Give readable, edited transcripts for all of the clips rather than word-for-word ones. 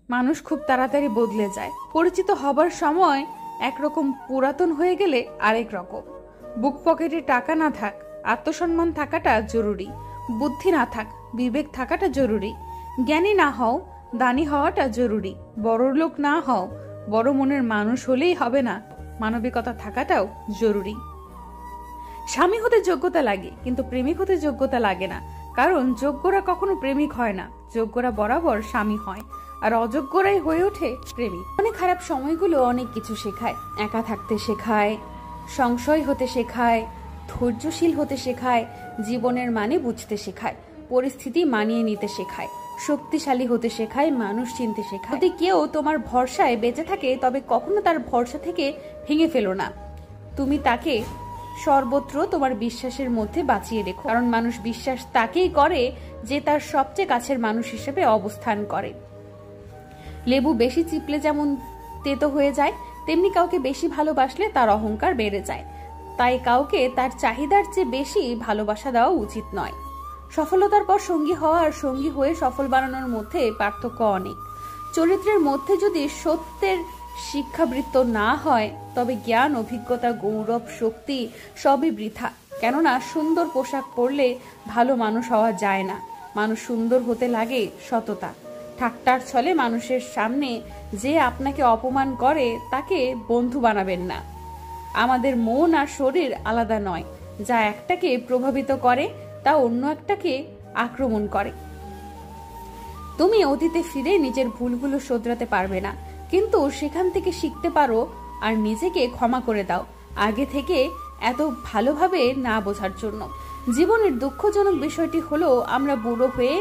মানুষ খুব তাড়াতাড়ি বদলে যায়। পরিচিত হবার সময় একরকম, পুরাতন হয়ে গেলে আরেক রকম। বুক পকেটে টাকা না থাক, আত্মসম্মান থাকাটা জরুরি। বুদ্ধি না থাক, বিবেক থাকাটা জরুরি। জ্ঞানী না হও, দানি হওয়াটা জরুরি। বড় লোক না হও, বড় মনের মানুষ হলেই হবে না, মানবিকতা থাকাটাও জরুরি। স্বামী হতে যোগ্যতা লাগে, কিন্তু প্রেমিক হতে যোগ্যতা লাগে না। কারণ যোগ্যরা কখনো প্রেমিক হয় না, যোগ্যরা বরাবর স্বামী হয়, আর অযোগ্যরাই হয়ে ওঠে প্রেমিক। অনেক খারাপ সময়গুলো অনেক কিছু শেখায়। একা থাকতে শেখায়, সংশয় হতে শেখায়, ধৈর্যশীল হতে শেখায়, জীবনের মানে বুঝতে শেখায়, পরিস্থিতি মানিয়ে নিতে শেখায়, শক্তিশালী হতে শেখায়, মানুষ চিনতে শেখায়। যদি কেউ তোমার ভরসায় বেঁচে থাকে, তবে কখনো তার ভরসা থেকে ভেঙে ফেলো না। তুমি তাকে সর্বত্র তোমার বিশ্বাসের মধ্যে বাঁচিয়ে রেখো। কারণ মানুষ বিশ্বাস তাকেই করে যে তার সবচেয়ে কাছের মানুষ হিসেবে অবস্থান করে। লেবু বেশি চিপলে যেমন তেতো হয়ে যায়, তেমনি কাউকে বেশি ভালোবাসলে তার অহংকার বেড়ে যায়। তাই কাউকে তার চাহিদার চেয়ে বেশি ভালোবাসা দেওয়া উচিত নয়। সফলতার পর সঙ্গী হওয়া আর সঙ্গী হয়ে সফল বানানোর মধ্যে পার্থক্য অনেক। চরিত্রের মধ্যে যদি সত্যের শিক্ষাবৃত্ত না হয়, তবে জ্ঞান, অভিজ্ঞতা, গৌরব, শক্তি সবই বৃথা। কেননা সুন্দর পোশাক পরলে ভালো মানুষ হওয়া যায় না। মানুষ সুন্দর হতে লাগে সততা। ঠাট্টার ছলে মানুষের সামনে যে আপনাকে অপমান করে, তাকে বন্ধু বানাবেন না। আমাদের মন আর শরীর আলাদা নয়। যা একটাকে প্রভাবিত করে, তা অন্য একটাকে আক্রমণ করে। তুমি অতীতে ফিরে নিজের ভুলগুলো শোধরাতে পারবে না, কিন্তু সেখান থেকে শিখতে পারো আর নিজেকে ক্ষমা করে দাও, আগে থেকে এত ভালোভাবে না বোঝার জন্য। জীবনের দুঃখজনক বিষয়টি হলো, আমরা বুড়ো হয়ে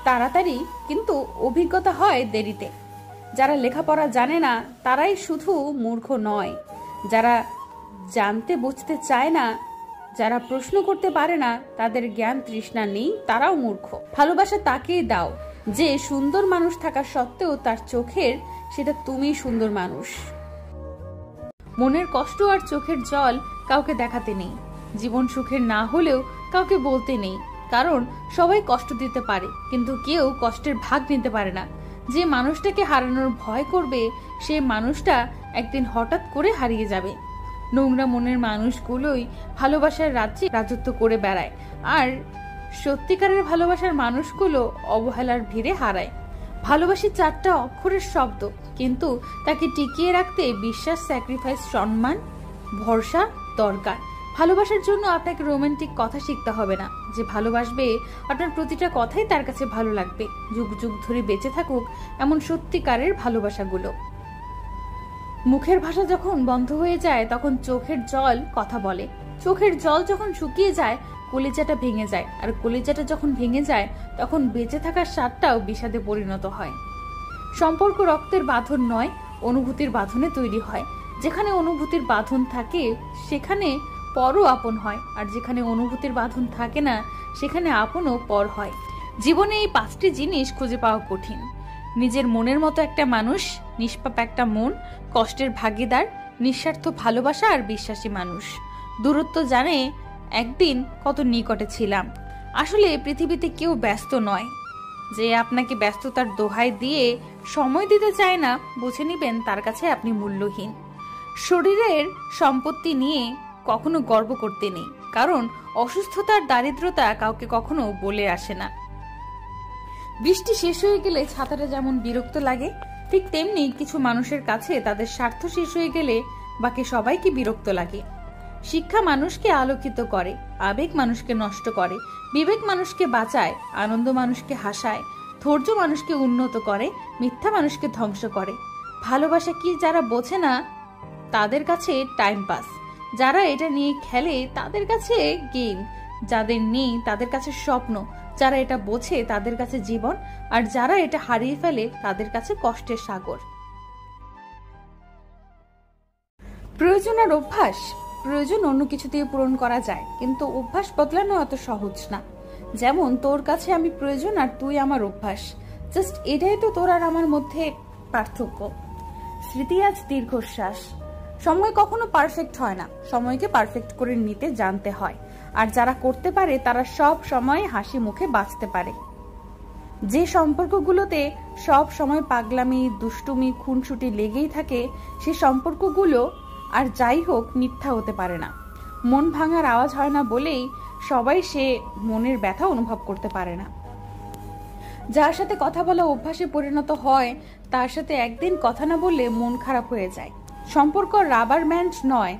তাড়াতাড়ি, কিন্তু অভিজ্ঞতা হয় দেরিতে। যারা লেখাপড়া জানে না তারাই শুধু মূর্খ নয়, যারা জানতে বুঝতে চায় না, যারা প্রশ্ন করতে পারে না, তাদের জ্ঞান তৃষ্ণা নেই, তারাও মূর্খ। ভালোবাসা তাকেই দাও যে সুন্দর মানুষ থাকা সত্ত্বেও তার চোখের সেটা তুমিই সুন্দর মানুষ। মনের কষ্ট আর চোখের জল কাউকে দেখাতে নেই। জীবন সুখের না হলেও কাউকে বলতে নেই, কারণ সবাই কষ্ট দিতে পারে, কিন্তু কেউ কষ্টের ভাগ নিতে পারে না। যে মানুষটাকে হারানোর ভয় করবে, সে মানুষটা একদিন হঠাৎ করে হারিয়ে যাবে। নোংরা মনের মানুষগুলোই ভালোবাসার রাজ্যে রাজত্ব করে বেড়ায়, আর সত্যিকারের ভালোবাসার মানুষগুলো অবহেলার ভিড়ে হারায়। ভালোবাসি 4টা অক্ষরের শব্দ, কিন্তু তাকে টিকিয়ে রাখতে বিশ্বাস, স্যাক্রিফাইস, সম্মান, ভরসা দরকার। ভালোবাসার জন্য আপনাকে রোমান্টিক কথা শিখতে হবে না। যে ভালোবাসবে, আপনার প্রতিটা কথাই তার কাছে ভালো লাগবে। যুগ যুগ ধরে বেঁচে থাকুক এমন সত্যিকারের ভালোবাসাগুলো। মুখের ভাষা যখন বন্ধ হয়ে যায়, তখন চোখের জল কথা বলে। চোখের জল যখন শুকিয়ে যায়, কলিজাটা ভেঙে যায়, আর কলিজাটা যখন ভেঙে যায়, তখন বেঁচে থাকার স্বাদটাও বিষাদে পরিণত হয়। সম্পর্ক রক্তের বাঁধন নয়, অনুভূতির বাঁধনে তৈরি হয়। যেখানে অনুভূতির বাঁধন থাকে, সেখানে পরও আপন হয়, আর যেখানে অনুভূতির বাঁধন থাকে না, সেখানে আপনও পর হয়। জীবনে এই 5টি জিনিস খুঁজে পাওয়া কঠিন: নিজের মনের মতো একটা মানুষ, নিষ্পাপ একটা মন, কষ্টের ভাগিদার, নিঃস্বার্থ ভালোবাসা আর বিশ্বাসী মানুষ। দূরত্ব জানে একদিন কত নিকটে ছিলাম। আসলে পৃথিবীতে কেউ ব্যস্ত নয়। যে আপনাকে ব্যস্ততার দোহাই দিয়ে সময় দিতে চায় না, বুঝে নিবেন তার কাছে আপনি মূল্যহীন। শরীরের সম্পত্তি নিয়ে কখনো গর্ব করতে নেই, কারণ অসুস্থতার দারিদ্রতা কাউকে কখনো বলে আসে না। বৃষ্টি শেষ হয়ে গেলে ছাতাটা যেমন বিরক্ত লাগে, ঠিক তেমনি কিছু মানুষের কাছে তাদের স্বার্থ শেষ হয়ে গেলে বাকি সবাইকে বিরক্ত লাগে। শিক্ষা মানুষকে আলোকিত করে, আবেগ মানুষকে নষ্ট করে, বিবেক মানুষকে বাঁচায়, আনন্দ মানুষকে হাসায়, ধৈর্য মানুষকে উন্নত করে, মিথ্যা মানুষকে ধ্বংস করে। ভালোবাসা কি যারা বোঝে না, তাদের কাছে টাইম পাস। যারা এটা নিয়ে খেলে, তাদের কাছে গেম। যাদের নেই, তাদের কাছে স্বপ্ন। যারা এটা বোঝে, তাদের কাছে জীবন। আর যারা এটা হারিয়ে ফেলে, তাদের কাছে কষ্টের সাগর। প্রয়োজন আর অভ্যাস। প্রয়োজন অন্য কিছু দিয়ে পূরণ করা যায়, কিন্তু অভ্যাস বদলানো এত সহজ না। যেমন তোর কাছে আমি প্রয়োজন আর তুই আমার অভ্যাস। জাস্ট এটাই তো তোর আর আমার মধ্যে পার্থক্য। স্মৃতি আজ দীর্ঘশ্বাস। সময় কখনো পারফেক্ট হয় না, সময়কে পারফেক্ট করে নিতে জানতে হয়। আর যারা করতে পারে, তারা সব সময় হাসি মুখে বাঁচতে পারে। যে সম্পর্কগুলোতে সব সময় পাগলামি, দুষ্টুমি, খুনসুটি লেগেই থাকে, সে সম্পর্কগুলো আর যাই হোক মিথ্যা হতে পারে না। মন ভাঙার আওয়াজ হয় না বলেই সবাই সে মনের ব্যথা অনুভব করতে পারে না। যার সাথে কথা বলা অভ্যাসে পরিণত হয়, তার সাথে একদিন কথা না বললে মন খারাপ হয়ে যায়। সম্পর্ক রাবার ব্যান্ড নয়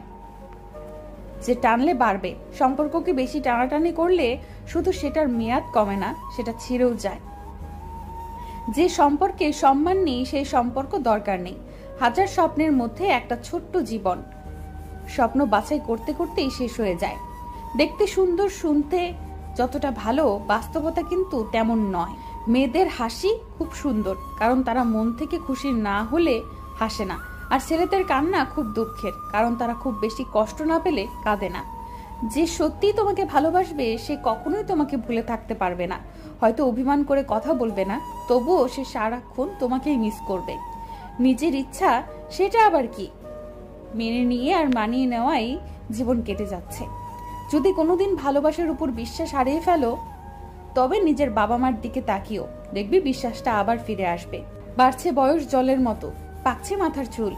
যে টানলে বাড়বে। সম্পর্ককে বেশি টানাটানি করলে শুধু সেটার মেয়াদ কমে না, সেটা ছিঁড়েও যায়। যে সম্পর্কে সম্মান নেই সেই সম্পর্ক দরকার নেই। হাজার স্বপ্নের মধ্যে একটা ছোট্ট জীবন, স্বপ্ন বাছাই করতে করতেই শেষ হয়ে যায়। দেখতে সুন্দর, শুনতে যতটা ভালো, বাস্তবতা কিন্তু তেমন নয়। মেয়েদের হাসি খুব সুন্দর, কারণ তারা মন থেকে খুশি না হলে হাসে না। আর ছেলেদের কান্না খুব দুঃখের, কারণ তারা খুব বেশি কষ্ট না পেলে কাঁদে না। যে সত্যিই তোমাকে ভালোবাসবে সে কখনোই তোমাকে ভুলে থাকতে পারবে না। হয়তো অভিমান করে কথা বলবে না, তবুও সে সারাক্ষণ তোমাকেই মিস করবে। নিজের ইচ্ছা সেটা আবার কি, মেনে নিয়ে আর মানিয়ে নেওয়াই জীবন কেটে যাচ্ছে। যদি কোনোদিন ভালোবাসার উপর বিশ্বাস হারিয়ে ফেলো, তবে নিজের বাবা মার দিকে তাকিও, দেখবি বিশ্বাসটা আবার ফিরে আসবে। বাড়ছে বয়স জলের মতো, পাকছে মাথার চুল,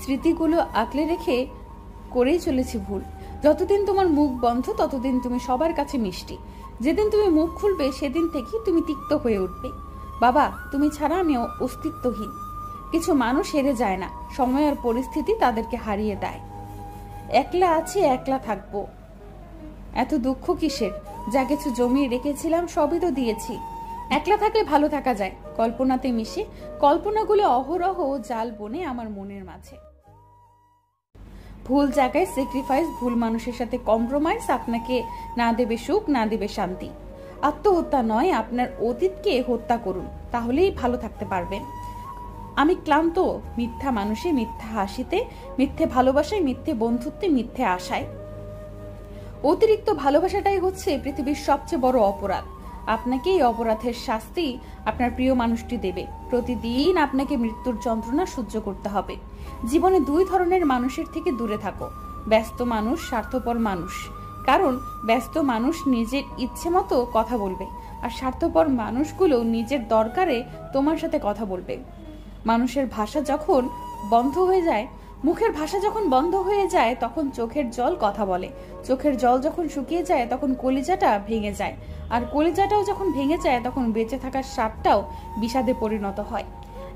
স্মৃতিগুলো আঁকলে রেখে করেই চলেছি ভুল। যতদিন তোমার মুখ বন্ধ ততদিন তুমি সবার কাছে মিষ্টি। যেদিন তুমি মুখ খুলবে সেদিন থেকেই তুমি তিক্ত হয়ে উঠবে। বাবা, তুমি ছাড়া আমি অস্তিত্বহীন। কিছু মানুষ হেরে যায় না, সময় আর পরিস্থিতি তাদেরকে হারিয়ে দেয়। একলা আছি, একলা থাকবো, এত দুঃখ কিসের? যা কিছু জমিয়ে রেখেছিলাম সবই তো দিয়েছি। একলা থাকলে ভালো থাকা যায়, কল্পনাতে মিশে। কল্পনাগুলো অহরহ জাল বনে আমার মনের মাঝে। ভুল জায়গায় স্যাক্রিফাইস, ভুল মানুষের সাথে কম্প্রোমাইজ আপনাকে না দেবে সুখ, না দেবে শান্তি। আত্মহত্যা নয়, আপনার অতীতকে হত্যা করুন, তাহলেই ভালো থাকতে পারবেন। আমি ক্লান্ত মিথ্যা মানুষে, মিথ্যা হাসিতে, মিথ্যে ভালোবাসায়, মিথ্যে বন্ধুত্বে, মিথ্যে আশায়। অতিরিক্ত ভালোবাসাটাই হচ্ছে পৃথিবীর সবচেয়ে বড় অপরাধ। আপনাকে এই অপরাধের শাস্তি আপনার প্রিয় মানুষটি দেবে। প্রতিদিন আপনাকে মৃত্যুর যন্ত্রণা সহ্য করতে হবে। জীবনে দুই ধরনের মানুষের থেকে দূরে থাকো, ব্যস্ত মানুষ, স্বার্থপর মানুষ। কারণ ব্যস্ত মানুষ নিজের ইচ্ছে মতো কথা বলবে, আর স্বার্থপর মানুষগুলো নিজের দরকারে তোমার সাথে কথা বলবে। মানুষের ভাষা যখন বন্ধ হয়ে যায়, মুখের ভাষা যখন বন্ধ হয়ে যায়, তখন চোখের জল কথা বলে। চোখের জল যখন শুকিয়ে যায়, তখন কলিজাটা ভেঙে যায়। আর কলিজাটাও যখন ভেঙে যায়, তখন বেঁচে থাকার স্বাদটাও বিষাদে পরিণত হয়।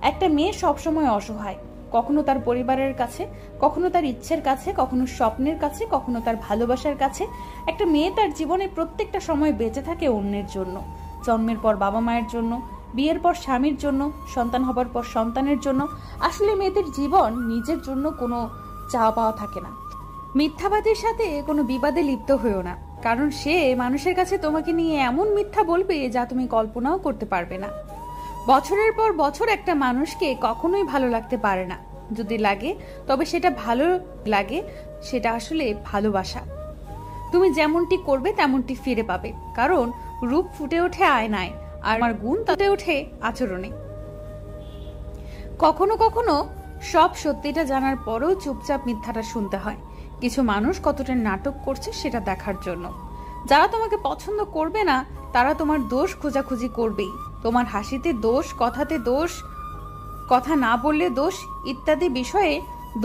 একটা মেয়ে সবসময় অসহায়, কখনো তার পরিবারের কাছে, কখনো তার ইচ্ছের কাছে, কখনো স্বপ্নের কাছে, কখনো তার ভালোবাসার কাছে। একটা মেয়ে তার জীবনে প্রত্যেকটা সময় বেঁচে থাকে অন্যের জন্য। জন্মের পর বাবা মায়ের জন্য, বিয়ের পর স্বামীর জন্য, সন্তান হবার পর সন্তানের জন্য। আসলে মেয়েদের জীবন নিজের জন্য কোনো চাওয়া পাওয়া থাকে না। মিথ্যাবাদীর সাথে কোনো বিবাদে লিপ্ত হইও না, কারণ সে মানুষের কাছে তোমাকে নিয়ে এমন মিথ্যা বলবে যা তুমি কল্পনাও করতে পারবে না। বছরের পর বছর একটা মানুষকে কখনোই ভালো লাগতে পারে না। যদি লাগে তবে সেটা ভালো লাগে, সেটা আসলে ভালোবাসা। তুমি যেমনটি করবে তেমনটি ফিরে পাবে, কারণ রূপ ফুটে ওঠে আয়নায়, আর আমার গুণ তাতে ওঠে আচরণে। কখনো কখনো সব সত্যিটা জানার পরেও চুপচাপ মিথ্যাটা শুনতে হয়। কিছু মানুষ কতটা নাটক করছে সেটা দেখার জন্য। যারা তোমাকে পছন্দ করবে না তারা তোমার দোষ খোঁজাখুঁজি করবেই। তোমার হাসিতে দোষ, কথাতে দোষ, কথা না বললে দোষ ইত্যাদি বিষয়ে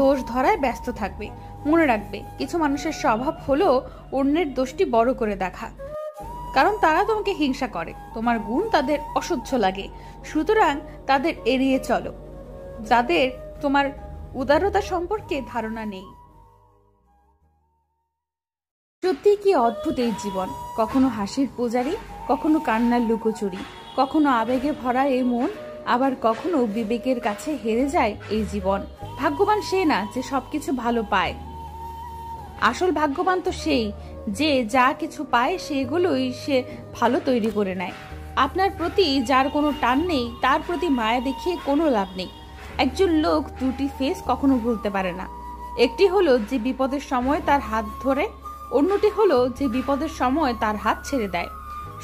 দোষ ধরায় ব্যস্ত থাকবে। মনে রাখবে, কিছু মানুষের স্বভাব হলো অন্যের দোষটি বড় করে দেখা, কারণ তারা তোমাকে হিংসা করে। তোমার গুণ তাদের অসহ্য লাগে, সুতরাং তাদের এড়িয়ে চলো। যাদের তোমার উদারতা সম্পর্কে ধারণা নেই। সত্যি কি অদ্ভুত এই জীবন! কখনো হাসির পূজারি, কখনো কান্নার লুকোচুরি, কখনো আবেগে ভরা এই মন, আবার কখনো বিবেকের কাছে হেরে যায় এই জীবন। ভাগ্যবান সে না যে সবকিছু ভালো পায়, আসল ভাগ্যবান তো সেই যে যা কিছু পায় সেগুলোই সে ভালো তৈরি করে নেয়। আপনার প্রতি যার কোনো টান নেই, তার প্রতি মায়া দেখিয়ে কোনো লাভ নেই। একজন লোক দুটি ফেস কখনো ভুলতে পারে না। একটি হলো যে বিপদের সময় তার হাত ধরে, অন্যটি হলো যে বিপদের সময় তার হাত ছেড়ে দেয়।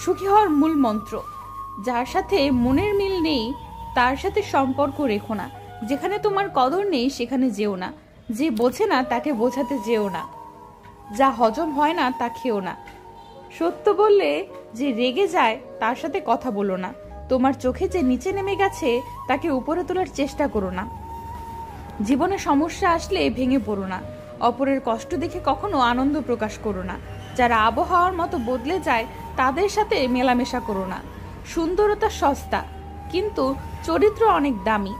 সুখী হওয়ার মূল মন্ত্র, যার সাথে মনের মিল নেই তার সাথে সম্পর্ক রেখো না। যেখানে তোমার কদর নেই সেখানে যেও না। যে বোঝে না তাকে বোঝাতে যেও না। যা হজম হয় না তা খেও না। সত্য বললে যে রেগে যায় তার সাথে কথা বলো না। তোমার চোখে যে নিচে নেমে গেছে তাকে উপরে তোলার চেষ্টা করো না। জীবনে সমস্যা আসলে ভেঙে পড়ো না। অপরের কষ্ট দেখে কখনো আনন্দ প্রকাশ করো না। যারা আবহাওয়ার মতো বদলে যায় তাদের সাথে মেলামেশা করো না। সুন্দরতা সস্তা, কিন্তু চরিত্র অনেক দামি।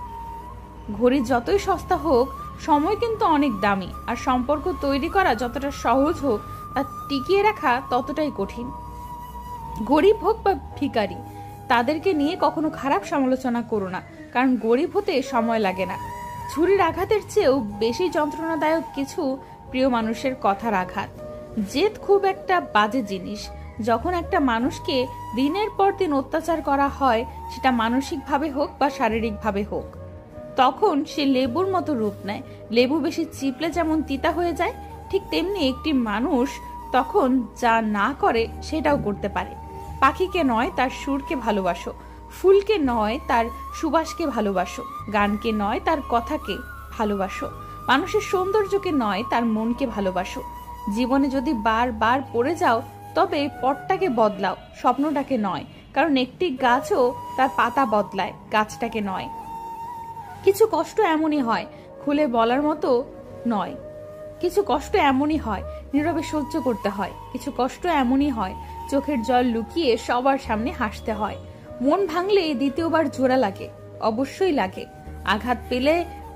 ঘড়ি যতই সস্তা হোক, সময় কিন্তু অনেক দামি। আর সম্পর্ক তৈরি করা যতটা সহজ হোক, তা টিকিয়ে রাখা ততটাই কঠিন। গরিব হোক বা ভিখারি, তাদেরকে নিয়ে কখনো খারাপ সমালোচনা করো না, কারণ গরিব হতে সময় লাগে না। ছুরির আঘাতের চেয়েও বেশি যন্ত্রণাদায়ক কিছু প্রিয় মানুষের কথার আঘাত। জেদ খুব একটা বাজে জিনিস। যখন একটা মানুষকে দিনের পর দিন অত্যাচার করা হয়, সেটা মানসিকভাবে হোক বা শারীরিকভাবে হোক, তখন সে লেবুর মতো রূপ নেয়। লেবু বেশি চিপলে যেমন তিতা হয়ে যায়, ঠিক তেমনি একটি মানুষ তখন যা না করে সেটাও করতে পারে। পাখিকে নয় তার সুরকে ভালোবাসো, ফুলকে নয় তার সুবাসকে ভালোবাসো, গানকে নয় তার কথাকে ভালোবাসো, মানুষের সৌন্দর্যকে নয় তার মনকে ভালোবাসো। জীবনে যদি বারবার পড়ে যাও, তবে পথটাকে বদলাও, স্বপ্নটাকে নয়। কারণ একটি গাছও তার পাতা বদলায়, গাছটাকে নয়। কিছু কষ্ট এমনই হয়, খুলে বলার মতো নয়। কিছু কষ্ট এমনই হয়, নীরবে সহ্য করতে হয়। কিছু কষ্ট এমনই হয়, চোখের জল লুকিয়ে সবার সামনে হাসতে হয়। মন ভাঙলে দ্বিতীয়বার জোড়া লাগে, অবশ্যই লাগে। আঘাত পেলে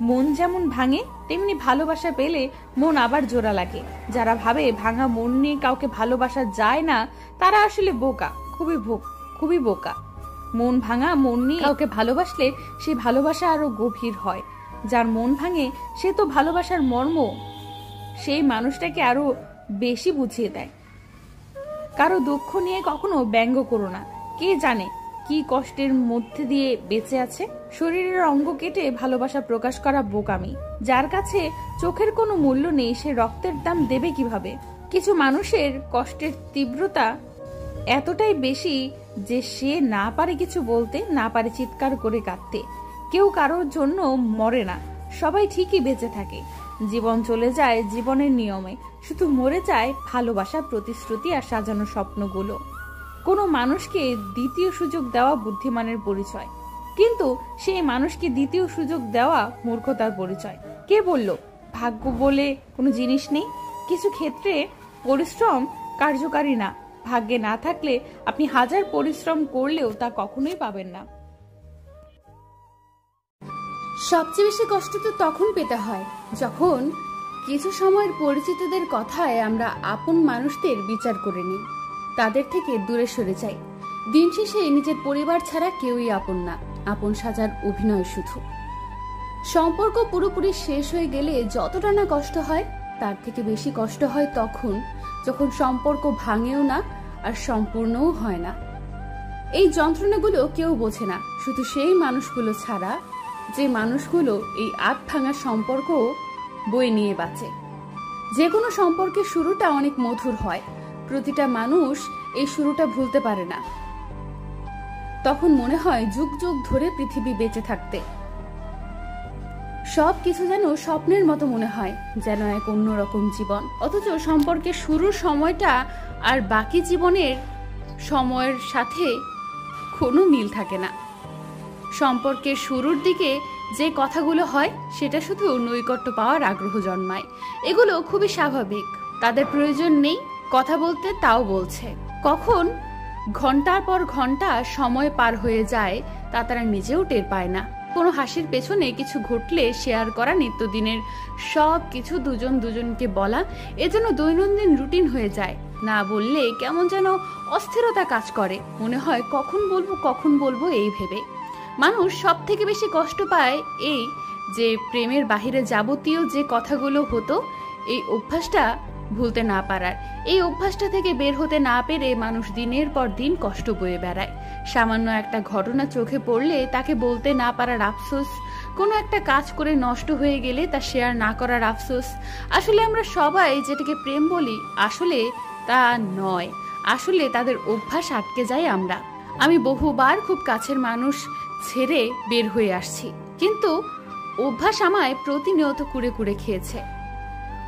মন যেমন ভাঙে, তেমনি ভালোবাসা পেলে মন আবার জোড়া লাগে। যারা ভাবে ভাঙা মন নিয়ে কাউকে ভালোবাসা যায় না, তারা আসলে বোকা, খুবই বোকা। মন ভাঙা মন নিয়ে কাউকে ভালোবাসলে সেই ভালোবাসা আরো গভীর হয়। যার মন ভাঙে সে তো ভালোবাসার মর্ম সেই মানুষটাকে আরো বেশি বুঝিয়ে দেয়। কারো দুঃখ নিয়ে কখনো ব্যঙ্গ করো না। কে জানে কি কষ্টের মধ্যে দিয়ে বেঁচে আছে। শরীরের অঙ্গ কেটে ভালোবাসা প্রকাশ করা বোকামি। যার কাছে চোখের কোনো মূল্য নেই, সে রক্তের দাম দেবে কিভাবে? কিছু মানুষের কষ্টের তীব্রতা এতটাই বেশি যে সে না পারে কিছু বলতে, না পারে চিৎকার করে কাঁদতে। কেউ কারোর জন্য মরে না, সবাই ঠিকই বেঁচে থাকে। জীবন চলে যায় জীবনের নিয়মে, শুধু মরে যায় ভালোবাসা, প্রতিশ্রুতি আর সাজানো স্বপ্নগুলো। কোনো মানুষকে দ্বিতীয় সুযোগ দেওয়া বুদ্ধিমানের পরিচয়, কিন্তু সেই মানুষকে দ্বিতীয় সুযোগ দেওয়া মূর্খতার পরিচয়। কে বলল ভাগ্য বলে কোনো জিনিস নেই? কিছু ক্ষেত্রে পরিশ্রম কার্যকারী না। ভাগ্যে না থাকলে আপনি হাজার পরিশ্রম করলেও তা কখনোই পাবেন না। সবচেয়ে বেশি কষ্ট তো তখন পেতে হয় যখন কিছু সময়ের পরিচিতদের কথায় আমরা আপন মানুষদের বিচার করে নিই, তাদের থেকে দূরে সরে যাই। দিন শেষে নিজের পরিবার ছাড়া কেউই আপন না, আপন সাজার অভিনয় শুধু। সম্পর্ক পুরোপুরি শেষ হয়ে গেলে যতটা না কষ্ট হয়, তার থেকে বেশি কষ্ট হয় তখন যখন সম্পর্ক ভাঙেও না আর সম্পূর্ণও হয় না। এই যন্ত্রণাগুলো কেউ বোঝে না, শুধু সেই মানুষগুলো ছাড়া যে মানুষগুলো এই আধ ভাঙা সম্পর্ক বয়ে নিয়ে বাঁচে। যে কোনো সম্পর্কের শুরুটা অনেক মধুর হয়, প্রতিটা মানুষ এই শুরুটা ভুলতে পারে না। তখন মনে হয় যুগ যুগ ধরে পৃথিবী বেঁচে থাকতে। সবকিছু যেন স্বপ্নের মতো মনে হয়, যেন এক অন্যরকম জীবন। অথচ সম্পর্কের শুরুর সময়টা আর বাকি জীবনের সময়ের সাথে কোনো মিল থাকে না। সম্পর্কের শুরুর দিকে যে কথাগুলো হয় সেটা শুধু নৈকট্য পাওয়ার আগ্রহ জন্মায়। এগুলো খুবই স্বাভাবিক, তাদের প্রয়োজন নেই কথা বলতে, তাও বলছে। কখন ঘন্টার পর ঘন্টা সময় পার হয়ে যায় তা তারা নিজেও টের পায় না। কোনো হাসির পেছনে কিছু ঘটলে শেয়ার করা, নিত্যদিনের সব কিছু দুজন দুজনকে বলা, এজন্য দৈনন্দিন রুটিন হয়ে যায়। না বললে কেমন যেন অস্থিরতা কাজ করে, মনে হয় কখন বলবো এই ভেবে। মানুষ সব থেকে বেশি কষ্ট পায় এই যে প্রেমের বাহিরে যাবতীয় যে কথাগুলো হতো, এই অভ্যাসটা ভুলতে না পারার। এই অভ্যাসটা থেকে বের হতে না পেরে মানুষ দিনের পর দিন কষ্ট বয়ে বেড়ায়। সামান্য একটা ঘটনা চোখে পড়লে তাকে বলতে না পারার আফসোস, কোনো একটা কাজ করে নষ্ট হয়ে গেলে তা শেয়ার না করার আফসোস। আসলে আমরা সবাই যেটাকে প্রেম বলি, আসলে তা নয়। আসলে তাদের অভ্যাস আটকে যায় আমরা। আমি বহুবার খুব কাছের মানুষ ছেড়ে বের হয়ে আসছি, কিন্তু অভ্যাস আমায় প্রতিনিয়ত কুড়ে কুড়ে খেয়েছে।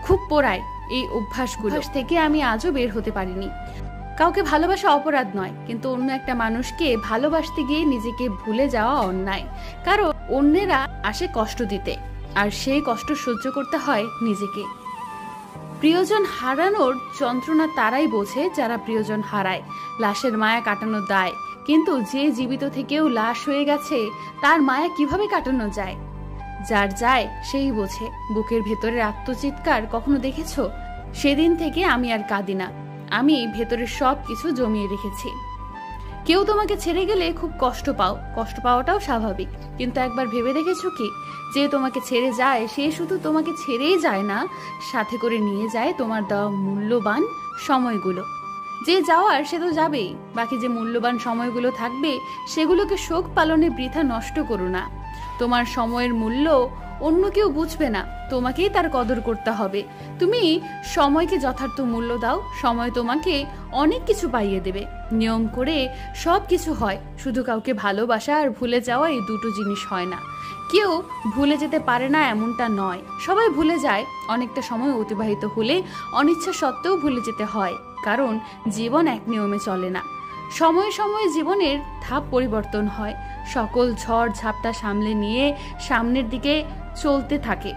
খুব পোড়ায় এই অভ্যাসগুলো থেকে আমি আজও বের হতে পারিনি। কাউকে ভালোবাসা অপরাধ নয়, কিন্তু অন্য একটা মানুষকে ভালোবাসতে গিয়ে নিজেকে ভুলে যাওয়া অন্যায়। কারণ অন্যেরা আসে কষ্ট দিতে, আর সেই কষ্ট সহ্য করতে হয় নিজেকে। প্রিয়জন হারানোর যন্ত্রণা তারাই বোঝে যারা প্রিয়জন হারায়। লাশের মায়া কাটানো দায়, কিন্তু যে জীবিত থেকেও লাশ হয়ে গেছে তার মায়া কিভাবে কাটানো যায়? যার যায় সেই বোঝে। বুকের ভেতরের আত্মচিৎকার কখনো দেখেছো? সেদিন থেকে আমি আর কাঁদি না, আমি ভেতরের সব কিছু জমিয়ে রেখেছি। কেউ তোমাকে ছেড়ে গেলে খুব কষ্ট পাও, কষ্ট পাওয়াটাও স্বাভাবিক, কিন্তু একবার ভেবে দেখেছো কি, যে তোমাকে ছেড়ে যায় সে শুধু তোমাকে ছেড়েই যায় না, সাথে করে নিয়ে যায় তোমার দেওয়া মূল্যবান সময়গুলো। যে যাওয়ার সে তো যাবেই, বাকি যে মূল্যবান সময়গুলো থাকবে সেগুলোকে শোক পালনে বৃথা নষ্ট করো না। তোমার সময়ের মূল্য অন্য কেউ বুঝবে না, তোমাকেই তার কদর করতে হবে। তুমি সময়কে যথার্থ মূল্য দাও, সময় তোমাকে অনেক কিছু পাইয়ে দেবে। নিয়ম করে সব কিছু হয়, শুধু কাউকে ভালোবাসা আর ভুলে যাওয়া এই দুটো জিনিস হয় না। কেউ ভুলে যেতে পারে না এমনটা নয়, সবাই ভুলে যায়। অনেকটা সময় অতিবাহিত হলে অনিচ্ছা সত্ত্বেও ভুলে যেতে হয়, কারণ জীবন এক নিয়মে চলে না। সময়ে সময়ে জীবনের ধাপ পরিবর্তন হয়, সকল ঝড় ঝাপটা সামলে নিয়ে সামনের দিকে চলতে থাকে।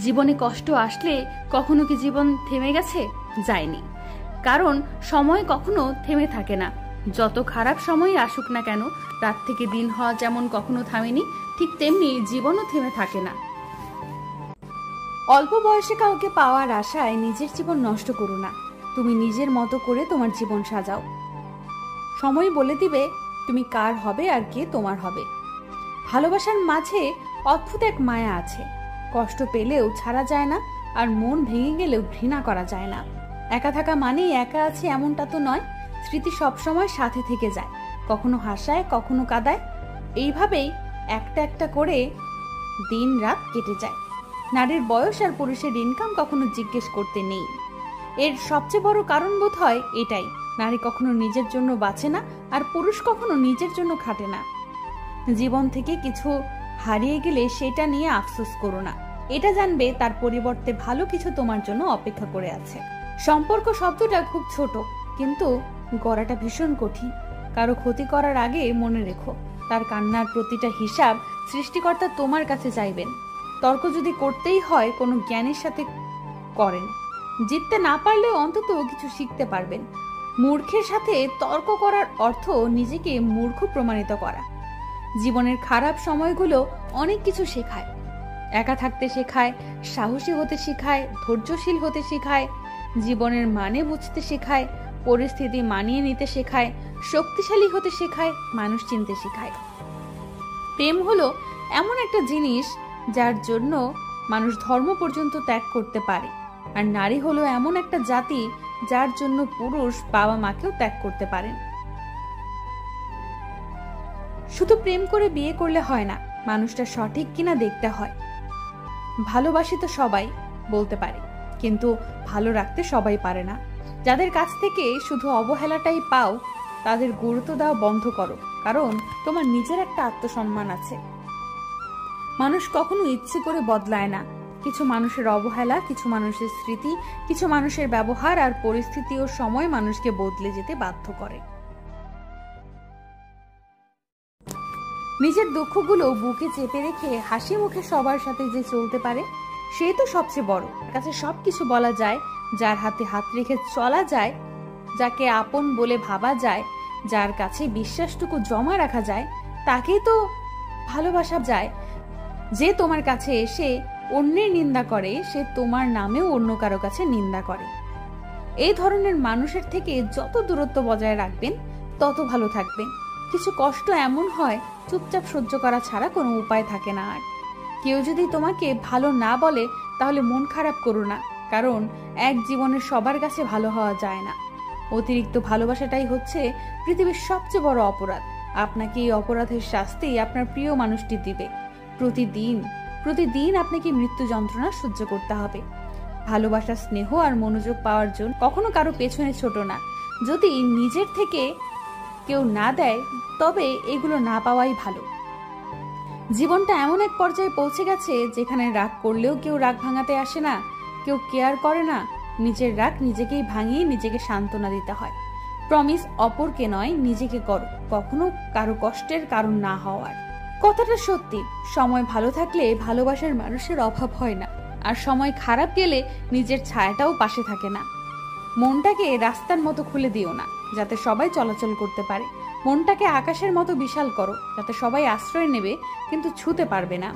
জীবনে কষ্ট আসলে কখনো কি জীবন থেমে গেছে? যায়নি, কারণ সময় কখনো থেমে থাকে না। যত খারাপ সময় আসুক না কেন, রাত থেকে দিন হওয়া যেমন কখনো থামেনি, ঠিক তেমনি জীবনও থেমে থাকে না। অল্প বয়সে কাউকে পাওয়ার আশায় নিজের জীবন নষ্ট করো না। তুমি নিজের মতো করে তোমার জীবন সাজাও। সময় বলে দিবে তুমি কার হবে আর কে তোমার হবে। ভালোবাসার মাঝে অদ্ভুত এক মায়া আছে, কষ্ট পেলেও ছাড়া যায় না, আর মন ভেঙে গেলেও ঘৃণা করা যায় না। একা থাকা মানেই একা আছে এমনটা তো নয়, স্মৃতি সবসময় সাথে থেকে যায়, কখনো হাসায় কখনো কাঁদায়। এইভাবেই একটা একটা করে দিন রাত কেটে যায়। নারীর বয়স আর পুরুষের ইনকাম কখনো জিজ্ঞেস করতে নেই। এর সবচেয়ে বড় কারণ বোধ হয় এটাই, নারী কখনো নিজের জন্য বাঁচে না, আর পুরুষ কখনো নিজের জন্য খাটে না। জীবন থেকে কিছু হারিয়ে গেলে সেটা নিয়ে আফসোস করো না, এটা জানবে তার পরিবর্তে ভালো কিছু তোমার জন্য অপেক্ষা করে আছে। সম্পর্ক শব্দটা খুব ছোট, কিন্তু গড়াটা ভীষণ কঠিন। কারো ক্ষতি করার আগে মনে রেখো, তার কান্নার প্রতিটা হিসাব সৃষ্টিকর্তা তোমার কাছে চাইবেন। তর্ক যদি করতেই হয় কোনো জ্ঞানের সাথে করেন, জিততে না পারলেও অন্তত কিছু শিখতে পারবেন। মূর্খের সাথে তর্ক করার অর্থ নিজেকে মূর্খ প্রমাণিত করা। জীবনের খারাপ সময়গুলো অনেক কিছু শেখায়, একা থাকতে শেখায়, সাহসী হতে শেখায়, ধৈর্যশীল হতে শেখায়, জীবনের মানে বুঝতে শেখায়, পরিস্থিতি মানিয়ে নিতে শেখায়, শক্তিশালী হতে শেখায়, মানুষ চিনতে শেখায়। প্রেম হলো এমন একটা জিনিস যার জন্য মানুষ ধর্ম পর্যন্ত ত্যাগ করতে পারে, আর নারী হলো এমন একটা জাতি যার জন্য পুরুষ বাবা মাকেও ত্যাগ করতে পারেন। শুধু প্রেম করে বিয়ে করলে হয় না, মানুষটা সঠিক কিনা দেখতে হয়। ভালোবাসি তো সবাই বলতে পারে, কিন্তু ভালো রাখতে সবাই পারে না। যাদের কাছ থেকে শুধু অবহেলাটাই পাও তাদের গুরুত্ব দেওয়া বন্ধ করো, কারণ তোমার নিজের একটা আত্মসম্মান আছে। মানুষ কখনো ইচ্ছে করে বদলায় না। কিছু মানুষের অবহেলা, কিছু মানুষের স্মৃতি, কিছু মানুষের ব্যবহার আর পরিস্থিতি ও সময় মানুষকে বদলে যেতে বাধ্য করে। নিজের দুঃখগুলো বুকে চেপে রেখে হাসি মুখে সবার সাথে যে চলতে পারে সে তো সবচেয়ে বড়। কাছে সবকিছু বলা যায়, যার হাতে হাত রেখে চলা যায়, যাকে আপন বলে ভাবা যায়, যার কাছে বিশ্বাসটুকু জমা রাখা যায়, তাকেই তো ভালোবাসা যায়। যে তোমার কাছে এসে অন্যের নিন্দা করে সে তোমার নামেও অন্য কারো কাছে নিন্দা করে। এই ধরনের মানুষের থেকে যত দূরত্ব বজায় রাখবেন তত ভালো থাকবেন। কিছু কষ্ট এমন হয় চুপচাপ সহ্য করা ছাড়া কোনো উপায় থাকে না। আর কেউ যদি তোমাকে ভালো না বলে তাহলে মন খারাপ করো না, কারণ এক জীবনের সবার কাছে ভালো হওয়া যায় না। অতিরিক্ত ভালোবাসাটাই হচ্ছে পৃথিবীর সবচেয়ে বড় অপরাধ। আপনাকে এই অপরাধের শাস্তি আপনার প্রিয় মানুষটি দিবে। প্রতিদিন প্রতিদিন আপনাকে মৃত্যু যন্ত্রণা সহ্য করতে হবে। ভালোবাসা, স্নেহ আর মনোযোগ পাওয়ার জন্য কখনো কারো পেছনে ছোট না। যদি নিজের থেকে কেউ না দেয় তবে এগুলো না পাওয়াই ভালো। জীবনটা এমন এক পর্যায়ে পৌঁছে গেছে যেখানে রাগ করলেও কেউ রাগ ভাঙাতে আসে না, কেউ কেয়ার করে না। নিজের রাগ নিজেকেই ভাঙিয়ে নিজেকে সান্ত্বনা দিতে হয়। প্রমিস অপরকে নয় নিজেকে করো, কখনো কারো কষ্টের কারণ না হওয়ার। কথাটা সত্যি, সময় ভালো থাকলে ভালোবাসার মানুষের অভাব হয় না, আর সময় খারাপ গেলে নিজের ছায়াটাও পাশে থাকে না। মনটাকে রাস্তার মতো খুলে দিও না যাতে সবাই চলাচল করতে পারে। মনটাকে আকাশের মতো বিশাল করো যাতে সবাই আশ্রয় নেবে কিন্তু ছুঁতে পারবে না।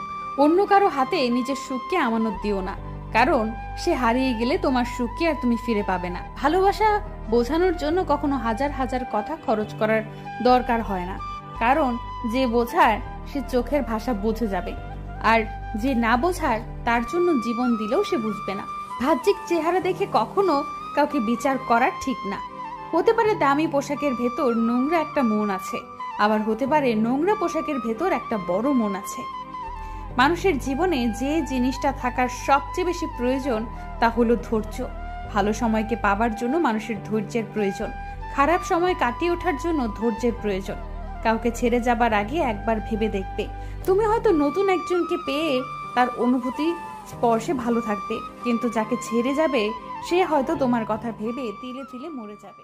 অন্য কারো হাতে নিজের সুখকে আমানত দিও না, কারণ সে হারিয়ে গেলে তোমার সুখকে আর তুমি ফিরে পাবে না। ভালোবাসা বোঝানোর জন্য কখনো হাজার হাজার কথা খরচ করার দরকার হয় না, কারণ যে বোঝার সে চোখের ভাষা বুঝে যাবে, আর যে না বোঝার তার জন্য জীবন দিলেও সে বুঝবে না। বাহ্যিক চেহারা দেখে কখনো কাউকে বিচার করা ঠিক না। হতে পারে দামি পোশাকের ভেতর নোংরা একটা মন আছে, আবার হতে পারে নোংরা পোশাকের ভেতর একটা বড় মন আছে। মানুষের জীবনে যে জিনিসটা থাকার সবচেয়ে বেশি প্রয়োজন তা হলো ধৈর্য। ভালো সময়কে পাবার জন্য মানুষের ধৈর্যের প্রয়োজন, খারাপ সময় কাটিয়ে ওঠার জন্য ধৈর্যের প্রয়োজন। কাউকে ছেড়ে যাবার আগে একবার ভেবে দেখবে, তুমি হয়তো নতুন একজনকে পেয়ে তার অনুভূতি স্পর্শে ভালো থাকবে, কিন্তু যাকে ছেড়ে যাবে সে হয়তো তোমার কথা ভেবে তিলে তিলে মরে যাবে।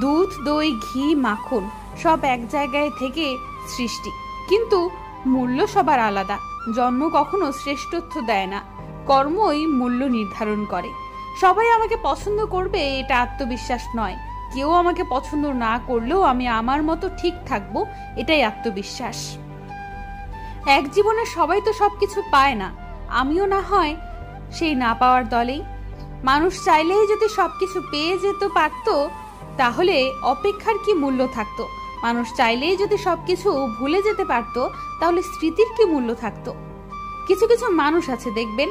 দুধ, দই, ঘি, মাখন সব এক জায়গায় থেকে সৃষ্টি, কিন্তু মূল্য সবার আলাদা। জন্ম কখনো শ্রেষ্ঠত্ব দেয় না, কর্মই মূল্য নির্ধারণ করে। সবাই আমাকে পছন্দ করবে এটা আত্মবিশ্বাস নয়, কেউ আমাকে পছন্দ না করলেও আমি আমার মতো ঠিক থাকবো এটাই আত্মবিশ্বাস। এক জীবনে সবাই তো সবকিছু পায় না, আমিও না হয় সেই না পাওয়ার দলেই। মানুষ চাইলেই যদি সবকিছু পেয়ে যেত পারত, তাহলে অপেক্ষার কি মূল্য থাকতো? মানুষ চাইলেই যদি সবকিছু ভুলে যেতে পারত, তাহলে স্মৃতির কি মূল্য থাকতো? কিছু কিছু মানুষ আছে দেখবেন,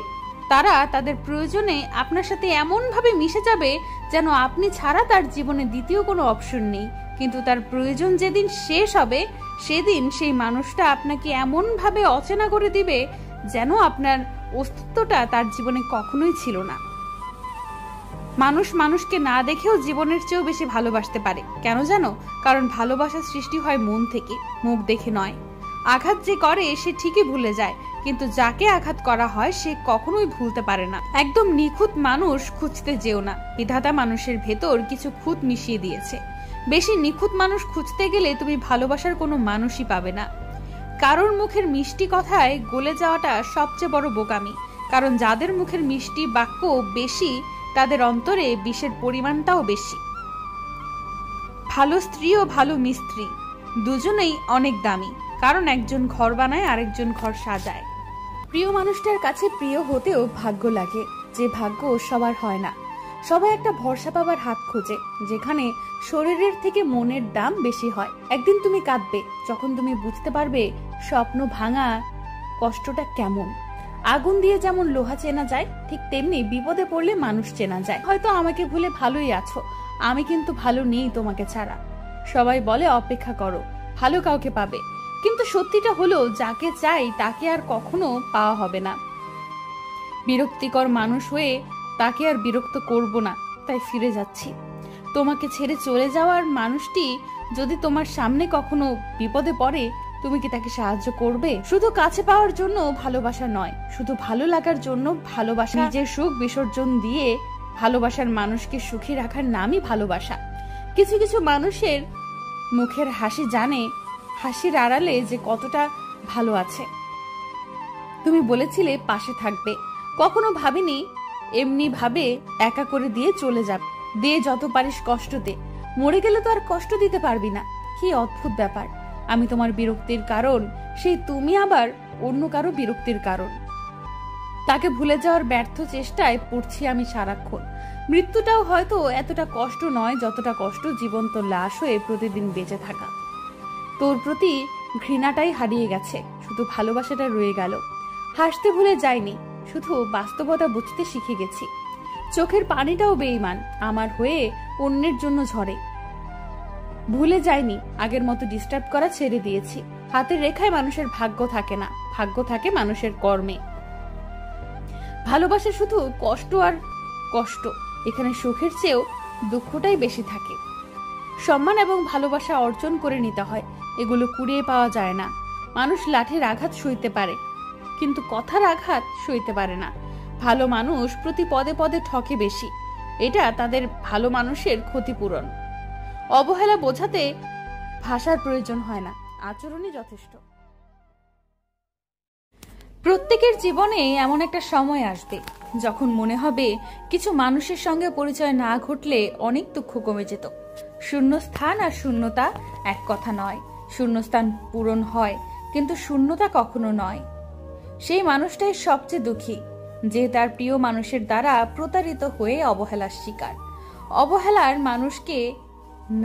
তারা তাদের প্রয়োজনে আপনার সাথে এমন ভাবে মিশে যাবে যেন আপনি ছাড়া তার জীবনে দ্বিতীয় কোনো অপশন নেই, কিন্তু তার প্রয়োজন যেদিন শেষ হবে সেদিন সেই মানুষটা আপনাকে এমন ভাবে অচেনা করে দিবে যেন আপনার অস্তিত্বটা তার জীবনে কখনোই ছিল না। মানুষ মানুষকে না দেখেও জীবনের চেয়েও বেশি ভালোবাসতে পারে, কেন জানো? কারণ ভালোবাসা সৃষ্টি হয় মন থেকে, মুখ দেখে নয়। আঘাত যে করে সে ঠিকই ভুলে যায়, কিন্তু যাকে আঘাত করা হয় সে কখনোই ভুলতে পারে না। একদম নিখুঁত মানুষ খুঁজতে যেও না, বিধাতা মানুষের ভেতর কিছু খুঁত মিশিয়ে দিয়েছে। বেশি নিখুঁত মানুষ খুঁজতে গেলে তুমি ভালোবাসার কোনো মানুষই পাবে না। কারোর মুখের মিষ্টি কথায় গলে যাওয়াটা সবচেয়ে বড় বোকামি, কারণ যাদের মুখের মিষ্টি বাক্য বেশি তাদের অন্তরে বিষের পরিমাণটাও বেশি। ভালো স্ত্রী ও ভালো মিস্ত্রি দুজনেই অনেক দামি, কারণ একজন ঘর বানায় আরেকজন ঘর সাজায়। প্রিয় মানুষটার কাছে প্রিয় হতেও ভাগ্য লাগে, যে ভাগ্য সবার হয় না। সবাই একটা ভরসা পাবার হাত খোঁজে, যেখানে শরীরের থেকে মনের দাম বেশি হয়। একদিন তুমি কাঁদবে যখন তুমি বুঝতে পারবে স্বপ্ন ভাঙা কষ্টটা কেমন। আগুন দিয়ে যেমন লোহা চেনা যায়, ঠিক তেমনি বিপদে পড়লে মানুষ চেনা যায়। হয়তো আমাকে ভুলে ভালোই আছো, আমি কিন্তু ভালো নেই তোমাকে ছাড়া। সবাই বলে অপেক্ষা করো, ভালো কাউকে পাবে, কিন্তু সত্যিটা হলো যাকে চাই তাকে আর কখনো পাওয়া হবে না। বিরক্তিকর মানুষ হয়ে তাকে আর বিরক্ত করব না, তাই ফিরে যাচ্ছি। তোমাকে ছেড়ে চলে যাওয়ার মানুষটি যদি তোমার সামনে কখনো বিপদে পড়ে, তুমি কি তাকে সাহায্য করবে? শুধু কাছে পাওয়ার জন্য ভালোবাসা নয়, শুধু ভালো লাগার জন্য ভালোবাসা। নিজের সুখ বিসর্জন দিয়ে ভালোবাসার মানুষকে সুখী রাখার নামই ভালোবাসা। কিছু কিছু মানুষের মুখের হাসি জানে হাসির আড়ালে যে কতটা ভালো আছে। তুমি বলেছিলে পাশে থাকবে, কখনো ভাবিনি এমনি ভাবে একা করে দিয়ে চলে যাবে। দিয়ে যত পারিস কষ্ট দে, মরে গেলে তো আর কষ্ট দিতে পারবি না। কি অদ্ভুত ব্যাপার, আমি তোমার বিরক্তির কারণ, সেই তুমি আবার অন্য কারো বিরক্তির কারণ। তাকে ভুলে যাওয়ার ব্যর্থ চেষ্টায় পড়ছি আমি সারাক্ষণ। মৃত্যুটাও হয়তো এতটা কষ্ট নয় যতটা কষ্ট জীবন্ত লাশ হয়ে প্রতিদিন বেঁচে থাকা। তোর প্রতি ঘৃণাটাই হারিয়ে গেছে, শুধু ভালোবাসাটা রয়ে গেল। হাসতে ভুলে যাইনি, শুধু বাস্তবতা বুঝতে শিখে গেছি। চোখের পানিটাও বেঈমান, আমার হয়ে অন্যের জন্য ঝরে। ভুলে যাইনি, আগের মতো ডিস্টার্ব করা ছেড়ে দিয়েছি। হাতের রেখায় মানুষের ভাগ্য থাকে না, ভাগ্য থাকে মানুষের কর্মে। ভালোবাসা শুধু কষ্ট আর কষ্ট, এখানে সুখের চেয়েও দুঃখটাই বেশি থাকে। সম্মান এবং ভালোবাসা অর্জন করে নিতে হয়, এগুলো কুড়িয়ে পাওয়া যায় না। মানুষ লাঠির আঘাত সইতে পারে, কিন্তু কথার আঘাত সইতে পারে না। ভালো মানুষ প্রতি পদে পদে ঠকে বেশি, এটা তাদের ভালো মানুষের ক্ষতিপূরণ। অবহেলা বোঝাতে ভাষার প্রয়োজন হয় না, আচরণই যথেষ্ট। প্রত্যেকের জীবনে এমন একটা সময় আসবে যখন মনে হবে কিছু মানুষের সঙ্গে পরিচয় না ঘটলে অনেক দুঃখ কমে যেত। শূন্যস্থান আর শূন্যতা এক কথা নয়। শূন্যস্থান পূরণ হয়, কিন্তু শূন্যতা কখনো নয়। সেই মানুষটাই সবচেয়ে দুঃখী যে তার প্রিয় মানুষের দ্বারা প্রতারিত হয়ে অবহেলার শিকার। অবহেলার মানুষকে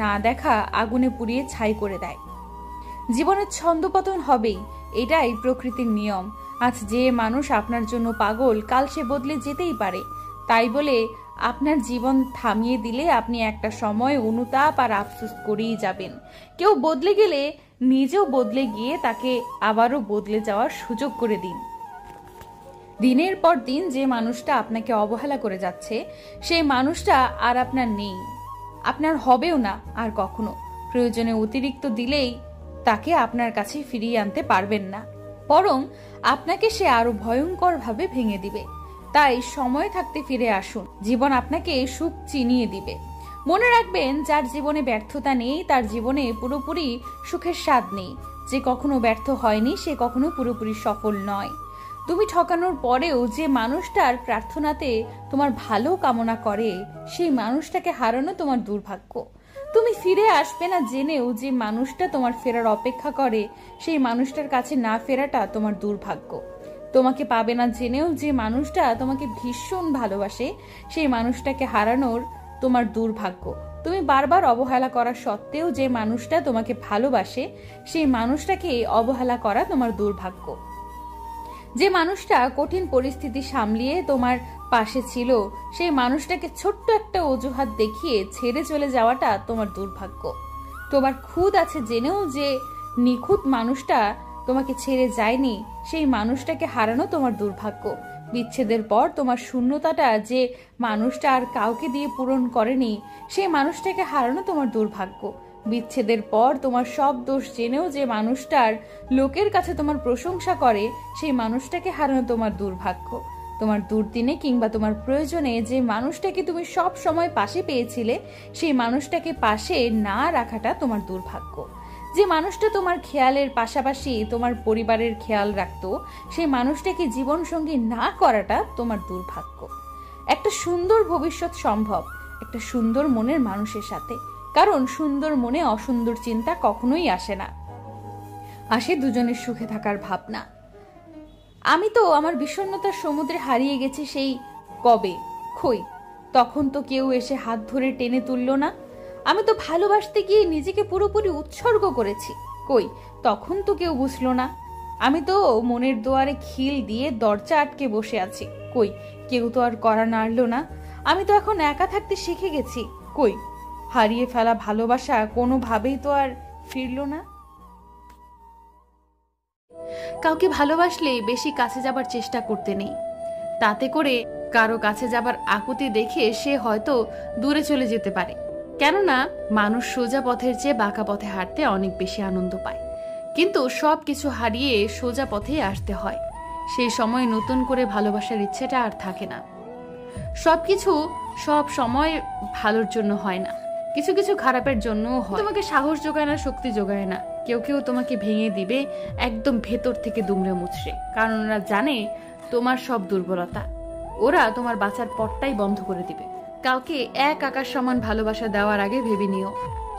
না দেখা আগুনে পুড়িয়ে ছাই করে দেয়। জীবনের ছন্দপতন হবেই, এটাই প্রকৃতির নিয়ম। আজ যে মানুষ আপনার জন্য পাগল, কাল সে বদলে যেতেই পারে। তাই বলে আপনার জীবন থামিয়ে দিলে আপনি একটা সময় অনুতাপ আর আফসোস করেই যাবেন। কেউ বদলে গেলে নিজেও বদলে গিয়ে তাকে আবারও বদলে যাওয়ার সুযোগ করে দিন। দিনের পর দিন যে মানুষটা আপনাকে অবহেলা করে যাচ্ছে, সেই মানুষটা আর আপনার নেই, আপনার হবেও না আর কখনো। প্রয়োজনে অতিরিক্ত দিলেই তাকে আপনার কাছে ফিরিয়ে আনতে পারবেন না, বরং আপনাকে সে আরো ভয়ঙ্কর ভাবে ভেঙে দিবে। তাই সময় থাকতে ফিরে আসুন, জীবন আপনাকে সুখ চিনিয়ে দিবে। মনে রাখবেন, যার জীবনে ব্যর্থতা নেই তার জীবনে পুরোপুরি সুখের স্বাদ নেই। যে কখনো ব্যর্থ হয়নি সে কখনো পুরোপুরি সফল নয়। তুমি ঠকানোর পরেও যে মানুষটার প্রার্থনাতে তোমার ভালো কামনা করে, সেই মানুষটাকে হারানো তোমার দুর্ভাগ্য। তুমি ফিরে আসবে না জেনেও যে মানুষটা তোমার ফেরার অপেক্ষা করে, সেই মানুষটার কাছে না ফেরাটা তোমার দুর্ভাগ্য। তোমাকে পাবে না জেনেও যে মানুষটা তোমাকে ভীষণ ভালোবাসে, সেই মানুষটাকে হারানোর তোমার দুর্ভাগ্য। তুমি বারবার অবহেলা করা সত্ত্বেও যে মানুষটা তোমাকে ভালোবাসে, সেই মানুষটাকে অবহেলা করা তোমার দুর্ভাগ্য। যে মানুষটা কঠিন পরিস্থিতি সামলিয়ে তোমার পাশে ছিল, সেই মানুষটাকে ছোট্ট একটা অজুহাত দেখিয়ে ছেড়ে চলে যাওয়াটা তোমার দুর্ভাগ্য। তোমার খুদ আছে জেনেও যে নিখুঁত মানুষটা তোমাকে ছেড়ে যায়নি, সেই মানুষটাকে হারানো তোমার দুর্ভাগ্য। বিচ্ছেদের পর তোমার শূন্যতাটা যে মানুষটা আর কাউকে দিয়ে পূরণ করেনি, সেই মানুষটাকে হারানো তোমার দুর্ভাগ্য। বিচ্ছেদের পর তোমার সব দোষ জেনেও যে মানুষটার লোকের কাছে তোমার প্রশংসা করে, সেই মানুষটাকে হারানো তোমার দুর্ভাগ্য। তোমার দুর্দিনে কিংবা তোমার প্রয়োজনে যে মানুষটাকে তুমি সব সময় পাশে পেয়েছিলে, সেই মানুষটাকে পাশে না রাখাটা তোমার দুর্ভাগ্য। যে মানুষটা তোমার খেয়ালের পাশাপাশি তোমার পরিবারের খেয়াল রাখতো, সেই মানুষটাকে জীবন সঙ্গী না করাটা তোমার দুর্ভাগ্য। একটা সুন্দর ভবিষ্যৎ সম্ভব একটা সুন্দর মনের মানুষের সাথে, কারণ সুন্দর মনে অসুন্দর চিন্তা কখনোই আসে না, আসে দুজনের সুখে থাকার ভাবনা। আমি তো আমার বিষণ্ণতার সমুদ্রে হারিয়ে গেছি সেই কবে, কই তখন তো কেউ এসে হাত ধরে টেনে তুললো না। আমি তো ভালোবাসতে গিয়ে নিজেকে পুরোপুরি উৎসর্গ করেছি, কই তখন তো কেউ বুঝলো না। আমি তো মনের দুয়ারে খিল দিয়ে দরজা আটকে বসে আছি, কই কেউ তো আর কড়া নাড়লো না। আমি তো এখন একা থাকতে শিখে গেছি, কই হারিয়ে ফেলা ভালোবাসা কোনোভাবেই তো আর ফিরলো না। কাউকে ভালোবাসলে বেশি কাছে যাবার চেষ্টা করতে নেই, তাতে করে কারো কাছে যাবার আকুতি দেখে সে হয়তো দূরে চলে যেতে পারে। কেননা মানুষ সোজা পথের চেয়ে বাঁকা পথে হাঁটতে অনেক বেশি আনন্দ পায়, কিন্তু সব কিছু হারিয়ে সোজা পথেই আসতে হয়। সেই সময় নতুন করে ভালোবাসার ইচ্ছেটা আর থাকে না। সবকিছু সব সময় ভালোর জন্য হয় না, কিছু কিছু খারাপের জন্যও হয়। তোমাকে সাহস যোগায় না, শক্তি যোগায় না। কেউ কেউ তোমাকে ভেঙে দিবে একদম ভেতর থেকে দুমড়ে মুচড়ে, কারণ ওরা জানে তোমার সব দুর্বলতা। ওরা তোমার বাঁচার পথটাই বন্ধ করে দিবে। কাউকে এক আকাশ সমান ভালোবাসা দেওয়ার আগে ভেবে নিও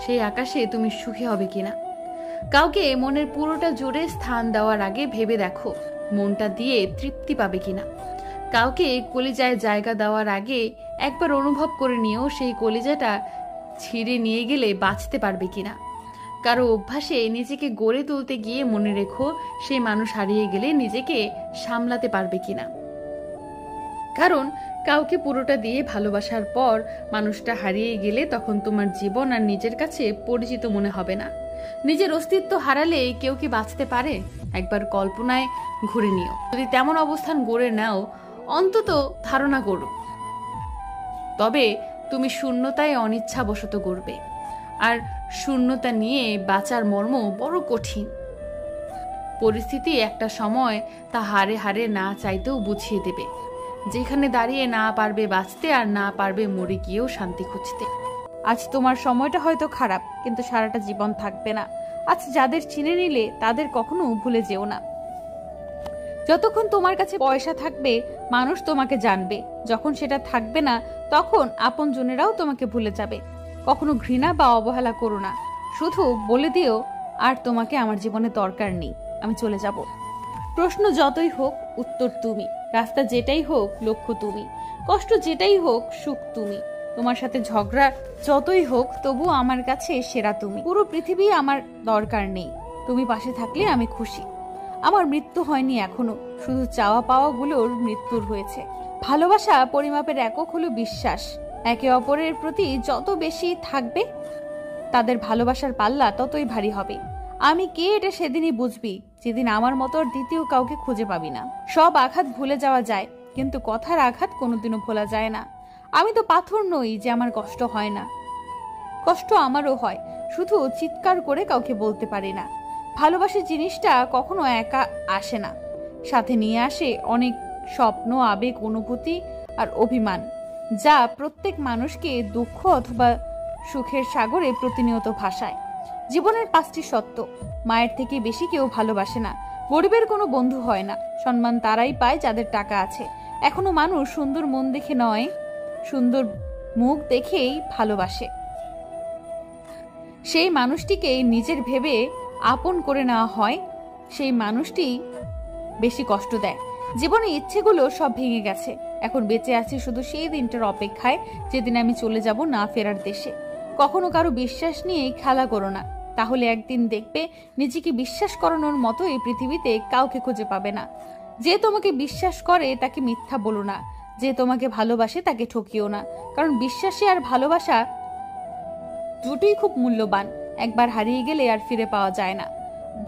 সেই আকাশে তুমি সুখী হবে কিনা। কাউকে মনের পুরোটা জুড়ে স্থান দেওয়ার আগে ভেবে দেখো মনটা দিয়ে তৃপ্তি পাবে কিনা। কাউকে কলিজায় জায়গা দেওয়ার আগে একবার অনুভব করে নিও সেই কলিজাটা ছিঁড়ে নিয়ে গেলে বাঁচতে পারবে কিনা। কারো অভ্যাসে নিজেকে গড়ে তুলতে গিয়ে মনে রেখো সেই মানুষ হারিয়ে গেলে নিজেকে সামলাতে পারবে কিনা। কারণ কাউকে পুরোটা দিয়ে ভালোবাসার পর মানুষটা হারিয়ে গেলে তখন তোমার জীবন আর নিজের কাছে পরিচিত মনে হবে না। নিজের অস্তিত্ব হারালে কেউ কি বাঁচতে পারে? একবার কল্পনায় ঘুরে নিও। যদি তেমন অবস্থান গড়ে নাও, অন্তত ধারণা করো, তবে তুমি শূন্যতায় অনিচ্ছাবশত গড়বে। আর শূন্যতা নিয়ে বাঁচার মর্ম বড় কঠিন। পরিস্থিতি একটা সময় তা হারে হারে না চাইতেও বুঝিয়ে দেবে। যেখানে দাঁড়িয়ে না পারবে বাঁচতে আর না পারবে মরে গিয়েও শান্তি খুঁজতে। আজ তোমার সময়টা হয়তো খারাপ, কিন্তু সারাটা জীবন থাকবে না। আজ যাদের চিনে নিলে তাদের কখনো ভুলে যেও না। যতক্ষণ তোমার কাছে পয়সা থাকবে মানুষ তোমাকে জানবে, যখন সেটা থাকবে না তখন আপনজনেরাও তোমাকে ভুলে যাবে। কখনো ঘৃণা বা অবহেলা করো না, শুধু বলে দিও আর তোমাকে আমার জীবনে দরকার নেই, আমি চলে যাব। প্রশ্ন যতই হোক উত্তর তুমি, রাস্তা যেটাই হোক লক্ষ্য তুমি, কষ্ট যেটাই হোক সুখ তুমি, তোমার সাথে ঝগড়া যতই হোক তবু আমার কাছে সেরা তুমি। পুরো পৃথিবী আমার দরকার নেই, তুমি পাশে থাকলে আমি খুশি। আমার মৃত্যু হয়নি এখনো, শুধু চাওয়া পাওয়া গুলোর মৃত্যুর হয়েছে। ভালোবাসা পরিমাপের একক হলো বিশ্বাস। একে অপরের প্রতি যত বেশি থাকবে তাদের ভালোবাসার পাল্লা ততই ভারী হবে। আমি কে এটা সেদিনই বুঝবি যেদিন আমার মতো দ্বিতীয় কাউকে খুঁজে পাবি না। সব আঘাত ভুলে যাওয়া যায়, কিন্তু কথার আঘাত কোনোদিনও ভোলা যায় না। আমি তো পাথর নই যে আমার কষ্ট হয় না, কষ্ট আমারও হয়, শুধু চিৎকার করে কাউকে বলতে পারি না। ভালোবাসা জিনিসটা কখনো একা আসে না, সাথে নিয়ে আসে অনেক স্বপ্ন, আবেগ, অনুভূতি আর অভিমান, যা প্রত্যেক মানুষকে দুঃখ অথবা সুখের সাগরে প্রতিনিয়ত ভাসায়। জীবনের 5টি সত্য: মায়ের থেকে বেশি কেউ ভালোবাসে না, গরিবের কোনো বন্ধু হয় না, সম্মান তারাই পায় যাদের টাকা আছে, এখনো মানুষ সুন্দর মন দেখে নয়, সুন্দর মুখ দেখেই ভালোবাসে, সেই মানুষটিকে নিজের ভেবে আপন করে নেওয়া হয়, সেই মানুষটি বেশি কষ্ট দেয়। জীবনে ইচ্ছেগুলো সব ভেঙে গেছে, এখন বেঁচে আছি শুধু সেই দিনটার অপেক্ষায় যেদিন আমি চলে যাব না ফেরার দেশে। কখনো কারো বিশ্বাস নিয়ে খেলা করো না, তাহলে একদিন দেখবে নিজেকে বিশ্বাস করানোর মতো এই পৃথিবীতে কাউকে খুঁজে পাবে না। যে তোমাকে বিশ্বাস করে তাকে মিথ্যা বলো না, যে তোমাকে ভালোবাসে তাকে ঠকিও না, কারণ বিশ্বাসী আর ভালোবাসা দুটোই খুব মূল্যবান, একবার হারিয়ে গেলে আর ফিরে পাওয়া যায় না।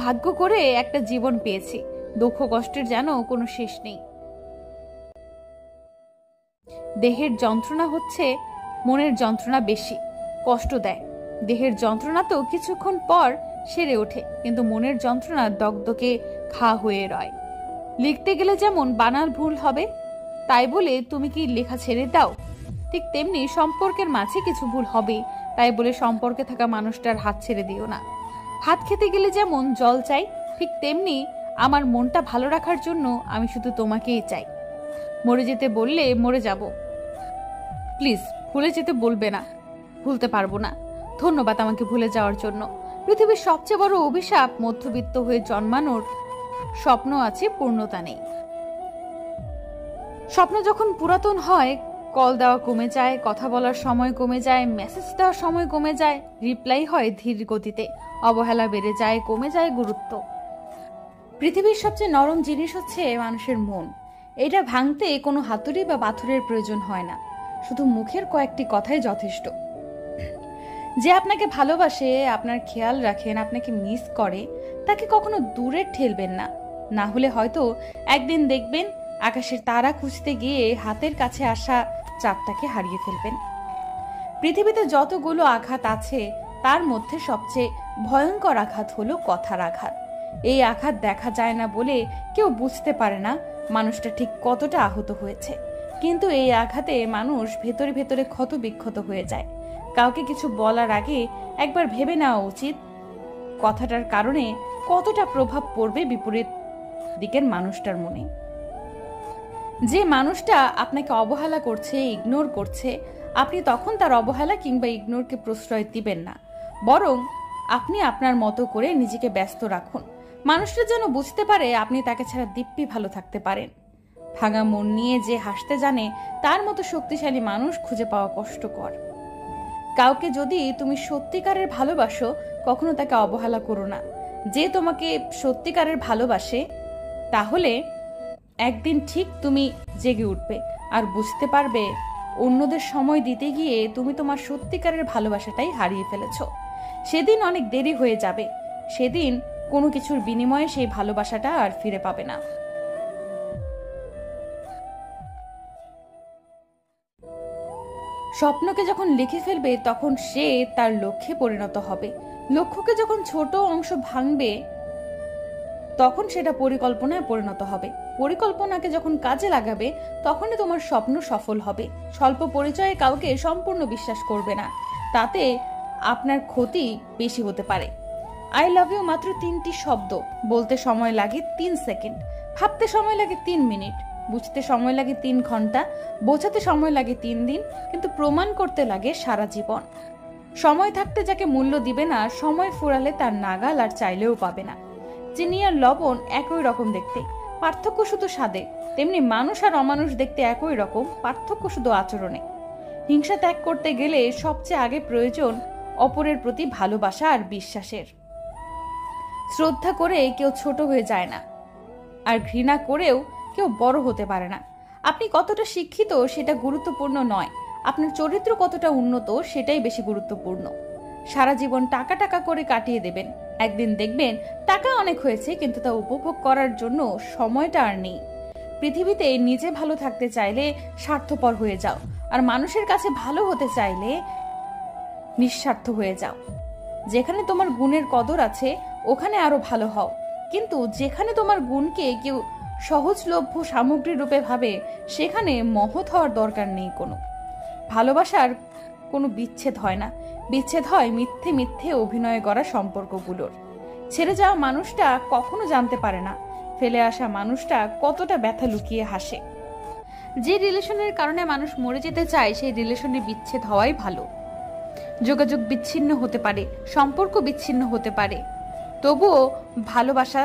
ভাগ্য করে একটা জীবন পেয়েছি, দুঃখ কষ্টের যেন কোনো শেষ নেই। দেহের যন্ত্রণা হচ্ছে মনের যন্ত্রণা বেশি কষ্ট দেয়। দেহের যন্ত্রণা তো কিছুক্ষণ পর সেরে ওঠে, কিন্তু মনের যন্ত্রণা দগদগে ঘা হয়ে রয়। লিখতে গেলে যেমন বানান ভুল হবে, তাই বলে তুমি কি লেখা ছেড়ে দাও? ঠিক তেমনি সম্পর্কের মাঝে কিছু ভুল হবে, তাই বলে সম্পর্কে থাকা মানুষটার হাত ছেড়ে দিও না। ভাত খেতে গেলে যেমন জল চাই, ঠিক তেমনি আমার মনটা ভালো রাখার জন্য আমি শুধু তোমাকেই চাই। মরে যেতে বললে মরে যাব, প্লিজ ভুলে যেতে বলবে না, ভুলতে পারবো না। ধন্যবাদ আমাকে ভুলে যাওয়ার জন্য। পৃথিবীর সবচেয়ে বড় অভিশাপ মধ্যবিত্ত হয়ে জন্মানোর। স্বপ্ন আছে, পূর্ণতা নেই। স্বপ্ন যখন পুরাতন হয়, কল দেওয়া কমে যায়, কথা বলার সময় কমে যায়, মেসেজ দেওয়ার সময় কমে যায়, রিপ্লাই হয় ধীর গতিতে, অবহেলা বেড়ে যায়, কমে যায় গুরুত্ব। পৃথিবীর সবচেয়ে নরম জিনিস হচ্ছে মানুষের মন। এটা ভাঙতে কোনো হাতুড়ি বা পাথরের প্রয়োজন হয় না, শুধু মুখের কয়েকটি কথাই যথেষ্ট। যে আপনাকে ভালোবাসে, আপনার খেয়াল রাখেন, আপনাকে মিস করে, তাকে কখনো দূরে ঠেলবেন না। না হলে হয়তো একদিন দেখবেন আকাশের তারা খুঁজতে গিয়ে হাতের কাছে আসা চাঁদটাকে হারিয়ে ফেলবেন। পৃথিবীতে যতগুলো আঘাত আছে তার মধ্যে সবচেয়ে ভয়ঙ্কর আঘাত হলো কথার আঘাত। এই আঘাত দেখা যায় না বলে কেউ বুঝতে পারে না মানুষটা ঠিক কতটা আহত হয়েছে, কিন্তু এই আঘাতে মানুষ ভেতরে ভেতরে ক্ষত বিক্ষত হয়ে যায়। কাউকে কিছু বলার আগে একবার ভেবে নেওয়া উচিত কথাটার কারণে কতটা প্রভাব পড়বে বিপরীত দিকের মানুষটার মনে। যে মানুষটা আপনাকে অবহেলা করছে, ইগনোর করছে, আপনি তখন তার অবহেলা কিংবা ইগনোরকে প্রশ্রয় দিবেন না, বরং আপনি আপনার মতো করে নিজেকে ব্যস্ত রাখুন। মানুষটা যেন বুঝতে পারে আপনি তাকে ছাড়া দিব্যি ভালো থাকতে পারেন। ভাঙা মন নিয়ে যে হাসতে জানে তার মতো শক্তিশালী মানুষ খুঁজে পাওয়া কষ্টকর। কাউকে যদি তুমি সত্যিকারের ভালোবাসো, কখনো তাকে অবহেলা করো না। যে তোমাকে সত্যিকারের ভালোবাসে, তাহলে একদিন ঠিক তুমি জেগে উঠবে আর বুঝতে পারবে অন্যদের সময় দিতে গিয়ে তুমি তোমার সত্যিকারের ভালোবাসাটাই হারিয়ে ফেলেছ। সেদিন অনেক দেরি হয়ে যাবে, সেদিন কোনো কিছুর বিনিময়ে সেই ভালোবাসাটা আর ফিরে পাবে না। স্বপ্নকে যখন লিখে ফেলবে তখন সে তার লক্ষ্যে পরিণত হবে। লক্ষ্যকে যখন ছোট অংশ ভাঙবে তখন সেটা পরিকল্পনায় পরিণত হবে। পরিকল্পনাকে যখন কাজে লাগাবে তখনই তোমার স্বপ্ন সফল হবে। স্বল্প পরিচয়ে কাউকে সম্পূর্ণ বিশ্বাস করবে না, তাতে আপনার ক্ষতি বেশি হতে পারে। আই লাভ ইউ মাত্র 3টি শব্দ, বলতে সময় লাগে 3 সেকেন্ড, ভাবতে সময় লাগে 3 মিনিট, বুঝতে সময় লাগে 3 ঘন্টা, বোঝাতে সময় লাগে 3 দিন, কিন্তু প্রমাণ করতে লাগে সারা জীবন। সময় থাকতে যাকে মূল্য দিবে না, সময় ফুরালে তার নাগাল আর চাইলেও পাবে না। চিনি আর লবণ একই রকম দেখতে, পার্থক্য শুধু স্বাদে, তেমনি মানুষ আর অমানুষ দেখতে একই রকম, পার্থক্য শুধু আচরণে। হিংসা ত্যাগ করতে গেলে সবচেয়ে আগে প্রয়োজন অপরের প্রতি ভালোবাসা আর বিশ্বাসের। শ্রদ্ধা করে কেউ ছোট হয়ে যায় না, আর ঘৃণা করেও কেউ বড় হতে পারে না। আপনি কতটা শিক্ষিত সেটা গুরুত্বপূর্ণ নয়, আপনার চরিত্র কতটা উন্নত সেটাই বেশি গুরুত্বপূর্ণ। সারা জীবন টাকা টাকা করে কাটিয়ে দেবেন, একদিন দেখবেন টাকা অনেক হয়েছে, কিন্তু তা উপভোগ করার জন্য সময়টা আর নেই। পৃথিবীতে নিজে ভালো থাকতে চাইলে স্বার্থপর হয়ে যাও, আর মানুষের কাছে ভালো হতে চাইলে নিঃস্বার্থ হয়ে যাও। যেখানে তোমার গুণের কদর আছে ওখানে আরো ভালো হও, কিন্তু যেখানে তোমার গুণকে কেউ সহজলভ্য সামগ্রী রূপে ভাবে সেখানে মহৎ হওয়ার দরকার নেই কোনো। ভালোবাসার কোনো বিচ্ছেদ হয় না, বিচ্ছেদ হয় মিথ্যে মিথ্যে অভিনয় করা সম্পর্কগুলোর। ছেড়ে যাওয়া মানুষটা কখনো জানতে পারে না ফেলে আসা মানুষটা কতটা ব্যথা লুকিয়ে হাসে। যে রিলেশনের কারণে মানুষ মরে যেতে চায় সেই রিলেশনের বিচ্ছেদ হওয়াই ভালো। যোগাযোগ বিচ্ছিন্ন হতে পারে, সম্পর্ক বিচ্ছিন্ন হতে পারে, তবুও ভালোবাসা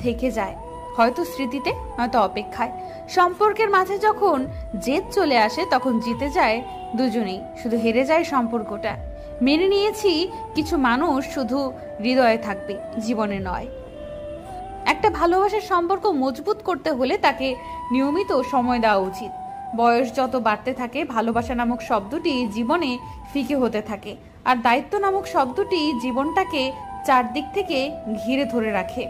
থেকে যায়, হয়তো স্মৃতিতে, হয়তো অপেক্ষায়। সম্পর্কের মাঝে যখন জেদ চলে আসে তখন জিতে যায় দুজনেই, শুধু হেরে যায় সম্পর্কটা। মেনে নিয়েছি কিছু মানুষ শুধু হৃদয়ে থাকবে, জীবনে নয়। একটা ভালোবাসার সম্পর্ক মজবুত করতে হলে তাকে নিয়মিত সময় দেওয়া উচিত। বয়স যত বাড়তে থাকে ভালোবাসা নামক শব্দটি জীবনে ফিকে হতে থাকে, আর দায়িত্ব নামক শব্দটি জীবনটাকে চারদিক থেকে ঘিরে ধরে রাখে।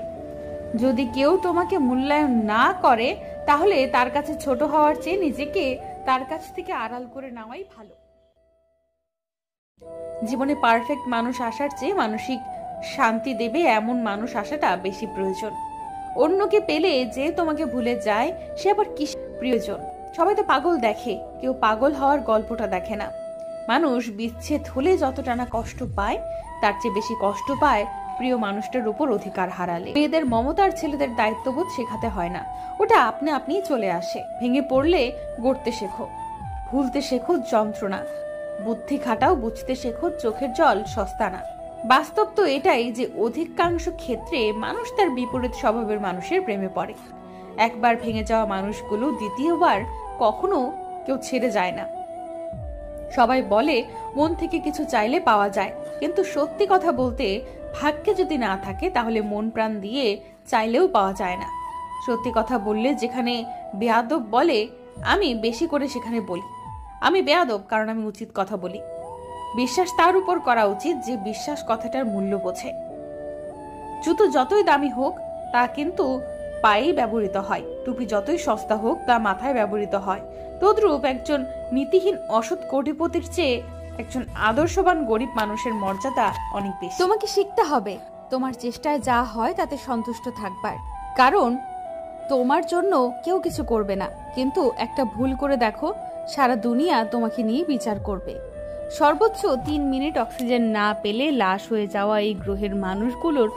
যদি কেউ তোমাকে মূল্যায়ন না করে তাহলে তার কাছে ছোট হওয়ার চেয়ে নিজেকে তার কাছ থেকে আড়াল করে নেওয়াই ভালো। জীবনে পারফেক্ট মানুষ আসার চেয়ে মানসিক শান্তি দেবে এমন মানুষ আসাটা বেশি প্রয়োজন। অন্যকে পেলে যে তোমাকে ভুলে যায় সে আবার কি প্রয়োজন? সবাই তো পাগল দেখে, কেউ পাগল হওয়ার গল্পটা দেখে না। মানুষ বিচ্ছেদ হলে যতটা না কষ্ট পায় তার চেয়ে বেশি কষ্ট পায় প্রিয় মানুষটার উপর অধিকার হারালে। মেয়েদের মমতার ছেলেদের দায়িত্ববোধ শেখাতে হয় না, ওটা আপনি আপনিই চলে আসে। ভেঙে পড়লে গড়তে শেখো, ভুলতে শেখো যন্ত্রণা, বুদ্ধি খাটাও, বুঝতে শেখো চোখের জল সস্তা না। বাস্তব তো এটাই যে অধিকাংশ ক্ষেত্রে মানুষ তার বিপরীত স্বভাবের মানুষের প্রেমে পড়ে। একবার ভেঙে যাওয়া মানুষগুলো দ্বিতীয়বার কখনো কেউ ছেড়ে যায় না। সবাই বলে মন থেকে কিছু চাইলে পাওয়া যায়, কিন্তু সত্যি কথা বলতে ভাগ্যে যদি না থাকে তাহলে মন প্রাণ দিয়ে চাইলেও পাওয়া যায় না। সত্যি কথা বললে যেখানে বেয়াদব বলে আমি বেশি করে সেখানে বলি আমি বেয়াদব, কারণ আমি উচিত কথা বলি। বিশ্বাস তার উপর করা উচিত যে বিশ্বাস কথাটার মূল্য বোঝে। জুতো যতই দামি হোক তা কিন্তু পায়েই ব্যবহৃত হয়, টুপি যতই সস্তা হোক তা মাথায় ব্যবহৃত হয়। তদ্রূপ একজন নীতিহীন অসৎ কোটিপতির চেয়ে একজন আদর্শবান গরিব মানুষের মর্যাদা অনেক বেশি। তোমাকে শিখতে হবে তোমার চেষ্টায় যা হয় তাতে সন্তুষ্ট থাকবার, কারণ তোমার জন্য কেউ কিছু করবে না। কিন্তু একটা ভুল করে দেখো, সারা দুনিয়া তোমাকে নিয়ে বিচার করবে। সর্বোচ্চ 3 মিনিট অক্সিজেন না পেলে লাশ হয়ে যাওয়া এই গ্রহের মানুষগুলোর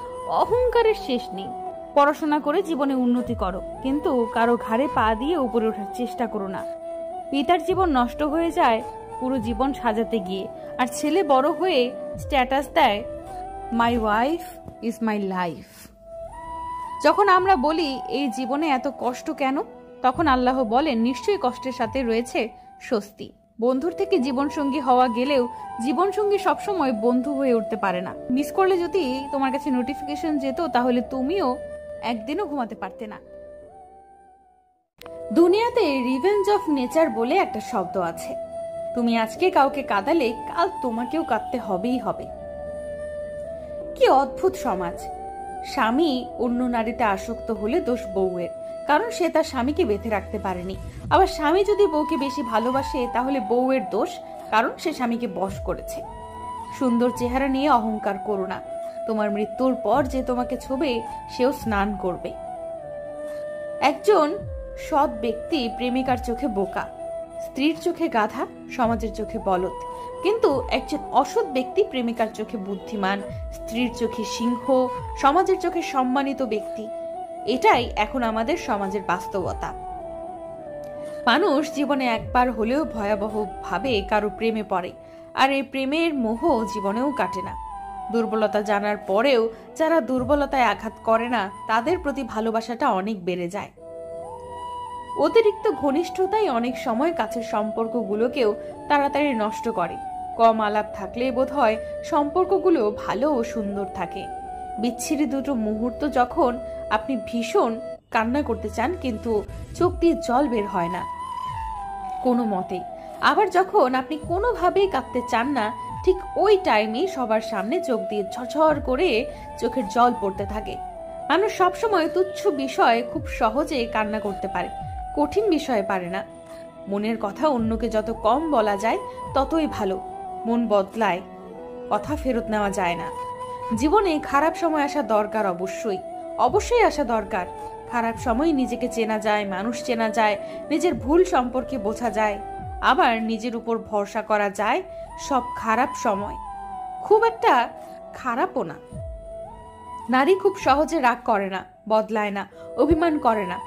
অহংকারের শেষ নেই। পড়াশোনা করে জীবনে উন্নতি করো, কিন্তু কারো ঘাড়ে পা দিয়ে উপরে ওঠার চেষ্টা করো না। পিতার জীবন নষ্ট হয়ে যায় পুরো জীবন সাজাতে গিয়ে, আর ছেলে বড় হয়ে স্ট্যাটাস দেয় my wife is my life. যখন আমরা বলি এই জীবনে এত কষ্ট কেন, তখন আল্লাহ বলেন নিশ্চয়ই কষ্টের সাথে রয়েছে স্বস্তি। বন্ধুর থেকে জীবনসঙ্গী হওয়া গেলেও জীবনসঙ্গী সবসময় বন্ধু হয়ে উঠতে পারে না। মিস করলে যদি তোমার কাছে নোটিফিকেশন যেত তাহলে তুমিও একদিনও ঘুমাতে পারতে না। দুনিয়াতে রিভেঞ্জ অফ নেচার বলে একটা শব্দ আছে। তুমি আজকে কাউকে কাঁদালে কাল তোমাকেও কাঁদতে হবেই হবে। কি অদ্ভুত সমাজ! স্বামী অন্য নারীতে আসক্ত হলে দোষ বউয়ের, কারণ সে তার স্বামীকে বেঁধে রাখতে পারেনি। আবার স্বামী যদি বউকে বেশি ভালোবাসে তাহলে বউয়ের দোষ, কারণ সে স্বামীকে বশ করেছে। সুন্দর চেহারা নিয়ে অহংকার করো না, তোমার মৃত্যুর পর যে তোমাকে ছুবে সেও স্নান করবে। একজন সৎ ব্যক্তি প্রেমিকার চোখে বোকা, স্ত্রীর চোখে গাধা, সমাজের চোখে বলদ। কিন্তু একজন অসৎ ব্যক্তি প্রেমিকার চোখে বুদ্ধিমান, স্ত্রীর চোখে সিংহ, সমাজের চোখে সম্মানিত ব্যক্তি। এটাই এখন আমাদের সমাজের বাস্তবতা। মানুষ জীবনে একবার হলেও ভয়াবহ ভাবে কারো প্রেমে পড়ে, আর এই প্রেমের মোহ জীবনেও কাটে না। দুর্বলতা জানার পরেও যারা দুর্বলতায় আঘাত করে না, তাদের প্রতি ভালোবাসাটা অনেক বেড়ে যায়। অতিরিক্ত ঘনিষ্ঠতাই অনেক সময় কাছের সম্পর্কগুলোকেও তাড়াতাড়ি নষ্ট করে। কম আলাপ থাকলে বোধহয় সম্পর্কগুলো ভালো ও সুন্দর থাকে। বিচ্ছিরি দুটো মুহূর্ত যখন আপনি ভীষণ কান্না করতে চান, কিন্তু চোখ দিয়ে জল বের হয় না কোনো মতেই। আবার যখন আপনি কোনোভাবেই কাঁদতে চান না, ঠিক ওই টাইমেই সবার সামনে চোখ দিয়ে ঝরঝর করে চোখের জল পড়তে থাকে। মানুষ সবসময় তুচ্ছ বিষয়ে খুব সহজে কান্না করতে পারে, কঠিন বিষয়ে পারে না। মনের কথা অন্যকে যত কম বলা যায় ততই ভালো। মন বদলায়, কথা ফেরত নেওয়া যায় না। জীবনে খারাপ সময় আসা দরকার, অবশ্যই আসা দরকার। খারাপ সময় নিজেকে চেনা যায়, মানুষ চেনা যায়, নিজের ভুল সম্পর্কে বোঝা যায়, আবার নিজের উপর ভরসা করা যায়। সব খারাপ সময় খুব একটা খারাপও না। নারী খুব সহজে রাগ করে না, বদলায় না, অভিমান করে না।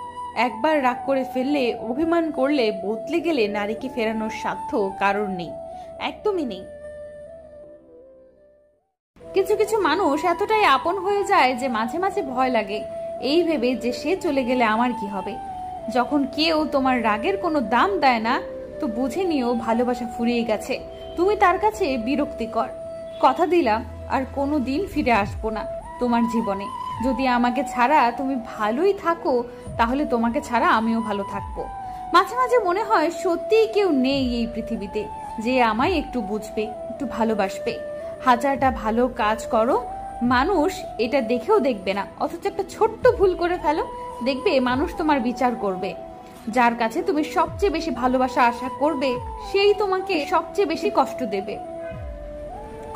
একবার রাগ করে ফেললে, অভিমান করলে, বদলে গেলে নারীকে ফেরানোর সাধ্য কারণ নেই, একদমই নেই। কিছু কিছু মানুষ এতটাই আপন হয়ে যায় যে মাঝে মাঝে ভয় লাগে এই ভেবে যে সে চলে গেলে আমার কি হবে। যখন কেউ তোমার রাগের কোনো দাম দেয় না, তো বুঝে নিও ভালোবাসা ফুরিয়ে গেছে, তুমি তার কাছে বিরক্তিকর। কথা দিলাম আর কোনো দিন ফিরে আসবো না তোমার জীবনে। যদি আমাকে ছাড়া তুমি ভালোই থাকো, তাহলে তোমাকে ছাড়া আমিও ভালো থাকবো। মাঝে মাঝে মনে হয় সত্যিই কেউ নেই এই পৃথিবীতে যে আমায় একটু বুঝবে, একটু ভালোবাসবে। হাজারটা ভালো কাজ করো, মানুষ এটা দেখেও দেখবে না, অথচ একটা ছোট্ট ভুল করে ফেলো, দেখবে মানুষ তোমার বিচার করবে। যার কাছে তুমি সবচেয়ে বেশি ভালোবাসা আশা করবে, সেই তোমাকে সবচেয়ে বেশি কষ্ট দেবে।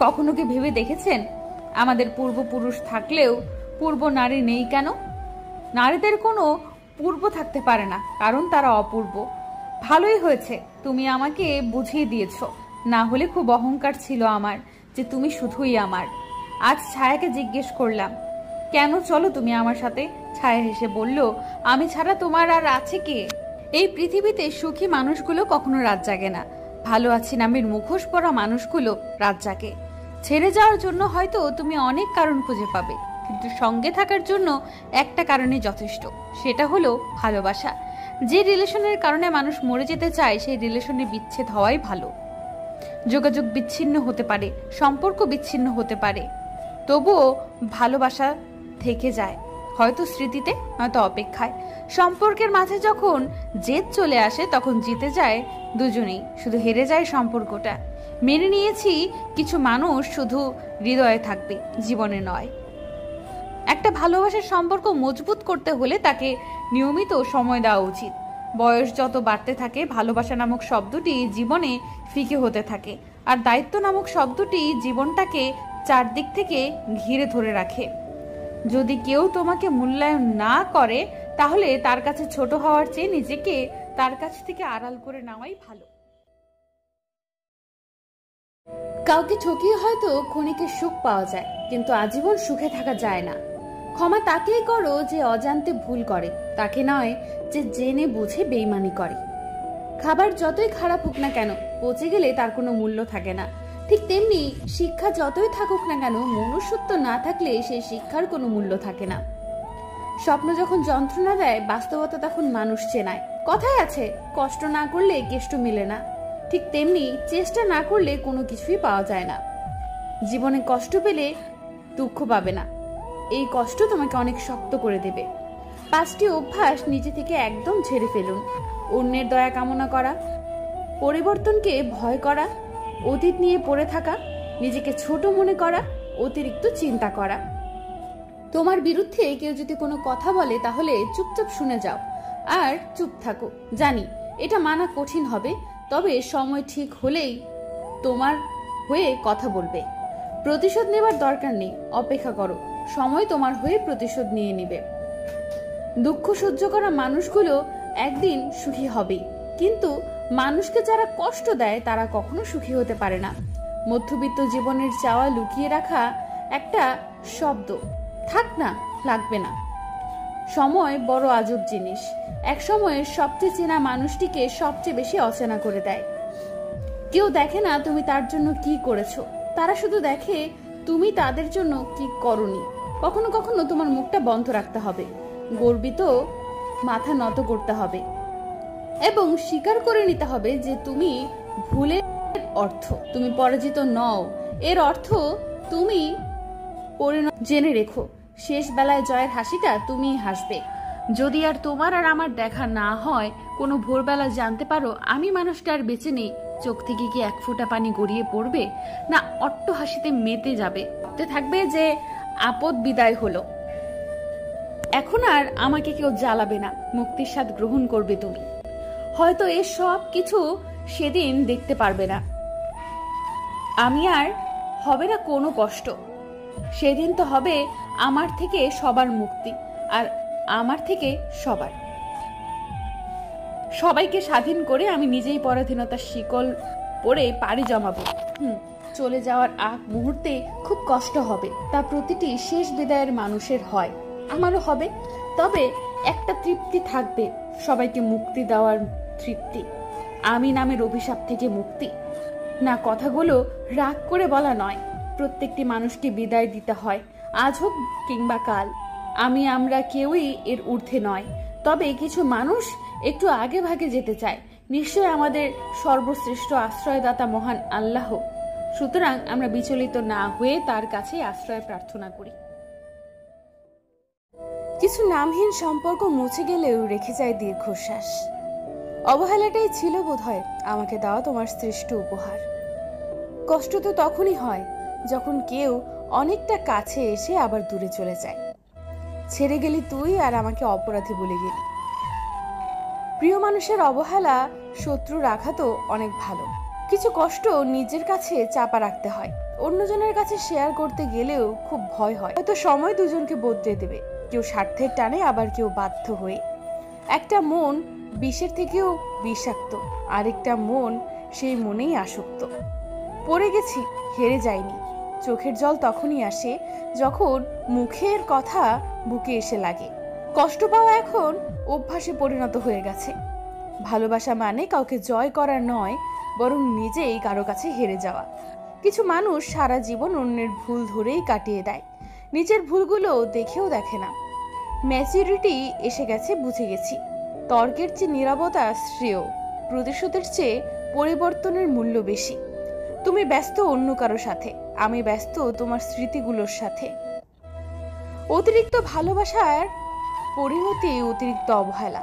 কখনো কি ভেবে দেখেছেন আমাদের পূর্বপুরুষ থাকলেও পূর্ব নারী নেই কেন? নারীদের কোনো পূর্ব থাকতে পারে না, কারণ তারা অপূর্ব। ভালোই হয়েছে তুমি আমাকে বুঝিয়ে দিয়েছ, না হলে খুব অহংকার ছিল আমার যে তুমি শুধুই আমার। আজ ছায়াকে জিজ্ঞেস করলাম, কেন চলো তুমি আমার সাথে? ছায়া হেসে বলল, আমি ছাড়া তোমার আর আছে কে? এই পৃথিবীতে সুখী মানুষগুলো কখনো রাত জাগে না, ভালো আছি নামের মুখোশ পরা মানুষগুলো রাত জাগে। ছেড়ে যাওয়ার জন্য হয়তো তুমি অনেক কারণ খুঁজে পাবে, কিন্তু সঙ্গে থাকার জন্য একটা কারণে যথেষ্ট, সেটা হলো ভালোবাসা। যে রিলেশনের কারণে মানুষ মরে যেতে চায়, সেই রিলেশনে বিচ্ছেদ হওয়াই ভালো। যোগাযোগ বিচ্ছিন্ন হতে পারে, সম্পর্ক বিচ্ছিন্ন হতে পারে, তবুও ভালোবাসা থেকে যায়, হয়তো স্মৃতিতে, হয়তো অপেক্ষায়। সম্পর্কের মাঝে যখন জেদ চলে আসে, তখন জিতে যায় দুজনেই, শুধু হেরে যায় সম্পর্কটা। মেনে নিয়েছি কিছু মানুষ শুধু হৃদয়ে থাকবে, জীবনে নয়। একটা ভালোবাসার সম্পর্ক মজবুত করতে হলে তাকে নিয়মিত সময় দেওয়া উচিত। বয়স যত বাড়তে থাকে, ভালোবাসা নামক শব্দটি জীবনে ফিকে হতে থাকে, আর দায়িত্ব নামক শব্দটি জীবনটাকে চারদিক থেকে ঘিরে ধরে রাখে। যদি কেউ তোমাকে মূল্যায়ন না করে, তাহলে তার কাছে ছোট হওয়ার চেয়ে নিজেকে তার কাছ থেকে আড়াল করে নেওয়াই ভালো। কাউকে ঠকিয়ে হয়তো ক্ষণিকের সুখ পাওয়া যায়, কিন্তু আজীবন সুখে থাকা যায় না। ক্ষমা তাকেই করো যে অজান্তে ভুল করে, তাকে নয় যে জেনে বুঝে বেইমানি করে। খাবার যতই খারাপ হোক না কেন, পচে গেলে তার কোনো মূল্য থাকে না। ঠিক তেমনি শিক্ষা যতই থাকুক না কেন, মনুষ্যত্ব না থাকলে সেই শিক্ষার কোনো মূল্য থাকে না। স্বপ্ন যখন যন্ত্রণা দেয়, বাস্তবতা তখন মানুষ চেনায়। কথায় আছে, কষ্ট না করলে কেষ্ট মিলে না। ঠিক তেমনি চেষ্টা না করলে কোনো কিছুই পাওয়া যায় না। জীবনে কষ্ট পেলে দুঃখ পাবে না, এই কষ্ট তোমাকে অনেক শক্ত করে দেবে। 5টি অভ্যাস নিজে থেকে একদম ছেড়ে ফেলুন। অন্যের দয়া কামনা করা, পরিবর্তনকে ভয় করা, অতীত নিয়ে পড়ে থাকা, নিজেকে ছোট মনে করা, অতিরিক্ত চিন্তা করা। তোমার বিরুদ্ধে কেউ যদি কোনো কথা বলে, তাহলে চুপচাপ শুনে যাও আর চুপ থাকো। জানি এটা মানা কঠিন হবে, তবে সময় ঠিক হলেই তোমার হয়ে কথা বলবে। প্রতিশোধ নেবার দরকার নেই, অপেক্ষা করো, সময় তোমার হয়ে প্রতিশোধ নিয়ে নিবে। দুঃখ সহ্য করা মানুষগুলো একদিন সুখী হবে, কিন্তু মানুষকে যারা কষ্ট দেয় তারা কখনো সুখী হতে পারে না। মধ্যবিত্ত জীবনের চাওয়া লুকিয়ে রাখা একটা শব্দ, থাক না, লাগবে না। সময় বড় আজব জিনিস, এক সময়ের সবচেয়ে চেনা মানুষটিকে সবচেয়ে বেশি অচেনা করে দেয়। কেউ দেখে না তুমি তার জন্য কি করেছো, তারা শুধু দেখে তুমি তাদের জন্য কি করনি। কখনো কখনো তোমার মুখটা বন্ধ রাখতে হবে, গর্বিত মাথা নত করতে হবে এবং স্বীকার করে নিতে হবে যে তুমি ভুলের অর্থ, তুমি পরাজিত নও, এর অর্থ তুমি জেনে রেখো, শেষ বেলায় জয়ের হাসিটা তুমি হাসবে। যদি আর তোমার আর আমার দেখা না হয়, কোনো ভোরবেলা জানতে পারো আমি মানুষটা আর বেঁচে নেই, চোখ থেকে কি এক ফোঁটা পানি গড়িয়ে পড়বে, না অট্ট হাসিতে মেতে যাবে, থাকবে যে আপদ বিদায় হলো, এখন আর আমাকে কেউ জ্বালাবে না, মুক্তির স্বাদ গ্রহণ করবে তুমি। হয়তো এর সব কিছু সেদিন দেখতে পারবে না, আমি আর হবে না কোনো কষ্ট, সেদিন তো হবে আমার থেকে সবার মুক্তি, আর আমার থেকে সবাইকে স্বাধীন করে আমি নিজেই পরাধীনতার শিকল পরে পাড়ি জমাবো। চলে যাওয়ার আগ মুহূর্তে খুব কষ্ট হবে, তা প্রতিটি শেষ বিদায়ের মানুষের হয়, আমারও হবে। তবে একটা তৃপ্তি থাকবে, সবাইকে মুক্তি দেওয়ার তৃপ্তি, আমি নামের অভিশাপ থেকে মুক্তি। না, কথাগুলো রাগ করে বলা নয়, প্রত্যেকটি মানুষকে বিদায় দিতে হয়, আজ হোক কিংবা কাল। আমরা কেউই এর ঊর্ধ্বে নয়, তবে কিছু মানুষ একটু আগে ভাগে যেতে চায়, নিশ্চয় আমাদের সর্বশ্রেষ্ঠ আশ্রয়দাতা মহান আল্লাহ। সুতরাং আমরা বিচলিত না হয়ে তার কাছে আশ্রয় প্রার্থনা করি। কিছু নামহীন সম্পর্ক মুছে গেলেও রেখে যায় দীর্ঘশ্বাস। অবহেলাটাই ছিল বোধহয় আমাকে দেওয়া তোমার শ্রেষ্ঠ উপহার। কষ্ট তো তখনই হয় যখন কেউ অনেকটা কাছে এসে আবার দূরে চলে যায়। ছেড়ে গেলি তুই আর আমাকে অপরাধী বলে গেলি। প্রিয় মানুষের অবহেলা শত্রুর আঘাতও অনেক ভালো। কিছু কষ্ট নিজের কাছে চাপা রাখতে হয়, অন্যজনের কাছে শেয়ার করতে গেলেও খুব ভয় হয়। হয়তো সময় দুজনকে বদলে দেবে, কেউ স্বার্থের টানে, আবার কেউ বাধ্য হয়ে। একটা মন বিষের থেকেও বিষাক্ত, আরেকটা মন সেই মনেই আসক্ত। পড়ে গেছি, হেরে যায়নি। চোখের জল তখনই আসে যখন মুখের কথা বুকে এসে লাগে। কষ্ট পাওয়া এখন অভ্যাসে পরিণত হয়ে গেছে। ভালোবাসা মানে কাউকে জয় করা নয়, বরং নিজেই কারো কাছে হেরে যাওয়া। কিছু মানুষ সারা জীবন অন্যের ভুল ধরেই কাটিয়ে দেয়, নিজের ভুলগুলো দেখেও দেখে না। ম্যাচুরিটি এসে গেছে, বুঝে গেছি তর্কের চেয়ে নীরবতা শ্রেয়, প্রতিশোধের চেয়ে পরিবর্তনের মূল্য বেশি। তুমি ব্যস্ত অন্য কারো সাথে, আমি ব্যস্ত তোমার স্মৃতিগুলোর সাথে। অতিরিক্ত ভালোবাসার পরিণতি অতিরিক্ত অবহেলা।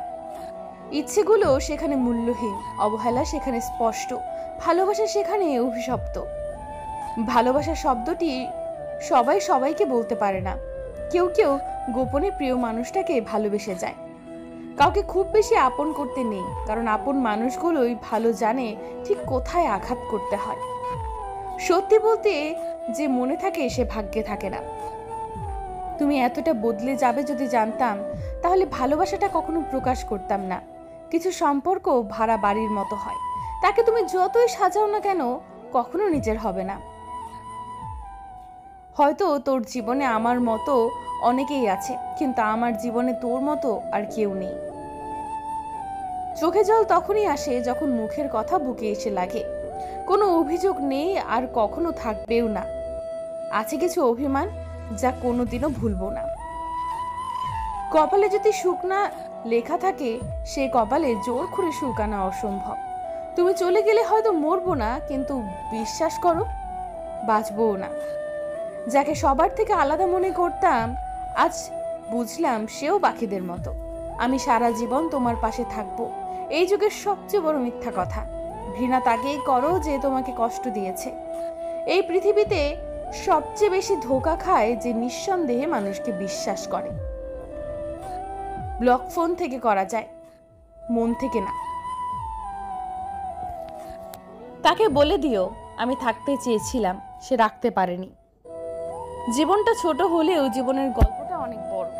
ইচ্ছেগুলো সেখানে মূল্যহীন, অবহেলা সেখানে স্পষ্ট, ভালোবাসা সেখানে অভিশপ্ত। ভালোবাসা শব্দটি সবাই সবাইকে বলতে পারে না। কেউ কেউ গোপনে প্রিয় মানুষটাকে ভালোবেসে যায়। কাউকে খুব বেশি আপন করতে নেই, কারণ আপন মানুষগুলোই ভালো জানে ঠিক কোথায় আঘাত করতে হয়। সত্যি বলতে যে মনে থাকে সে ভাগ্যে থাকে না। তুমি এতটা বদলে যাবে যদি জানতাম, তাহলে ভালোবাসাটা কখনো প্রকাশ করতাম না। কিছু সম্পর্ক ভাড়া বাড়ির মতো হয়, তাকে তুমি যতই সাজাও না কেন কখনো নিজের হবে না। হয়তো তোর জীবনে আমার মতো অনেকেই আছে, কিন্তু আমার জীবনে তোর মতো আর কেউ নেই। চোখে জল তখনই আসে যখন মুখের কথা বুকে এসে লাগে। কোনো অভিযোগ নেই আর কখনো থাকবেও না। আছে কিছু অভিমান যা কোনোদিনও ভুলবো না। কপালে যদি সুখ না লেখা থাকে, সে কপালে জোর করে সুখ আনা অসম্ভব। তুমি চলে গেলে হয়তো মরবো না, কিন্তু বিশ্বাস করো বাঁচবও না। যাকে সবার থেকে আলাদা মনে করতাম, আজ বুঝলাম সেও বাকিদের মতো। আমি সারা জীবন তোমার পাশে থাকবো, এই যুগের সবচেয়ে বড় মিথ্যা কথা। ঘৃণা তাকেই করো যে তোমাকে কষ্ট দিয়েছে। এই পৃথিবীতে সবচেয়ে বেশি ধোঁকা খায় যে নিঃসন্দেহে মানুষকে বিশ্বাস করে। ব্লক ফোন থেকে করা যায়, মন থেকে না। তাকে বলে দিও আমি থাকতে চেয়েছিলাম, সে রাখতে পারেনি। জীবনটা ছোট হলেও জীবনের গল্পটা অনেক বড়।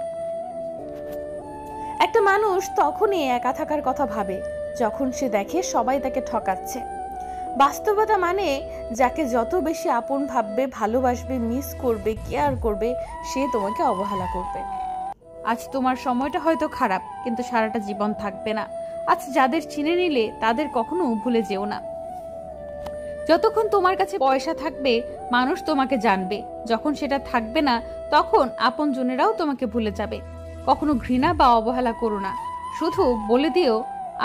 একটা মানুষ তখনই একা থাকার কথা ভাবে যখন সে দেখে সবাই তাকে ঠকাচ্ছে। বাস্তবতা মানে যাকে যত বেশি আপন ভাববে, ভালোবাসবে, মিস করবে, কেয়ার করবে, সে তোমাকে অবহেলা করবে। আজ তোমার সময়টা হয়তো খারাপ, কিন্তু সারাটা জীবন থাকবে না। আজ যাদের চিনে নিলে তাদের কখনো ভুলে যেও না। যতক্ষণ তোমার কাছে পয়সা থাকবে মানুষ তোমাকে জানবে, যখন সেটা থাকবে না তখন আপনজনেরাও তোমাকে ভুলে যাবে। কখনো ঘৃণা বা অবহেলা করো না, শুধু বলে দিও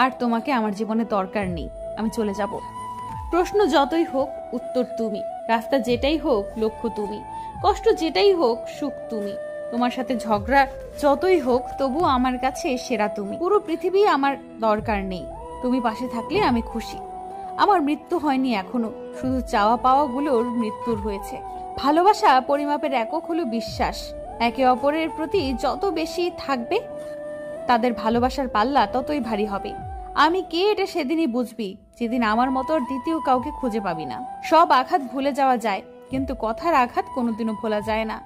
আর তোমাকে আমার জীবনে দরকার নেই, আমি চলে যাব। প্রশ্ন যতই হোক উত্তর তুমি, রাস্তা যেটাই হোক লক্ষ্য তুমি, কষ্ট যেটাই হোক সুখ তুমি, তোমার সাথে ঝগড়া যতই হোক তবু আমার কাছে সেরা তুমি। পুরো পৃথিবী আমার দরকার নেই, তুমি পাশে থাকলে আমি খুশি। আমার মৃত্যু হয়নি এখনো, শুধু চাওয়া পাওয়া গুলোর মৃত্যুর হয়েছে। ভালোবাসা পরিমাপের একক হলো বিশ্বাস। একে অপরের প্রতি যত বেশি থাকবে তাদের ভালোবাসার পাল্লা ততই ভারী হবে। আমি কে এটা সেদিনই বুঝবি যেদিন আমার মতো আর দ্বিতীয় কাউকে খুঁজে পাবি না। সব আঘাত ভুলে যাওয়া যায়, কিন্তু কথার আঘাত কোনোদিনও ভোলা যায় না।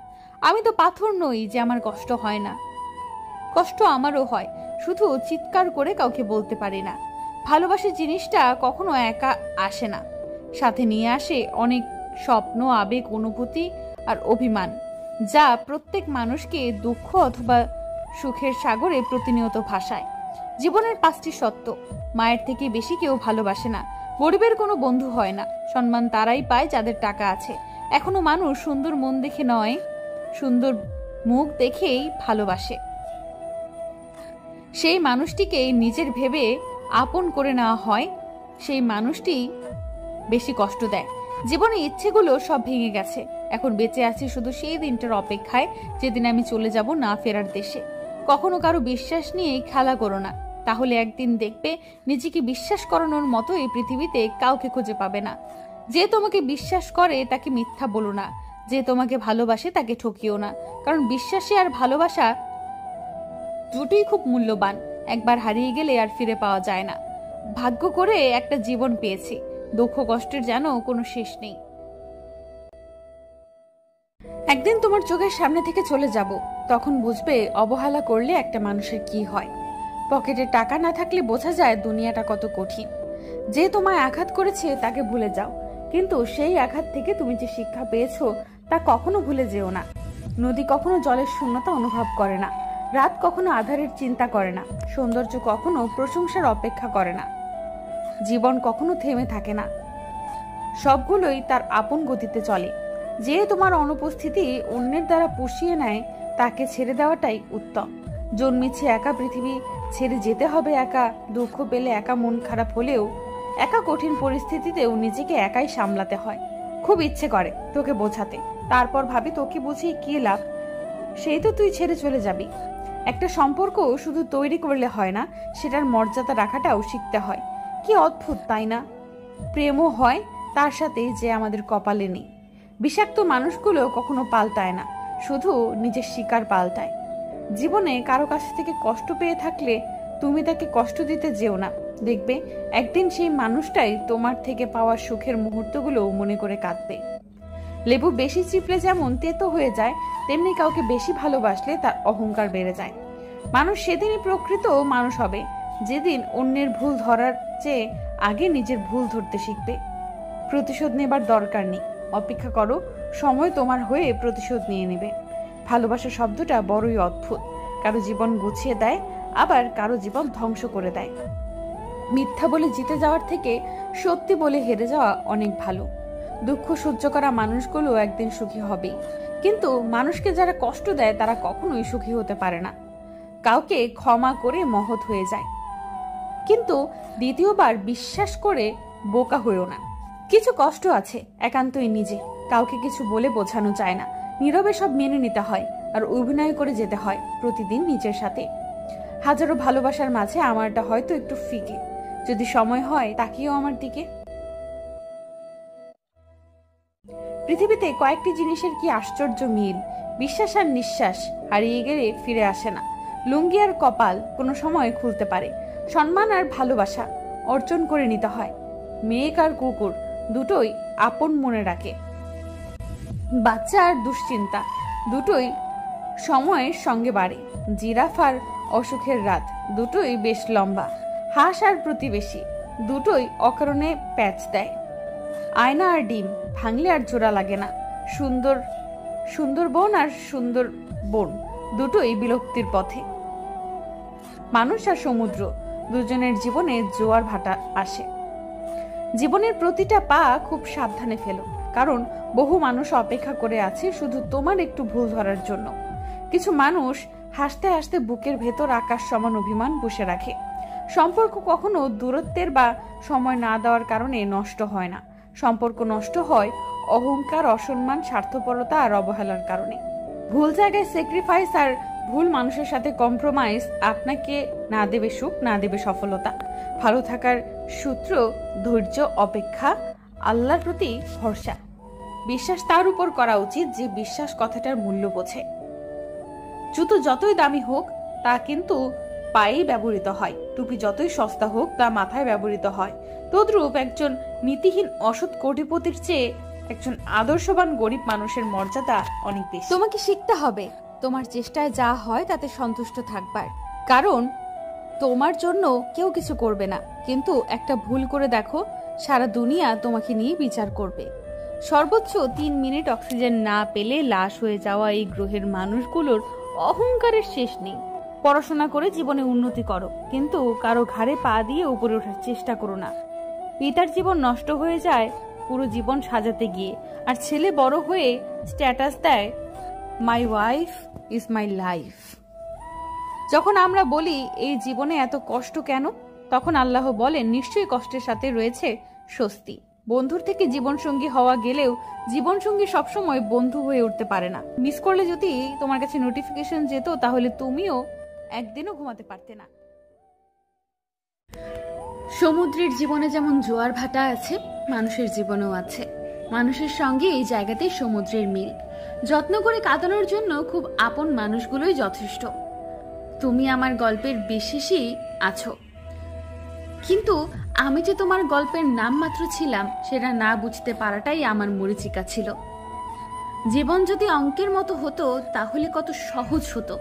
আমি তো পাথর নই যে আমার কষ্ট হয় না, কষ্ট আমারও হয়, শুধু চিৎকার করে কাউকে বলতে পারি না। ভালোবাসার জিনিসটা কখনো একা আসে না, সাথে নিয়ে আসে অনেক স্বপ্ন, আবেগ, অনুভূতি আর অভিমান, যা প্রত্যেক মানুষকে দুঃখ অথবা সুখের সাগরে প্রতিনিয়ত ভাসায়। জীবনের 5টি সত্য: মায়ের থেকে বেশি কেউ ভালোবাসে না, গরিবের কোনো বন্ধু হয় না, সম্মান তারাই পায় যাদের টাকা আছে, এখনো মানুষ সুন্দর মন দেখে নয়, সুন্দর মুখ দেখেই ভালোবাসে, সেই মানুষটিকে নিজের ভেবে আপন করে নেওয়া হয়, সেই মানুষটি বেশি কষ্ট দেয়। জীবনে ইচ্ছেগুলো সব ভেঙে গেছে, এখন বেঁচে আছি শুধু সেই দিনটার অপেক্ষায় যেদিন আমি চলে যাব না ফেরার দেশে। কখনো কারো বিশ্বাস নিয়ে খেলা করো না, তাহলে একদিন দেখবে নিজেকে বিশ্বাস করানোর মতো এই পৃথিবীতে কাউকে খুঁজে পাবে না। যে তোমাকে বিশ্বাস করে তাকে মিথ্যা বলো না, যে তোমাকে ভালোবাসে তাকে ঠকিও না, কারণ বিশ্বাসী আর ভালোবাসা দুটোই খুব মূল্যবান, একবার হারিয়ে গেলে আর ফিরে পাওয়া যায় না। ভাগ্য করে একটা জীবন পেয়েছি, দুঃখ কষ্টের যেন কোনো শেষ নেই। একদিন তোমার চোখের সামনে থেকে চলে যাব, তখন বুঝবে অবহেলা করলে একটা মানুষের কি হয়। পকেটে টাকা না থাকলে বোঝা যায় দুনিয়াটা কত কঠিন। যে তোমায় আঘাত করেছে তাকে ভুলে যাও, কিন্তু সেই আঘাত থেকে তুমি যে শিক্ষা পেয়েছো তা কখনো ভুলে যেও না। নদী কখনো জলের শূন্যতা অনুভব করে না, রাত কখনো আধারের চিন্তা করে না, সৌন্দর্য কখনো প্রশংসার অপেক্ষা করে না, জীবন কখনো থেমে থাকে না, সবগুলোই তার আপন গতিতে চলে। যে তোমার অনুপস্থিতি অন্যের দ্বারা পুষিয়ে নেয় তাকে ছেড়ে দেওয়াটাই উত্তম। জন্মেছি একা, পৃথিবী ছেড়ে যেতে হবে একা, দুঃখ পেলে একা, মন খারাপ হলেও একা, কঠিন পরিস্থিতিতেও নিজেকে একাই সামলাতে হয়। খুব ইচ্ছে করে তোকে বোঝাতে, তারপর ভাবি তোকে বুঝিয়ে কি লাভ, সেই তো তুই ছেড়ে চলে যাবি। একটা সম্পর্ক শুধু তৈরি করলে হয় না, সেটার মর্যাদা রাখাটাও শিখতে হয়। কি অদ্ভুত তাই না? প্রেমও হয় তার সাথে যে আমাদের কপালে নেই। বিষাক্ত মানুষগুলো কখনো পাল্টায় না, শুধু নিজের শিকার পাল্টায়। জীবনে কারো কাছ থেকে কষ্ট পেয়ে থাকলে তুমি তাকে কষ্ট দিতে যেও না, দেখবে একদিন সেই মানুষটাই তোমার থেকে পাওয়া সুখের মুহূর্তগুলো মনে করে কাঁদবে। লেবু বেশি চিপলে যেমন তেতো হয়ে যায়, তেমনি কাউকে বেশি ভালোবাসলে তার অহংকার বেড়ে যায়। মানুষ সেদিনই প্রকৃত মানুষ হবে যেদিন অন্যের ভুল ধরার চেয়ে আগে নিজের ভুল ধরতে শিখবে। প্রতিশোধ নেবার দরকার নেই, অপেক্ষা করো, সময় তোমার হয়ে প্রতিশোধ নিয়ে নেবে। ভালোবাসা শব্দটা বড়ই অদ্ভুত, কারো জীবন গুছিয়ে দেয়, আবার কারো জীবন ধ্বংস করে দেয়। মিথ্যা বলে জিতে যাওয়ার থেকে সত্যি বলে হেরে যাওয়া অনেক ভালো। দুঃখ সহ্য করা মানুষগুলো একদিন সুখী হবে, কিন্তু মানুষকে যারা কষ্ট দেয় তারা কখনোই সুখী হতে পারে না। কাউকে ক্ষমা করে মহৎ হয়ে যায়, কিন্তু দ্বিতীয়বার বিশ্বাস করে বোকা হয়েও না। কিছু কষ্ট আছে একান্তই নিজে, কাউকে কিছু বলে বোঝানো যায় না, নীরবে সব মেনে নিতে হয় আর অভিনয় করে যেতে হয় প্রতিদিন নিজের সাথে। হাজারো ভালোবাসার মাঝে আমারটা হয়তো একটু ফিকে, যদি সময় হয় তাকিয়েও আমার দিকে। পৃথিবীতে কয়েকটি জিনিসের কি আশ্চর্য মিল, বিশ্বাস আর নিঃশ্বাস হারিয়ে গেলে ফিরে আসে না, লুঙ্গি আর কপাল কোনো সময় খুলতে পারে, সম্মান আর ভালোবাসা অর্জন করে নিতে হয়, মেঘ আর কুকুর দুটোই আপন মনে রাখে। বাচ্চা আর দুশ্চিন্তা দুটোই সময়ের সঙ্গে বাড়ে। জিরাফ আর অসুখের রাত দুটোই বেশ লম্বা। হাঁস আর প্রতিবেশী দুটোই অকারণে প্যাচ দেয়। আয়না আর ডিম ভাঙলে আর জোড়া লাগে না। সুন্দরবন আর সুন্দর বন দুটোই বিলুপ্তির পথে। মানুষ আর সমুদ্র দুজনের জীবনে জোয়ার ভাটা আসে। জীবনের প্রতিটা পা খুব সাবধানে ফেলো, কারণ বহু মানুষ অপেক্ষা করে আছে শুধু তোমার একটু ভুল ধরার জন্য। কিছু মানুষ হাসতে হাসতে বুকের ভেতর আকাশ সমান অভিমান বসে রাখে। সম্পর্ক কখনো দূরত্বের বা সময় না দেওয়ার কারণে নষ্ট হয় না। সম্পর্ক নষ্ট হয় অহংকার, অসম্মান, স্বার্থপরতা আর অবহেলার কারণে। ভুল জায়গায় স্যাক্রিফাইস আর ভুল মানুষের সাথে কম্প্রোমাইজ আপনাকে না দেবে সুখ, না দেবে সফলতা। ভালো থাকার সূত্র ধৈর্য, অপেক্ষা, আল্লাহর প্রতি ভরসা। বিশ্বাস তার উপর করা উচিত যে বিশ্বাস কথাটার মূল্য বোঝে। জুতো যতই দামি হোক তা কিন্তু পায়েই ব্যবহৃত হয়। টুপি যতই সস্তা হোক তা মাথায় ব্যবহৃত হয়। তদ্রূপ একজন নীতিহীন অসৎ কোটিপতির চেয়ে একজন আদর্শবান গরিব মানুষের মর্যাদা অনেক বেশি। তোমাকে শিখতে হবে তোমার চেষ্টায় যা হয় তাতে সন্তুষ্ট থাকবার, কারণ তোমার জন্য কেউ কিছু করবে না। কিন্তু একটা ভুল করে দেখো, সারা দুনিয়া তোমাকে নিয়ে বিচার করবে। সর্বোচ্চ 3 মিনিট অক্সিজেন না পেলে লাশ হয়ে যাওয়া এই গ্রহের মানুষগুলোর অহংকারের শেষ নেই। পড়াশোনা করে জীবনে উন্নতি করো, কিন্তু কারো ঘাড়ে পা দিয়ে উপরে ওঠার চেষ্টা করো না। পিতার জীবন নষ্ট হয়ে যায় পুরো জীবন সাজাতে গিয়ে, আর ছেলে বড় হয়ে স্ট্যাটাস দেয় my wife is my life. যখন আমরা বলি এই জীবনে এত কষ্ট কেন, তখন আল্লাহ বলেন নিশ্চয়ই কষ্টের সাথে রয়েছে স্বস্তি। বন্ধুর থেকে জীবনসঙ্গী হওয়া গেলেও জীবনসঙ্গী সবসময় বন্ধু হয়ে উঠতে পারে না। মিস করলে যদি তোমার কাছে নোটিফিকেশন যেত তাহলে তুমিও একদিনও ঘুমাতে পারতে না। সমুদ্রের জীবনে যেমন জোয়ার ভাটা আছে, মানুষের জীবনেও আছে। মানুষের সঙ্গে এই জায়গাতেই সমুদ্রের মিল। যত্ন করে কাটানোর জন্য খুব আপন মানুষগুলোই যথেষ্ট। তুমি আমার গল্পের বিশেষই আছো, কিন্তু আমি যে তোমার গল্পের নাম মাত্র ছিলাম সেটা না বুঝতে পারাটাই আমার মরীচিকা ছিল। জীবন যদি অঙ্কের মতো হতো তাহলে কত সহজ হতো।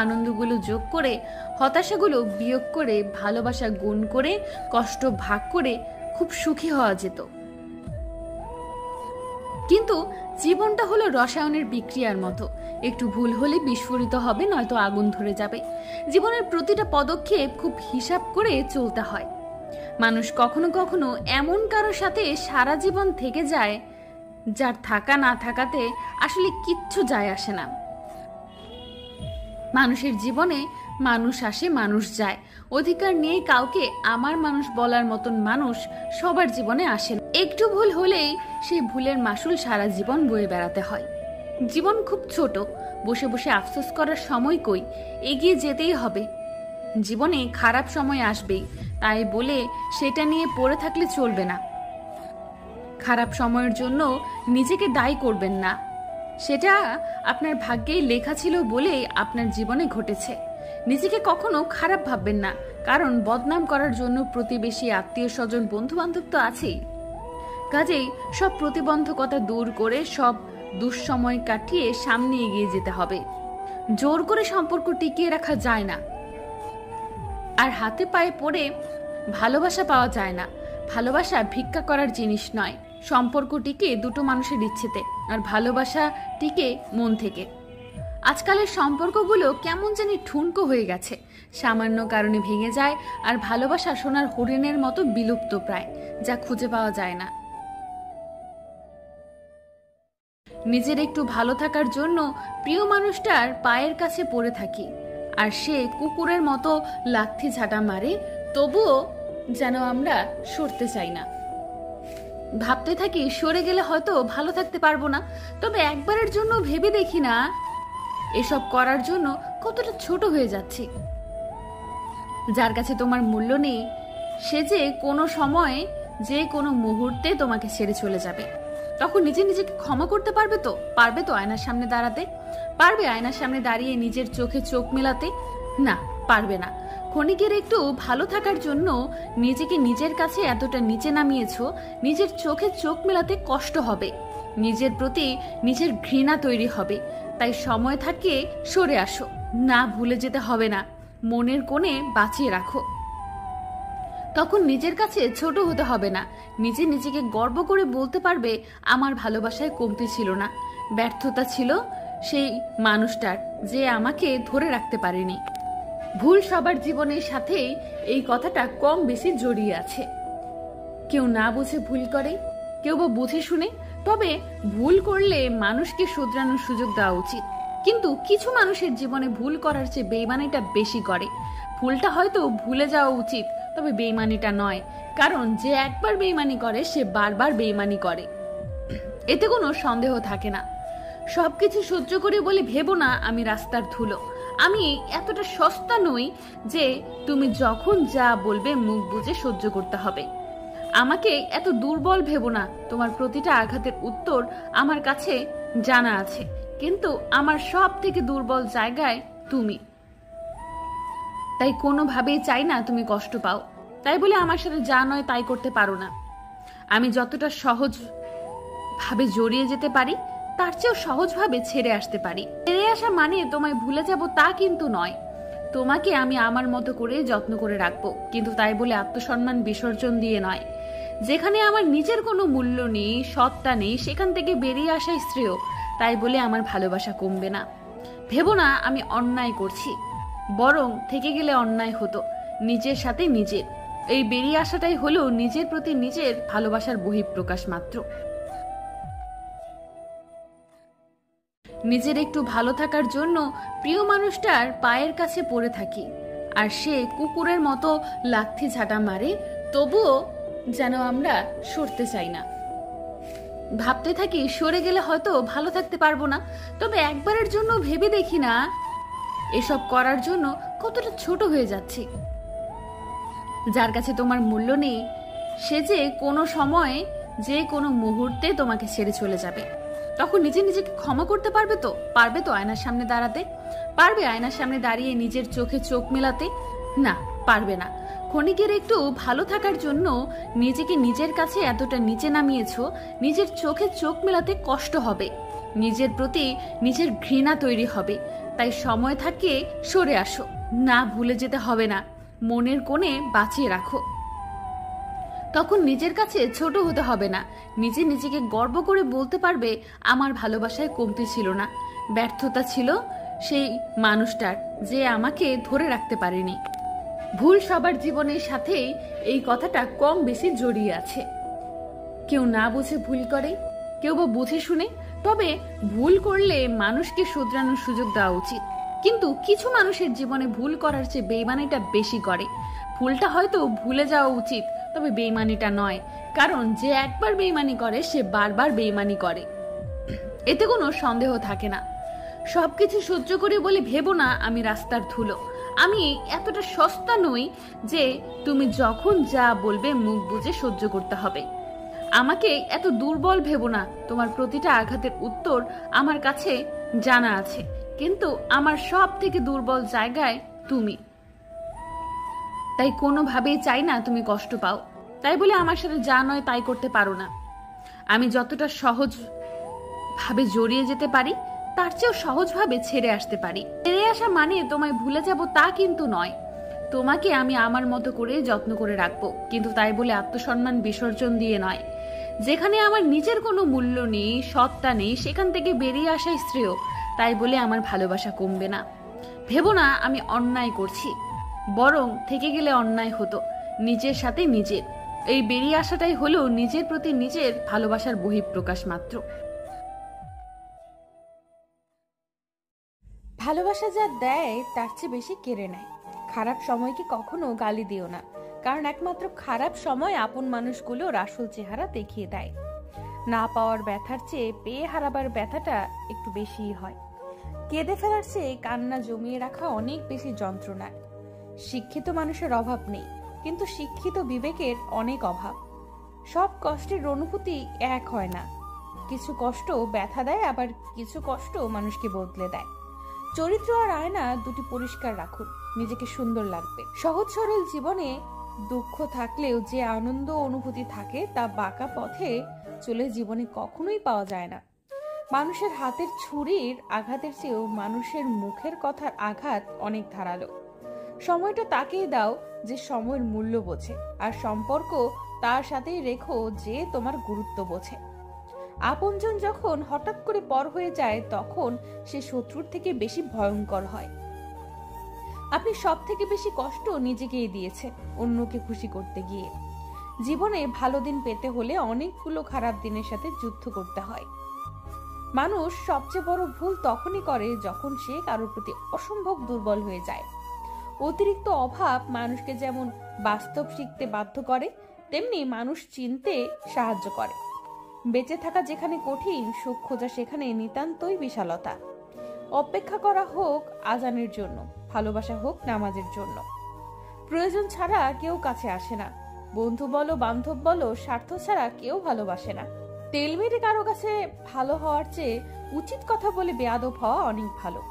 আনন্দগুলো যোগ করে, হতাশাগুলো বিয়োগ করে, ভালোবাসা গুণ করে, কষ্ট ভাগ করে খুব সুখী হওয়া যেত। কিন্তু জীবনটা হলো রসায়নের বিক্রিয়ার মতো, একটু ভুল হলে বিস্ফোরিত হবে, নয়তো আগুন ধরে যাবে। জীবনের প্রতিটা পদক্ষেপ খুব হিসাব করে চলতে হয়। মানুষ কখনো কখনো এমন কারোর সাথে সারা জীবন থেকে যায় যার থাকা না থাকাতে আসলে কিচ্ছু যায় আসে না। মানুষের জীবনে মানুষ আসে, মানুষ যায়। অধিকার নেই কাউকে আমার মানুষ বলার মতন মানুষ সবার জীবনে আসে। একটু ভুল হলেই সেই ভুলের মাসুল সারা জীবন বয়ে বেড়াতে হয়। জীবন খুব ছোট, বসে বসে আফসোস করার সময় কই, এগিয়ে যেতেই হবে। জীবনে খারাপ সময় আসবেই, তাই বলে সেটা নিয়ে পড়ে থাকলে চলবে না। খারাপ সময়ের জন্য নিজেকে দায়ী করবেন না, সেটা আপনার ভাগ্যেই লেখা ছিল বলেই আপনার জীবনে ঘটেছে। নিজেকে কখনো খারাপ ভাববেন না, কারণ বদনাম করার জন্য প্রতিবেশী, আত্মীয় স্বজন, বন্ধু বান্ধব তো আছেই। কাজেই সব প্রতিবন্ধকতা দূর করে, সব দুঃসময় কাটিয়ে সামনে এগিয়ে যেতে হবে। জোর করে সম্পর্ক টিকিয়ে রাখা যায় না, আর হাতে পায়ে পড়ে ভালোবাসা পাওয়া যায় না। ভালোবাসা ভিক্ষা করার জিনিস নয়। সম্পর্ক টিকে দুটো মানুষের ইচ্ছেতে, আর ভালোবাসা টিকে মন থেকে। আজকালের সম্পর্কগুলো কেমন জানি ঠুনকো হয়ে গেছে, সামান্য কারণে ভেঙে যায়, আর ভালোবাসা সোনার হরিণের মতো বিলুপ্ত প্রায়, যা খুঁজে পাওয়া যায় না। নিজের একটু ভালো থাকার জন্য প্রিয় মানুষটার পায়ের কাছে পড়ে থাকি, আর সে কুকুরের মতো লাথি ঝাঁটা মারে, তবুও যেন আমরা সরতে চাই না। ভাবতে থাকি সরে গেলে হয়তো ভালো থাকতে পারবো না, তবে একবারের জন্য ভেবে দেখি না এসব করার জন্য কতটা ছোট হয়ে যাচ্ছি। যার কাছে তোমার মূল্য নেই সে যে কোনো সময়, যে কোনো মুহূর্তে তোমাকে ছেড়ে চলে যাবে। তখন নিজেকে ক্ষমা করতে পারবে তো? আয়নার সামনে দাঁড়াতে পারবে? আয়নার সামনে দাঁড়িয়ে নিজের চোখে চোখ মেলাতে? না, পারবে না। ক্ষণিকের একটু ভালো থাকার জন্য নিজেকে নিজের কাছে এতটা নিচে নামিয়েছো, নিজের চোখে চোখ মেলাতে কষ্ট হবে। নিজের প্রতি নিজের ঘৃণা তৈরি হবে, তাই সময় থাকে সরে আসো। না ভুলে যেতে হবে না, মনের কোণে বাঁচিয়ে রাখো। তখন নিজের কাছে ছোট হতে হবে না, নিজে নিজেকে গর্ব করে বলতে পারবে আমার ভালোবাসায় কমতি ছিল না, ব্যর্থতা ছিল সেই মানুষটার যে আমাকে ধরে রাখতে পারেনি। ভুল সবার জীবনের সাথেই এই কথাটা কম বেশি জড়িয়ে আছে। কেউ না বুঝে ভুল করে, কেউ বা বুঝে শুনে। তবে ভুল করলে মানুষকে শুধরানোর সুযোগ দেওয়া উচিত, কিন্তু কিছু মানুষের জীবনে ভুল করার চেয়ে বেইমানিটা বেশি করে। ভুলটা হয়তো ভুলে যাওয়া উচিত, তবে বেইমানিটা নয়, কারণ যে একবার বেইমানি করে সে বারবার বেইমানি করে, এতে কোনো সন্দেহ থাকে না। সবকিছু সহ্য করে বলে ভেবো না আমি রাস্তার ধুলো, আমি এতটা সস্তা নই যে তুমি যখন যা বলবে মুখ বুজে সহ্য করতে হবে। আমাকে এত দুর্বল ভেবো না, তোমার প্রতিটা আঘাতের উত্তর আমার কাছে জানা আছে, কিন্তু আমার সব থেকে দুর্বল জায়গায় তুমি। তাই কোনোভাবেই চাই না তুমি কষ্ট পাও, তাই বলে আমার সাথে যা নয় তাই করতে পারো না। আমি যতটা সহজ ভাবে জড়িয়ে যেতে পারি তার চেয়েও সহজভাবে ছেড়ে আসতে পারি। ছেড়ে আসা মানে তোমায় ভুলে যাব তা কিন্তু নয়, তোমাকে আমি আমার মতো করে যত্ন করে রাখবো, কিন্তু তাই বলে আত্মসম্মান বিসর্জন দিয়ে নয়। যেখানে আমার নিজের কোনো মূল্য নেই, সত্তা নেই, সেখান থেকে বেরিয়ে আসাই শ্রেয়, তাই বলে আমার ভালোবাসা কমবে না। ভেবো না আমি অন্যায় করছি, বরং থেকে গেলে অন্যায় হতো নিজের সাথে নিজের। এই বেরিয়ে আসাটাই হলো নিজের প্রতি নিজের ভালোবাসার বহিঃপ্রকাশ মাত্র। নিজের একটু ভালো থাকার জন্য প্রিয় মানুষটার পায়ের কাছে পড়ে থাকি, আর সে কুকুরের মতো লাথি ঝাঁটা মারে, তবুও যেন আমরা সরতে চাই না। ভাবতে থাকি সরে গেলে হয়তো ভালো থাকতে পারবো না, তবে একবারের জন্য ভেবে দেখি না এসব করার জন্য কতটা ছোট হয়ে যাচ্ছে। যার কাছে তোমার মূল্য নেই সে যে কোনো সময় যে কোনো মুহূর্তে তোমাকে ছেড়ে চলে যাবে, তখন নিজে নিজেকে ক্ষমা করতে পারবে তো? পারবে তো আয়নার সামনে দাঁড়াতে? পারবে আয়নার সামনে দাঁড়িয়ে নিজের চোখে চোখ মেলাতে? না, পারবে না। ক্ষণিকের একটু ভালো থাকার জন্য নিজেকে নিজের কাছে এতটা নিচে নামিয়েছো, নিজের চোখে চোখ মেলাতে কষ্ট হবে, নিজের প্রতি নিজের ঘৃণা তৈরি হবে। তাই সময় থাকে সরে আসো। না ভুলে যেতে হবে না, মনের কোণে বাঁচিয়ে রাখো। তখন নিজের কাছে ছোট হতে হবে না, নিজে নিজেকে গর্ব করে বলতে পারবে আমার ভালোবাসায় কমতি ছিল না, ব্যর্থতা ছিল সেই মানুষটার যে আমাকে ধরে রাখতে পারেনি। ভুল সবার জীবনের সাথেই এই কথাটা কম বেশি জড়িয়ে আছে। কেউ না বুঝে ভুল করে, কেউ বা বুঝে শুনে। তবে ভুল করলে মানুষকে শুধরানোর সুযোগ দেওয়া উচিত, কিন্তু কিছু মানুষের জীবনে ভুল করার চেয়ে বেইমানিটা বেশি করে। ভুলটা হয়তো ভুলে যাওয়া উচিত, তবে বেইমানিটা নয়, কারণ যে একবার বেইমানি করে সে বারবার বেইমানি করে, এতে কোনো সন্দেহ থাকে না। সবকিছু সহ্য করে বলে ভেবো না আমি রাস্তার ধুলো, আমি এতটা সস্তা নই যে তুমি যখন যা বলবে মুখ বুজে সহ্য করতে হবে। আমাকে এত দুর্বল ভেবো না, তোমার প্রতিটা আঘাতের উত্তর আমার কাছে জানা আছে, কিন্তু আমার সব থেকে দুর্বল জায়গায় তুমি। তাই কোনোভাবেই চাই না তুমি কষ্ট পাও, তাই বলে আমার সাথে যা নয় তাই করতে পারো না। আমি যতটা সহজ ভাবে জড়িয়ে যেতে পারি তার চেয়েও সহজভাবে ছেড়ে আসতে পারি। ছেড়ে আসা মানে তোমায় ভুলে যাব তা কিন্তু নয়, তোমাকে আমি আমার মতো করে যত্ন করে রাখবো, কিন্তু তাই বলে আত্মসম্মান বিসর্জন দিয়ে নয়। যেখানে আমার নিজের কোনো মূল্য নেই, সত্তা নেই, সেখান থেকে বেরিয়ে আসাই শ্রেয়, তাই বলে আমার ভালোবাসা কমবে না। ভেবো না আমি অন্যায় করছি, বরং থেকে গেলে অন্যায় হতো নিজের সাথে নিজের। এই বেরিয়ে আসাটাই হলো নিজের প্রতি নিজের ভালোবাসার বহিঃপ্রকাশ মাত্র। ভালোবাসা যা দেয় তার চেয়ে বেশি কেড়ে নেয়। খারাপ সময়কে কখনো গালি দিও না, কারণ একমাত্র খারাপ সময় আপন মানুষগুলোর আসল চেহারা দেখিয়ে দেয়। না পাওয়ার ব্যথার চেয়ে পেয়ে হারাবার ব্যথাটা একটু বেশিই হয়। কেঁদে ফেলার চেয়ে কান্না জমিয়ে রাখা অনেক বেশি যন্ত্রণার। শিক্ষিত মানুষের অভাব নেই, কিন্তু শিক্ষিত বিবেকের অনেক অভাব। সব কষ্টের অনুভূতি এক হয় না, কিছু কষ্ট ব্যথা দেয়, আবার কিছু কষ্ট মানুষকে বদলে দেয়। চরিত্র আর আয়না দুটি পরিষ্কার রাখুন, নিজেকে সুন্দর লাগবে। সহজ সরল জীবনে দুঃখ থাকলেও যে আনন্দ অনুভূতি থাকে তা বাঁকা পথে চলে জীবনে কখনোই পাওয়া যায় না। মানুষের হাতের ছুরির আঘাতের চেয়েও মানুষের মুখের কথার আঘাত অনেক ধারালো। সময়টা তাকেই দাও যে সময়ের মূল্য বোঝে, আর সম্পর্ক তার সাথেই রেখো যে তোমার গুরুত্ব বোঝে। আপনজন যখন হঠাৎ করে পর হয়ে যায় তখন সে শত্রুর থেকে বেশি ভয়ঙ্কর হয়। আপনি সব থেকে বেশি কষ্ট নিজেকেই দিয়েছে অন্যকে খুশি করতে গিয়ে। জীবনে ভালো দিন পেতে হলে অনেকগুলো খারাপ দিনের সাথে যুদ্ধ করতে হয়। মানুষ সবচেয়ে বড় ভুল তখনই করে যখন সে কারোর প্রতি অসম্ভব দুর্বল হয়ে যায়। অতিরিক্ত অভাব মানুষকে যেমন বাস্তব শিখতে বাধ্য করে, তেমনি মানুষ চিনতে সাহায্য করে। বেঁচে থাকা যেখানে কঠিন, সুখ খোঁজা সেখানে নিতান্তই বিশালতা। অপেক্ষা করা হোক আজানের জন্য, ভালোবাসা হোক নামাজের জন্য। প্রয়োজন ছাড়া কেউ কাছে আসে না। বন্ধু বলো বান্ধব বলো, স্বার্থ ছাড়া কেউ ভালোবাসে না। তেল মেরে কারো কাছে ভালো হওয়ার চেয়ে উচিত কথা বলে বেয়াদব হওয়া অনেক ভালো।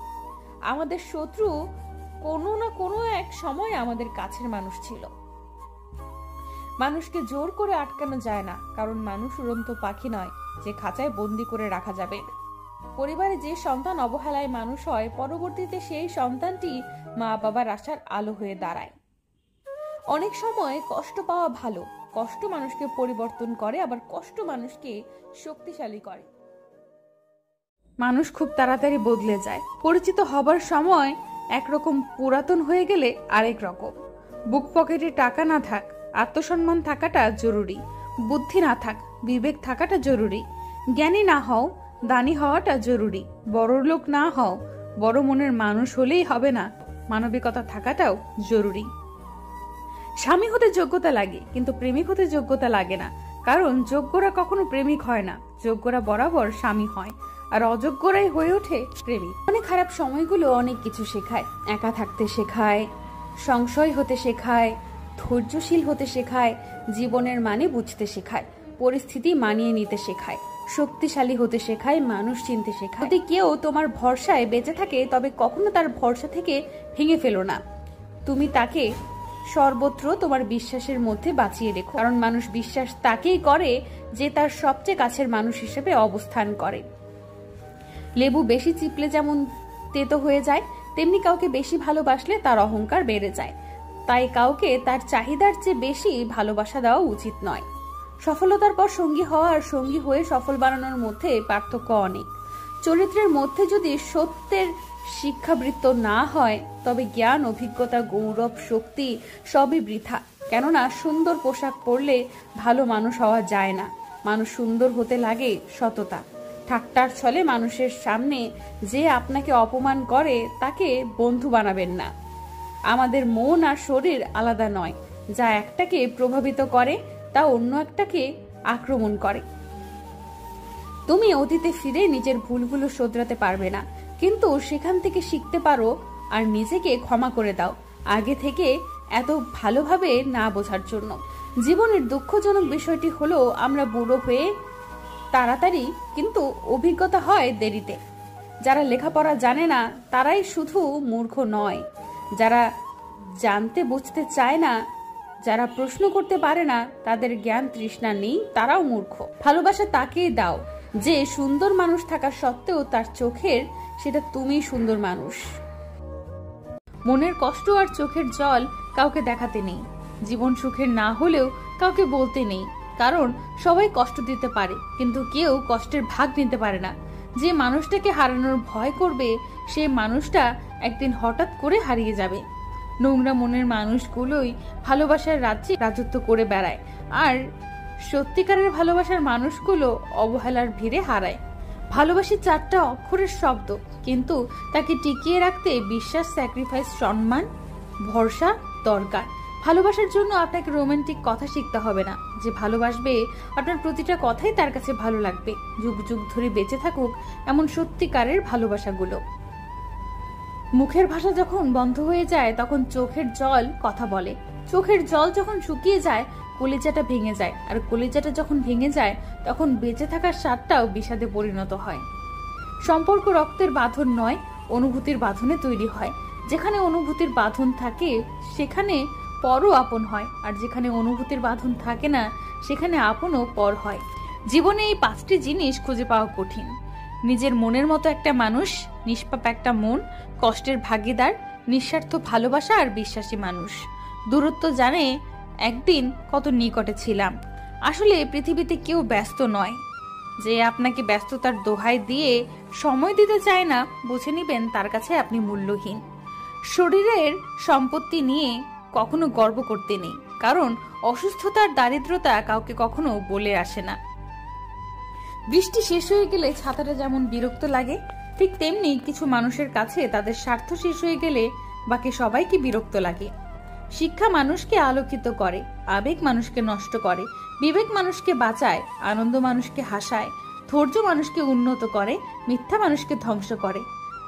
আমাদের শত্রু কোনো না কোনো এক সময় আমাদের কাছের মানুষ ছিল। মানুষকে জোর করে আটকানো যায় না, কারণ মানুষ উড়ন্ত পাখি নয় যে খাঁচায় বন্দি করে রাখা যাবে। পরিবারে যে সন্তান অবহেলায় মানুষ হয়, পরবর্তীতে সেই সন্তানটি মা বাবার আশার আলো হয়ে দাঁড়ায়। অনেক সময় কষ্ট পাওয়া ভালো। কষ্ট মানুষকে পরিবর্তন করে, আবার কষ্ট মানুষকে শক্তিশালী করে। মানুষ খুব তাড়াতাড়ি বদলে যায়। পরিচিত হবার সময় একরকম, পুরাতন হয়ে গেলে আরেক রকম। বুক পকেটে টাকা না থাক, আত্মসম্মান থাকাটা জরুরি। বুদ্ধি না থাক, বিবেক থাকাটা জরুরি। জ্ঞানী না হও, দানি হওয়াটা জরুরি। বড় লোক না হও, বড় মনের মানুষ হলেই হবে না, মানবিকতা থাকাটাও জরুরি। স্বামী হতে যোগ্যতা লাগে, কিন্তু প্রেমিক হতে যোগ্যতা লাগে না। কারণ যোগ্যরা কখনো প্রেমিক হয় না, যোগ্যরা বরাবর স্বামী হয়, আর অযোগ্যরাই হয়ে ওঠে প্রেমিক। অনেক খারাপ সময়গুলো অনেক কিছু শেখায়। একা থাকতে শেখায়, সংশয় হতে শেখায়, ধৈর্যশীল হতে শেখায়, জীবনের মানে বুঝতে শেখায়, পরিস্থিতি মানিয়ে নিতে শেখায়, শক্তিশালী হতে শেখায়, মানুষ চিনতে শেখায়। যদি কেউ তোমার ভরসায় বেঁচে থাকে, তবে কখনো তার ভরসা থেকে ভেঙে ফেলো না। তুমি তাকে সর্বত্র তোমার বিশ্বাসের মধ্যে বাঁচিয়ে রেখো, কারণ মানুষ বিশ্বাস তাকেই করে যে তার সবচেয়ে কাছের মানুষ হিসেবে অবস্থান করে। লেবু বেশি চিপলে যেমন তেতো হয়ে যায়, তেমনি কাউকে বেশি ভালোবাসলে তার অহংকার বেড়ে যায়। তাই কাউকে তার চাহিদার চেয়ে বেশি ভালোবাসা দেওয়া উচিত নয়। সফলতার পর সঙ্গী হওয়া আর সঙ্গী হয়ে সফল বানানোর মধ্যে পার্থক্য অনেক। চরিত্রের মধ্যে যদি সত্যের শিক্ষাবৃত্ত না হয়, তবে জ্ঞান, অভিজ্ঞতা, গৌরব, শক্তি সবই বৃথা। কেননা সুন্দর পোশাক পরলে ভালো মানুষ হওয়া যায় না। মানুষ সুন্দর হতে লাগে সততা। ঠাট্টার ছলে মানুষের সামনে যে আপনাকে অপমান করে, তাকে বন্ধু বানাবেন না। আমাদের মন আর শরীর আলাদা নয়। যা একটাকে প্রভাবিত করে, তা অন্য একটাকে আক্রমণ করে। তুমি অতীতে ফিরে নিজের ভুলগুলো শোধরাতে পারবে না, কিন্তু সেখান থেকে শিখতে পারো আর নিজেকে ক্ষমা করে দাও, আগে থেকে এত ভালোভাবে না বোঝার জন্য। জীবনের দুঃখজনক বিষয়টি হলো, আমরা বুড়ো হয়ে তাড়াতাড়ি, কিন্তু অভিজ্ঞতা হয় দেরিতে। যারা লেখাপড়া জানে না তারাই শুধু মূর্খ নয়, যারা জানতে বুঝতে চায় না, যারা প্রশ্ন করতে পারে না, তাদের জ্ঞান তৃষ্ণা নেই, তারাও মূর্খ। ভালোবাসা তাকেই দাও যে সুন্দর মানুষ থাকা সত্ত্বেও তার চোখের সেটা তুমি সুন্দর মানুষ। মনের কষ্ট আর চোখের জল কাউকে দেখাতে নেই। জীবন সুখের না হলেও কাউকে বলতে নেই, কারণ সবাই কষ্ট দিতে পারে, কিন্তু কেউ কষ্টের ভাগ নিতে পারে না। যে মানুষটাকে হারানোর ভয় করবে, সে মানুষটা একদিন হঠাৎ করে হারিয়ে যাবে। নোংরা মনের মানুষগুলোই ভালোবাসার রাজ্যে রাজত্ব করে বেড়ায়, আর সত্যিকারের ভালোবাসার মানুষগুলো অবহেলার ভিড়ে হারায়। ভালোবাসি 4টা অক্ষরের শব্দ, কিন্তু তাকে টিকিয়ে রাখতে বিশ্বাস, স্যাক্রিফাইস, সম্মান, ভরসা দরকার। ভালোবাসার জন্য আপনাকে রোমান্টিক কথা শিখতে হবে না। যে ভালোবাসবে, আপনার প্রতিটা কথাই তার কাছে ভালো লাগবে। যুগ যুগ ধরে বেঁচে থাকুক এমন সত্যিকারের ভালোবাসাগুলো। মুখের ভাষা যখন বন্ধ হয়ে যায়, তখন চোখের জল কথা বলে। চোখের জল যখন শুকিয়ে যায়, কলিজাটা ভেঙে যায়, আর কলিজাটা যখন ভেঙে যায়, তখন বেঁচে থাকার স্বাদটাও বিষাদে পরিণত হয়। সম্পর্ক রক্তের বাঁধন নয়, অনুভূতির বাঁধনে তৈরি হয়। যেখানে অনুভূতির বাঁধন থাকে, সেখানে পরও আপন হয়, আর যেখানে অনুভূতির বাঁধন থাকে না, সেখানে আপনও পর হয়। জীবনে এই 5টি জিনিস খুঁজে পাওয়া কঠিন। নিজের মনের মতো একটা মানুষ, নিষ্পাপ একটা মন, কষ্টের ভাগিদার, নিঃস্বার্থ ভালোবাসা আর বিশ্বাসী মানুষ। দূরত্ব জানে একদিন কত নিকটে ছিলাম। আসলে পৃথিবীতে কেউ ব্যস্ত নয়। যে আপনাকে ব্যস্ততার দোহাই দিয়ে সময় দিতে চায় না, বুঝে নিবেন তার কাছে আপনি মূল্যহীন। শরীরের সম্পত্তি নিয়ে কখনো গর্ব করতে নেই, কারণ অসুস্থতার দারিদ্রতা কাউকে কখনো বলে আসে না। বৃষ্টি শেষ হয়ে গেলে ছাতাটা যেমন বিরক্ত লাগে, ঠিক তেমনি কিছু মানুষের কাছে তাদের স্বার্থ শেষ হয়ে গেলে বাকি সবাইকে বিরক্ত লাগে। শিক্ষা মানুষকে আলোকিত করে, আবেগ মানুষকে নষ্ট করে, বিবেক মানুষকে বাঁচায়, আনন্দ মানুষকে হাসায়, ধৈর্য মানুষকে উন্নত করে, মিথ্যা মানুষকে ধ্বংস করে।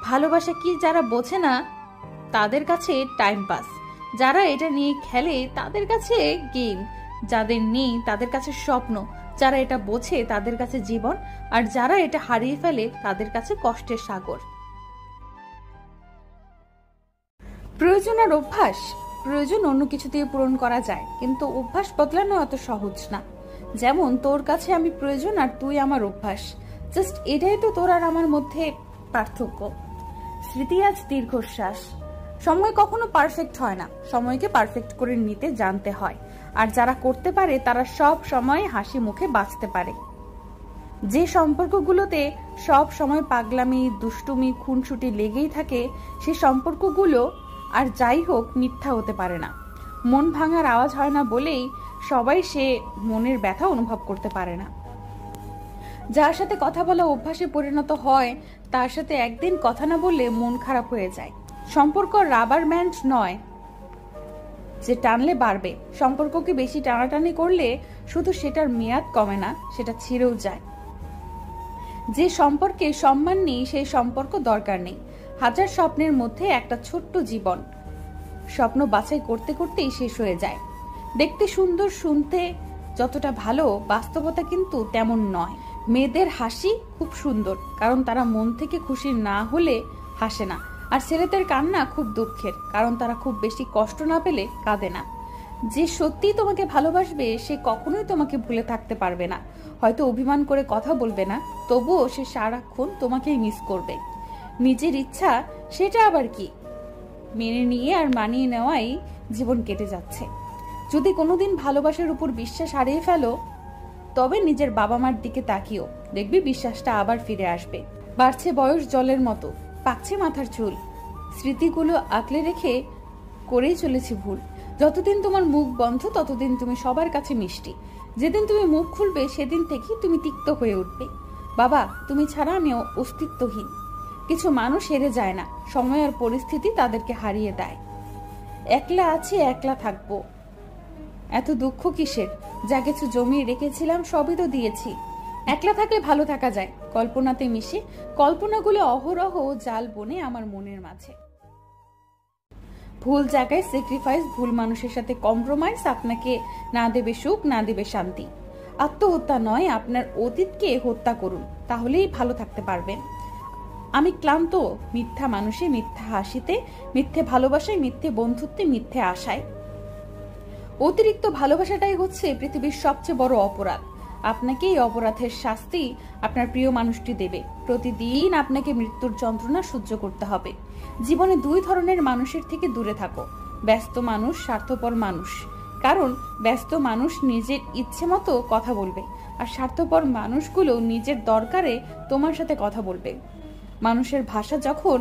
ভালোবাসা কি যারা বোঝে না তাদের কাছে টাইম পাস, যারা এটা নিয়ে খেলে তাদের কাছে গেম, যাদের নেই তাদের কাছে স্বপ্ন, যারা এটা বোঝে তাদের কাছে জীবন, আর যারা এটা হারিয়ে ফেলে তাদের কাছে কষ্টের সাগর। প্রয়োজন আর অভ্যাস, প্রয়োজন অন্য কিছু দিয়ে পূরণ করা যায়, কিন্তু অভ্যাস বদলানো এত সহজ না। যেমন তোর কাছে আমি প্রয়োজন আর তুই আমার অভ্যাস, জাস্ট এটাই তো তোর আর আমার মধ্যে পার্থক্য। স্মৃতি আজ দীর্ঘশ্বাস। সময় কখনো পারফেক্ট হয় না, সময়কে পারফেক্ট করে নিতে জানতে হয়। আর যারা করতে পারে তারা সব সময় হাসি মুখে বাঁচতে পারে। যে সম্পর্কগুলোতে সব সময় পাগলামি, দুষ্টুমি, খুনসুটি লেগেই থাকে, সে সম্পর্কগুলো আর যাই হোক মিথ্যা হতে পারে না। মন ভাঙার আওয়াজ হয় না বলেই সবাই সে মনের ব্যথা অনুভব করতে পারে না। যার সাথে কথা বলা অভ্যাসে পরিণত হয়, তার সাথে একদিন কথা না বললে মন খারাপ হয়ে যায়। সম্পর্ক রাবার ব্যান্ড নয় যে টানলে বাড়বে। সম্পর্ককে বেশি টানাটানি করলে শুধু সেটার মেয়াদ কমে না, সেটা ছিঁড়েও যায়। যে সম্পর্কে সম্মান নেই সেই সম্পর্ক দরকার নেই। হাজার স্বপ্নের মধ্যে একটা ছোট্ট জীবন, স্বপ্ন বাছাই করতে করতেই শেষ হয়ে যায়। দেখতে সুন্দর, শুনতে যতটা ভালো, বাস্তবতা কিন্তু তেমন নয়। মেয়েদের হাসি খুব সুন্দর, কারণ তারা মন থেকে খুশি না হলে হাসে না। আর ছেলেদের কান্না খুব দুঃখের, কারণ তারা খুব বেশি কষ্ট না পেলে কাঁদে না। যে সত্যি তোমাকে ভালোবাসবে সে কখনোই তোমাকে ভুলে থাকতে পারবে না। হয়তো অভিমান করে কথা বলবে না, তবুও সে সারাক্ষণ তোমাকেই মিস করবে। নিজের ইচ্ছা সেটা আবার কি? মেনে নিয়ে আর মানিয়ে নেওয়াই জীবন কেটে যাচ্ছে। যদি কোনোদিন ভালোবাসার উপর বিশ্বাস হারিয়ে ফেলো, তবে নিজের বাবা মার দিকে তাকিও, দেখবি বিশ্বাসটা আবার ফিরে আসবে। বাড়ছে বয়স জলের মতো, পাকছে মাথার চুল, স্মৃতিগুলো আঁকলে রেখে করেই চলেছি ভুল। যতদিন তোমার মুখ বন্ধ ততদিন তুমি সবার কাছে মিষ্টি, যেদিন তুমি মুখ খুলবে সেদিন থেকেই তুমি তিক্ত হয়ে উঠবে। বাবা, তুমি ছাড়া আমি অস্তিত্বহীন। কিছু মানুষ হেরে যায় না, সময় আর পরিস্থিতি তাদেরকে হারিয়ে দেয়। একলা আছি, একলা থাকবো, এত দুঃখ কিসের? যা কিছু জমিয়ে রেখেছিলাম সবই তো দিয়েছি। একলা থাকলে ভালো থাকা যায়, কল্পনাতে মিশে। কল্পনাগুলো অহরহ জাল বনে আমার মনের মাঝে। ভুল জায়গায় স্যাক্রিফাইস, ভুল মানুষের সাথে কম্প্রোমাইজ আপনাকে না দেবে সুখ, না দেবে শান্তি। আত্মহত্যা নয়, আপনার অতীতকে হত্যা করুন, তাহলেই ভালো থাকতে পারবেন। আমি ক্লান্ত মিথ্যা মানুষে, মিথ্যা হাসিতে, মিথ্যে ভালোবাসায়, মিথ্যে বন্ধুত্বে, মিথ্যে আশায়। অতিরিক্ত ভালোবাসাটাই হচ্ছে পৃথিবীর সবচেয়ে বড় অপরাধ। আপনাকে এই অপরাধের শাস্তি আপনার প্রিয় মানুষটি দেবে। প্রতিদিন আপনাকে মৃত্যুর যন্ত্রণা সহ্য করতে হবে। জীবনে দুই ধরনের মানুষের থেকে দূরে থাকো, ব্যস্ত মানুষ, স্বার্থপর মানুষ। কারণ ব্যস্ত মানুষ নিজের ইচ্ছে মতো কথা বলবে, আর স্বার্থপর মানুষগুলো নিজের দরকারে তোমার সাথে কথা বলবে। মানুষের ভাষা যখন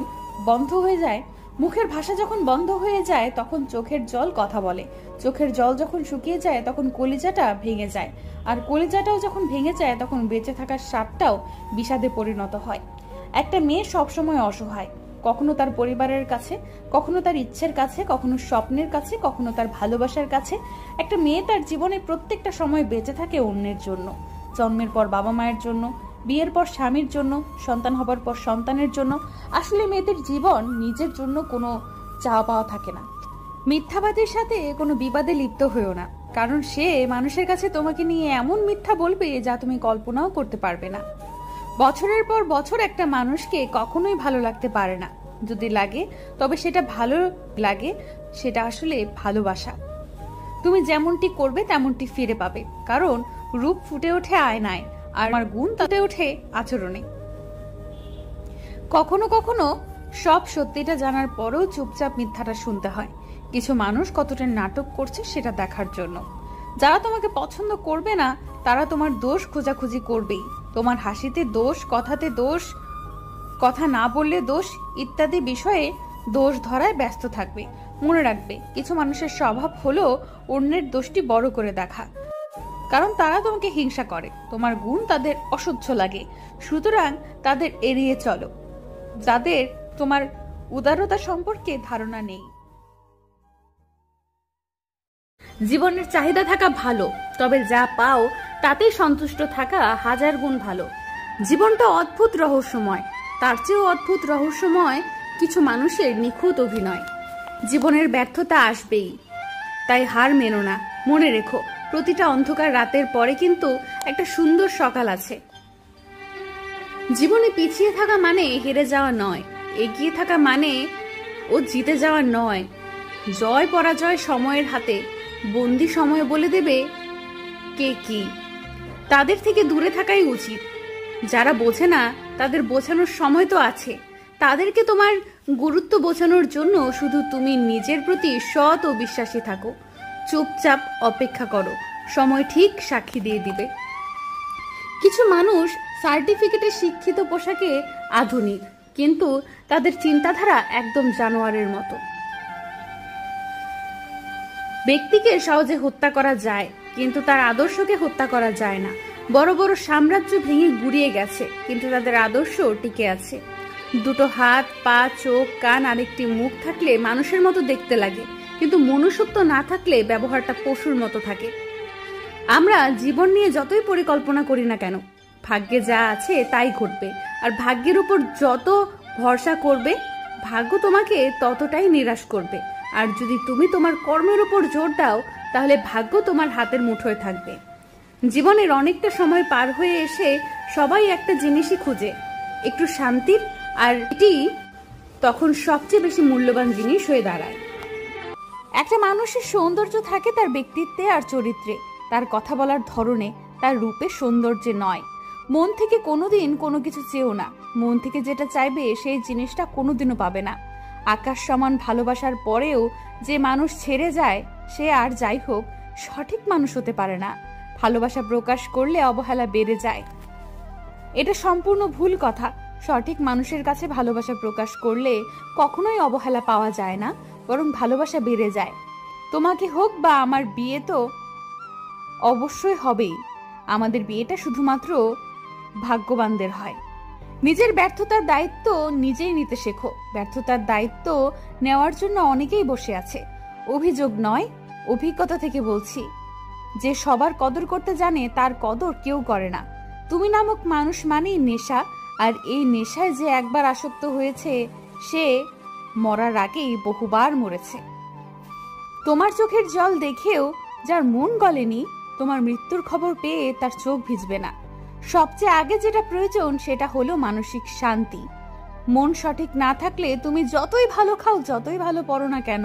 বন্ধ হয়ে যায়, মুখের ভাষা যখন বন্ধ হয়ে যায়, তখন চোখের জল কথা বলে। চোখের জল যখন শুকিয়ে যায় তখন কলিজাটা ভেঙে যায়, আর কলিজাটাও যখন ভেঙে যায় তখন বেঁচে থাকার স্বাদটাও বিষাদে পরিণত হয়। একটা মেয়ে সবসময় অসহায়, কখনো তার পরিবারের কাছে, কখনো তার ইচ্ছের কাছে, কখনো স্বপ্নের কাছে, কখনো তার ভালোবাসার কাছে। একটা মেয়ে তার জীবনে প্রত্যেকটা সময় বেঁচে থাকে অন্যের জন্য। জন্মের পর বাবা মায়ের জন্য, বিয়ের পর স্বামীর জন্য, সন্তান হবার পর সন্তানের জন্য। আসলে মেয়েদের জীবন নিজের জন্য কোনো চাওয়া পাওয়া থাকে না। মিথ্যাবাদীর সাথে কোনো বিবাদে লিপ্ত হইও না, কারণ সে মানুষের কাছে তোমাকে নিয়ে এমন মিথ্যা বলবে যা তুমি কল্পনাও করতে পারবে না। বছরের পর বছর একটা মানুষকে কখনোই ভালো লাগতে পারে না। যদি লাগে তবে সেটা ভালো লাগে, সেটা আসলে ভালোবাসা। তুমি যেমনটি করবে তেমনটি ফিরে পাবে, কারণ রূপ ফুটে ওঠে আয়নায়, আর আমার গুণ তাতে ওঠে আচরণে। কখনো কখনো সব সত্যিটা জানার পরেও চুপচাপ মিথ্যাটা শুনতে হয়, কিছু মানুষ কতটা নাটক করছে সেটা দেখার জন্য। যারা তোমাকে পছন্দ করবে না তারা তোমার দোষ খোঁজাখুঁজি করবেই, তোমার হাসিতে দোষ, কথাতে দোষ, কথা না বললে দোষ ইত্যাদি বিষয়ে দোষ ধরায় ব্যস্ত থাকবে। মনে রাখবে, কিছু মানুষের স্বভাব হলো অন্যের দোষটি বড় করে দেখা, কারণ তারা তোমাকে হিংসা করে, তোমার গুণ তাদের অসহ্য লাগে। সুতরাং তাদের এড়িয়ে চলো, যাদের তোমার উদারতা সম্পর্কে ধারণা নেই। জীবনের চাহিদা থাকা ভালো, তবে যা পাও তাতেই সন্তুষ্ট থাকা হাজার গুণ ভালো। জীবনটা অদ্ভুত রহস্যময়, তার চেয়েও অদ্ভুত রহস্যময় কিছু মানুষের নিখুঁত অভিনয়। জীবনের ব্যর্থতা আসবেই, তাই হার মেনো না। মনে রেখো, প্রতিটা অন্ধকার রাতের পরে কিন্তু একটা সুন্দর সকাল আছে। জীবনে পিছিয়ে থাকা মানে হেরে যাওয়া নয়, এগিয়ে থাকা মানে ও জিতে যাওয়া নয়। জয় পরাজয় সময়ের হাতে, বন্দি সময় বলে দেবে কে কি। তাদের থেকে দূরে থাকাই উচিত। যারা বোঝে না তাদের বোঝানোর সময় তো আছে। তাদেরকে তোমার গুরুত্ব বোঝানোর জন্য শুধু তুমি নিজের প্রতি সৎ ও বিশ্বাসী থাকো। চুপচাপ অপেক্ষা করো, সময় ঠিক সাক্ষী দিয়ে দিবে। কিছু মানুষ সার্টিফিকেটে শিক্ষিত, পোশাকে আধুনিক, কিন্তু তাদের চিন্তাধারা একদম জানোয়ারের মতো। ব্যক্তিকে সহজে হত্যা করা যায়, কিন্তু তার আদর্শকে হত্যা করা যায় না। বড় বড় সাম্রাজ্য ভেঙে গুড়িয়ে গেছে, কিন্তু তাদের আদর্শ টিকে আছে। দুটো হাত, পা, চোখ, কান আর একটি মুখ থাকলে মানুষের মতো দেখতে লাগে, কিন্তু মনুষ্যত্ব না থাকলে ব্যবহারটা পশুর মতো থাকে। আমরা জীবন নিয়ে যতই পরিকল্পনা করি না কেন, ভাগ্যে যা আছে তাই ঘটবে। আর ভাগ্যের উপর যত ভরসা করবে, ভাগ্য তোমাকে ততটাই নিরাশ করবে। আর যদি তুমি তোমার কর্মের উপর জোর দাও, তাহলে ভাগ্য তোমার হাতের মুঠোয় থাকবে। জীবনের অনেকটা সময় পার হয়ে এসে সবাই একটা জিনিসই খুঁজে, একটু শান্তির, আর এটি তখন সবচেয়ে বেশি মূল্যবান জিনিস হয়ে দাঁড়ায়। একটা মানুষের সৌন্দর্য থাকে তার ব্যক্তিত্বে আর চরিত্রে, তার কথা বলার ধরনে, তার রূপে, সৌন্দর্যে নয়। মন থেকে কোনোদিন কোনো কিছু চেয়েও না, মন থেকে যেটা চাইবে সেই জিনিসটা কোনোদিনও পাবে না। আকাশ সমান ভালোবাসার পরেও যে মানুষ ছেড়ে যায়, সে আর যাই হোক সঠিক মানুষ হতে পারে না। ভালোবাসা প্রকাশ করলে অবহেলা বেড়ে যায়, এটা সম্পূর্ণ ভুল কথা। সঠিক মানুষের কাছে ভালোবাসা প্রকাশ করলে কখনোই অবহেলা পাওয়া যায় না, বরং ভালোবাসা বেড়ে যায়। তোমাকে হোক বা আমার বিয়ে তো অবশ্যই হবেই। আমাদের বিয়েটা শুধুমাত্র ভাগ্যবানদের হয়। নিজের ব্যর্থতার দায়িত্ব নিজেই নিতে শেখো। ব্যর্থতার দায়িত্ব নেওয়ার জন্য অনেকেই বসে আছে। অভিযোগ নয়, অভিজ্ঞতা থেকে বলছি। যে সবার কদর করতে জানে, তার কদর কেউ করে না। তুমি নামক মানুষ মানেই নেশা, আর এই নেশায় যে একবার আসক্ত হয়েছে, সে মরার আগেই বহুবার মরেছে। তোমার চোখের জল দেখেও যার মন গলেনি, তোমার মৃত্যুর খবর পেয়ে তার চোখ ভিজবে না। সবচেয়ে আগে যেটা প্রয়োজন সেটা হলো মানসিক শান্তি। মন সঠিক না থাকলে তুমি যতই ভালো খাও, যতই ভালো পড়ো না কেন,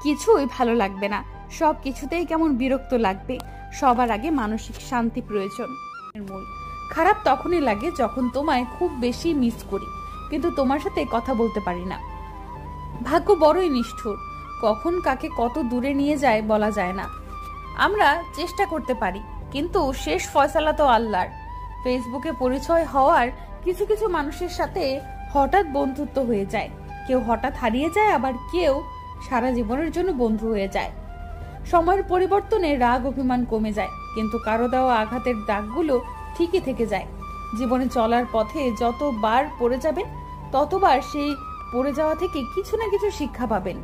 কিছুই ভালো লাগবে না। সব কিছুতেই কেমন বিরক্ত লাগবে। সবার আগে মানসিক শান্তি প্রয়োজন। খারাপ তখনই লাগে যখন তোমায় খুব বেশি মিস করি, কিন্তু তোমার সাথে কথা বলতে পারি না। ভাগ্য বড়ই নিষ্ঠুর, কখন কাকে কত দূরে নিয়ে যায় বলা যায় না। আমরা চেষ্টা করতে পারি, কিন্তু শেষ ফয়সালা তো আল্লাহর। ফেসবুকে পরিচয় হওয়ার কিছু কিছু মানুষের সাথে হঠাৎ বন্ধুত্ব হয়ে যায়। কেউ হঠাৎ হারিয়ে যায়, আবার কেউ সারা জীবনের জন্য বন্ধু হয়ে যায়। সময়ের পরিবর্তনে রাগ অভিমান কমে যায়, কিন্তু কারো দেওয়া আঘাতের দাগগুলো ঠিকই থেকে যায়। জীবনে চলার পথে যতবার পড়ে যাবেন, ততবার সেই পড়ে যাওয়া থেকে কিছু না কিছু শিক্ষা পাবেন।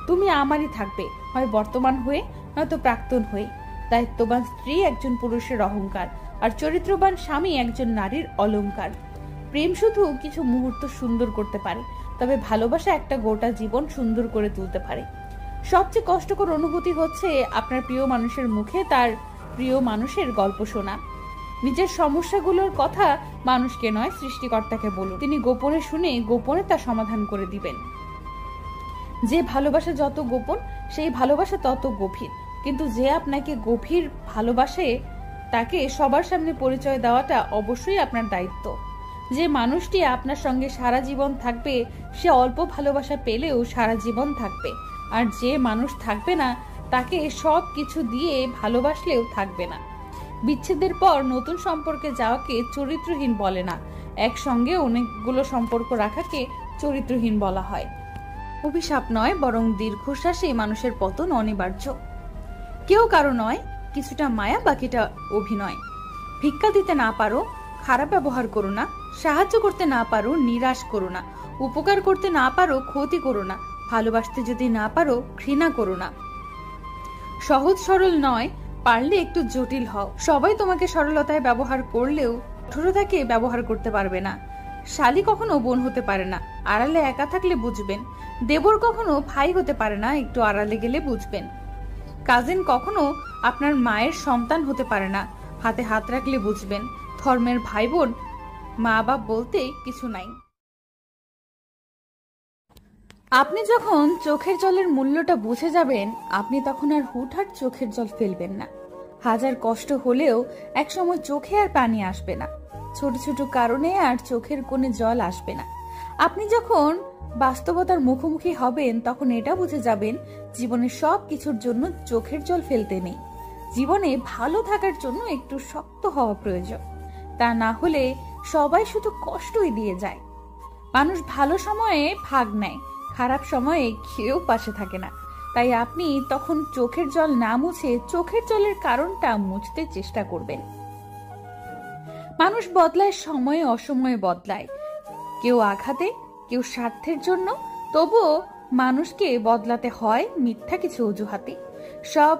তুমি আমারই থাকবে, হয় বর্তমান হয়ে, নয়তো প্রাক্তন হয়ে। দায়িত্ববান স্ত্রী একজন পুরুষের অহংকার, আর চরিত্রবান স্বামী একজন নারীর অলংকার। প্রেম শুধু কিছু মুহূর্ত সুন্দর করতে পারে, তবে ভালোবাসা একটা গোটা জীবন সুন্দর করে তুলতে পারে। সবচেয়ে কষ্টকর অনুভূতি হচ্ছে আপনার প্রিয় মানুষের মুখে তার প্রিয় মানুষের গল্প শোনা। নিজের সমস্যাগুলোর কথা মানুষকে নয়, সৃষ্টিকর্তাকে বলুন। তিনি গোপনে শুনে গোপনে তা সমাধান করে দিবেন। যে ভালোবাসা যত গোপন, সেই ভালোবাসা তত গভীর। কিন্তু যে আপনাকে গভীর ভালোবাসে, তাকে সবার সামনে পরিচয় দেওয়াটা অবশ্যই আপনার দায়িত্ব। যে মানুষটি আপনার সঙ্গে সারা জীবন থাকবে সে অল্প ভালোবাসা পেলেও সারা জীবন থাকবে, আর যে মানুষ থাকবে না তাকে সব কিছু দিয়ে ভালোবাসলেও থাকবে না। বিচ্ছেদের পর নতুন সম্পর্কে যাওয়াকে চরিত্রহীন বলে না, একসঙ্গে অনেকগুলো সম্পর্ক রাখাকে চরিত্রহীন বলা হয়। অভিশাপ নয়, বরং দীর্ঘশ্বাসে মানুষের পতন অনিবার্য। কেউ কারো নয়, কিছুটা মায়া বাকিটা অভিনয়। ভিক্ষা দিতে না পারো, খারাপ ব্যবহার করো না। সাহায্য করতে না পারো, নিরাশ করো না। উপকার করতে না পারো, ক্ষতি করো না। ভালোবাসতে যদি না পারো, ঘৃণা করো না। সহজ সরল নয়, পারলে একটু জটিল হও। সবাই তোমাকে সরলতায় ব্যবহার করলেও কঠোরতাকে ব্যবহার করতে পারবে না। শালী কখনো বোন হতে পারে না, আড়ালে একা থাকলে বুঝবেন। দেবর কখনো ভাই হতে পারে না, একটু আড়ালে গেলে বুঝবেন। কাজিন কখনো আপনার মায়ের সন্তান হতে পারে না, হাতে হাত রাখলে বুঝবেন। ধর্মের ভাই বোন মা বাপ বলতে কিছু নাই। আপনি যখন চোখের জলের মূল্যটা বুঝে যাবেন, আপনি তখন আর হুটহাট চোখের জল ফেলবেন না। হাজার কষ্ট হলেও একসময় চোখে আর পানি আসবে না। ছোট ছোট কারণে আর চোখের কোণে জল আসবে না। আপনি যখন বাস্তবতার মুখোমুখি হবেন, তখন এটা বুঝে যাবেন জীবনের সব কিছুর জন্য চোখের জল ফেলতে নেই। জীবনে ভালো থাকার জন্য একটু শক্ত হওয়া প্রয়োজন, তা না হলে সবাই শুধু কষ্টই দিয়ে যায়। মানুষ ভালো সময়ে ভাগ নেয়, খারাপ সময়ে কেউ পাশে থাকে না। তাই আপনি তখন চোখের জল না মুছে চোখের জলের কারণটা মুছতে চেষ্টা করবেন। মানুষ বদলায়, সময়ে অসময়ে বদলায়, কেউ আঘাতে, কেউ স্বার্থের জন্য। তবুও মানুষকে বদলাতে হয় মিথ্যা কিছু অজুহাতে। সব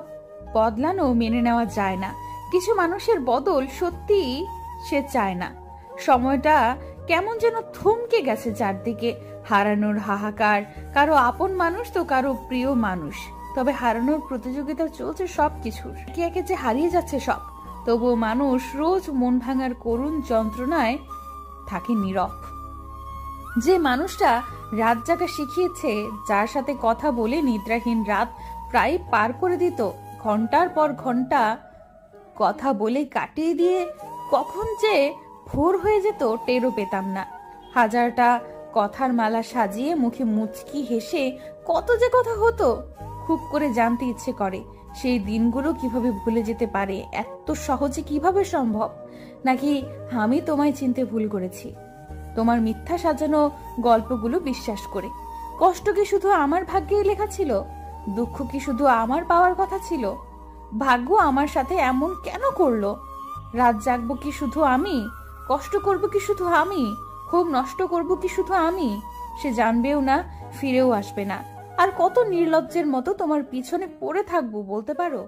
বদলানো মেনে নেওয়া যায় না। কিছু মানুষের বদল সত্যি সে চায় না। সময়টা কেমন যেন থমকে গেছে চারদিকে, হারানোর হাহাকার। কারো আপন মানুষ তো কারো প্রিয় মানুষ। তবে হারানোর প্রতিযোগিতা চলছে সবকিছুর, একে একে যে হারিয়ে যাচ্ছে সব। তবুও মানুষ রোজ মন ভাঙার করুণ যন্ত্রণায় থাকে নীরব। যে মানুষটা রাত জাগা শিখিয়েছে, যার সাথে কথা বলে নিদ্রাহীন রাত প্রায় পার করে দিত, ঘন্টার পর ঘন্টা কথা বলে কাটিয়ে দিয়ে কখন যে ভোর হয়ে যেত টেরও পেতাম না। হাজারটা কথার মালা সাজিয়ে মুখে মুচকি হেসে কত যে কথা হতো, খুব করে জানতে ইচ্ছে করে সেই দিনগুলো কিভাবে ভুলে যেতে পারে। এত সহজে কিভাবে সম্ভব? নাকি আমি তোমায় চিনতে ভুল করেছি, তোমার মিথ্যা সাজানো গল্পগুলো বিশ্বাস করে? কষ্ট কি শুধু আমার ভাগ্যে লেখা ছিল? দুঃখ কি শুধু আমার পাওয়ার কথা ছিল? ভাগ্য আমার সাথে এমন কেন করলো? রাত জাগবো কি শুধু আমি? কষ্ট করব কি শুধু আমি? ক্ষোভ নষ্ট করব কি শুধু আমি? সে জানবেও না, ফিরেও আসবে না। আর কত নির্লজ্জের মতো তোমার পিছনে পড়ে থাকবো বলতে পারো?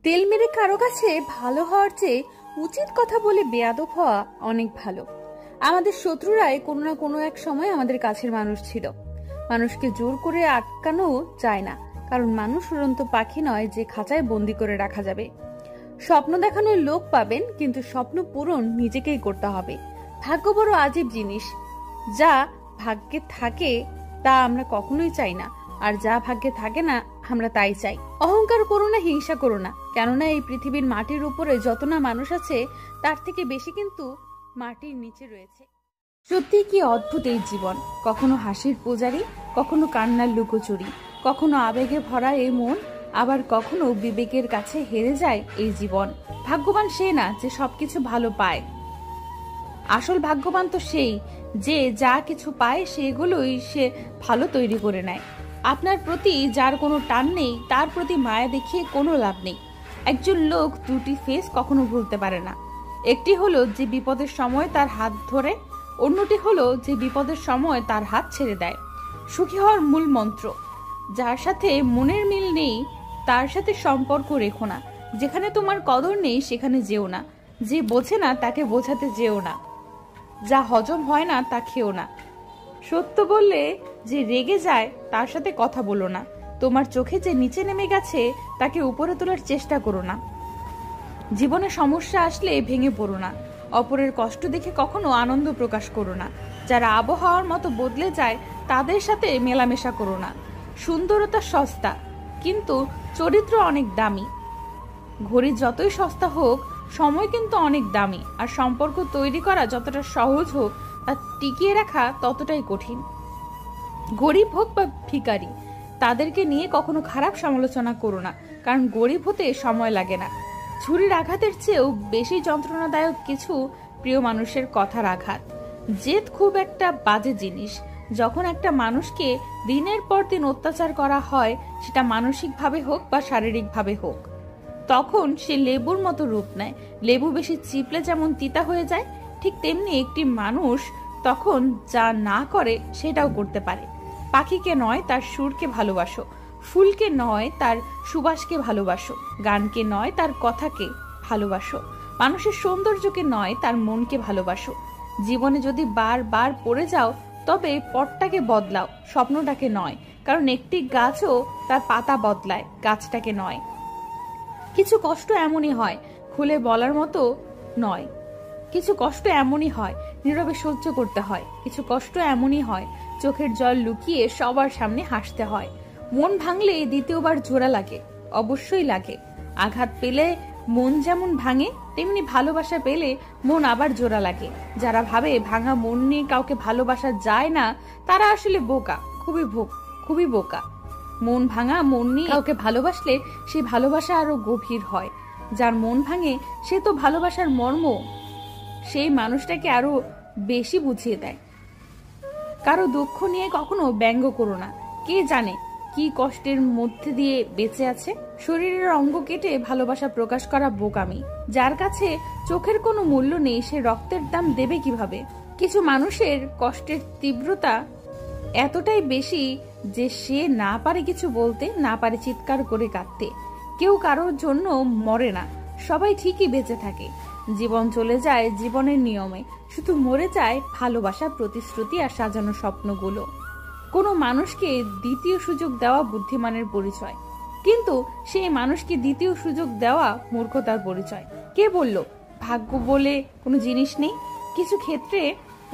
তেল মেরে কারো কাছে ভালো হওয়ার চেয়ে উচিত কথা বলে বেয়াদব হওয়া অনেক ভালো। আমাদের শত্রুরাই কোনো না কোনো এক সময় আমাদের কাছের মানুষ ছিল। মানুষকে জোর করে আটকানো যায় না, কারণ মানুষ উড়ন্ত পাখি নয় যে খাঁচায় বন্দি করে রাখা যাবে। স্বপ্ন দেখানোর লোক পাবেন, কিন্তু স্বপ্ন পূরণ নিজেকেই করতে হবে। ভাগ্য বড় আজীব জিনিস। যা ভাগ্যে থাকে তা আমরা কখনোই চাই না, আর যা ভাগ্যে থাকে না আমরা তাই চাই। অহংকার করো না, হিংসা করো না, কেননা এই পৃথিবীর মাটির উপরে যত না মানুষ আছে তার থেকে বেশি কিন্তু মাটির নিচে রয়েছে। সত্যি কি অদ্ভুত এই জীবন! কখনো হাসির পূজারি, কখনো কান্নার লুকোচুরি, কখনো আবেগে ভরা এই মন, আবার কখনো বিবেকের কাছে হেরে যায় এই জীবন। ভাগ্যবান সে না যে সবকিছু ভালো পায়, আসল ভাগ্যবান তো সেই যে যা কিছু পায় সেগুলোই সে ভালো তৈরি করে নেয়। আপনার প্রতি যার কোনো টান নেই তার প্রতি মায়া দেখিয়ে কোনো লাভ নেই। একজন লোক দুটি ফেস কখনো ভুলতে পারে না। একটি হলো যে বিপদের সময় তার হাত ধরে, অন্যটি হলো যে বিপদের সময় তার হাত ছেড়ে দেয়। সুখী হওয়ার মূল মন্ত্র, যার সাথে মনের মিল নেই তার সাথে সম্পর্ক রেখো না। যেখানে তোমার কদর নেই সেখানে যেও না। যে বোঝে না তাকে বোঝাতে যেও না। যা হজম হয় না তা খেও না। সত্য বললে যে রেগে যায় তার সাথে কথা বলো না। তোমার চোখে যে নিচে নেমে গেছে তাকে উপরে তোলার চেষ্টা করো না। জীবনে সমস্যা আসলে ভেঙে পড়ো না। অপরের কষ্ট দেখে কখনো আনন্দ প্রকাশ করো না। যারা আবহাওয়ার মতো বদলে যায় তাদের সাথে মেলামেশা করো না। সুন্দরতা সস্তা, কিন্তু চরিত্র অনেক দামি। ঘড়ি যতই সস্তা হোক, সময় কিন্তু অনেক দামি, আর সম্পর্ক তৈরি করা যতটা সহজ হোক, তা টিকিয়ে রাখা ততটাই কঠিন। গরিব হোক বা ভিখারি, তাদেরকে নিয়ে কখনো খারাপ সমালোচনা করো না, কারণ গরিব হতে সময় লাগে না। ছুরির আঘাতের চেয়েও বেশি যন্ত্রণাদায়ক কিছু প্রিয় মানুষের কথার আঘাত। জেদ খুব একটা বাজে জিনিস। যখন একটা মানুষকে দিনের পর দিন অত্যাচার করা হয়, সেটা মানসিকভাবে হোক বা শারীরিকভাবে হোক, তখন সে লেবুর মতো রূপ নেয়। লেবু বেশি চিপলে যেমন তিতা হয়ে যায়, ঠিক তেমনি একটি মানুষ তখন যা না করে সেটাও করতে পারে। পাখিকে নয় তার সুরকে ভালোবাসো, ফুলকে নয় তার সুবাসকে ভালোবাসো, গানকে নয় তার কথাকে ভালোবাসো, মানুষের সৌন্দর্যকে নয় তার মনকে ভালোবাসো। জীবনে যদি বারবার পড়ে যাও, তবে পথটাকে বদলাও, স্বপ্নটাকে নয়, কারণ একটি গাছও তার পাতা বদলায়, গাছটাকে নয়। কিছু কষ্ট এমনই হয়, খুলে বলার মতো নয়। কিছু কষ্ট এমনই হয়, নীরবে সহ্য করতে হয়। কিছু কষ্ট এমনই হয়, চোখের জল লুকিয়ে সবার সামনে হাসতে হয়। মন ভাঙলে দ্বিতীয়বার জোড়া লাগে, অবশ্যই লাগে। আঘাত পেলে মন যেমন ভাঙে, তেমনি ভালোবাসা পেলে মন আবার জোড়া লাগে। যারা ভাবে ভাঙা মন নিয়ে কাউকে ভালোবাসা যায় না, তারা আসলে বোকা, খুবই বোকা। মন ভাঙা মন নিয়ে কাউকে ভালোবাসলে সেই ভালোবাসা আরো গভীর হয়। যার মন ভাঙে সে তো ভালোবাসার মর্ম সেই মানুষটাকে আরো বেশি বুঝিয়ে দেয়। কারো দুঃখ নিয়ে কখনো ব্যঙ্গ করো না, কে জানে কি কষ্টের মধ্যে দিয়ে বেঁচে আছে। শরীরের অঙ্গ কেটে ভালোবাসা প্রকাশ করা বোকামি। যার কাছে চোখের কোনো মূল্য নেই, সে রক্তের দাম দেবে কিভাবে? কিছু মানুষের কষ্টের তীব্রতা এতটাই বেশি যে সে না পারে কিছু বলতে, না পারে চিৎকার করে কাঁদতে। কেউ কারোর জন্য মরে না, সবাই ঠিকই বেঁচে থাকে। জীবন চলে যায় জীবনের নিয়মে, শুধু মরে যায় ভালোবাসা, প্রতিশ্রুতি আর সাজানো স্বপ্নগুলো। কোনো মানুষকে দ্বিতীয় সুযোগ দেওয়া বুদ্ধিমানের পরিচয়, কিন্তু সেই মানুষকে দ্বিতীয় সুযোগ দেওয়া মূর্খতার পরিচয়। কে বলল ভাগ্য বলে কোনো জিনিস নেই? কিছু ক্ষেত্রে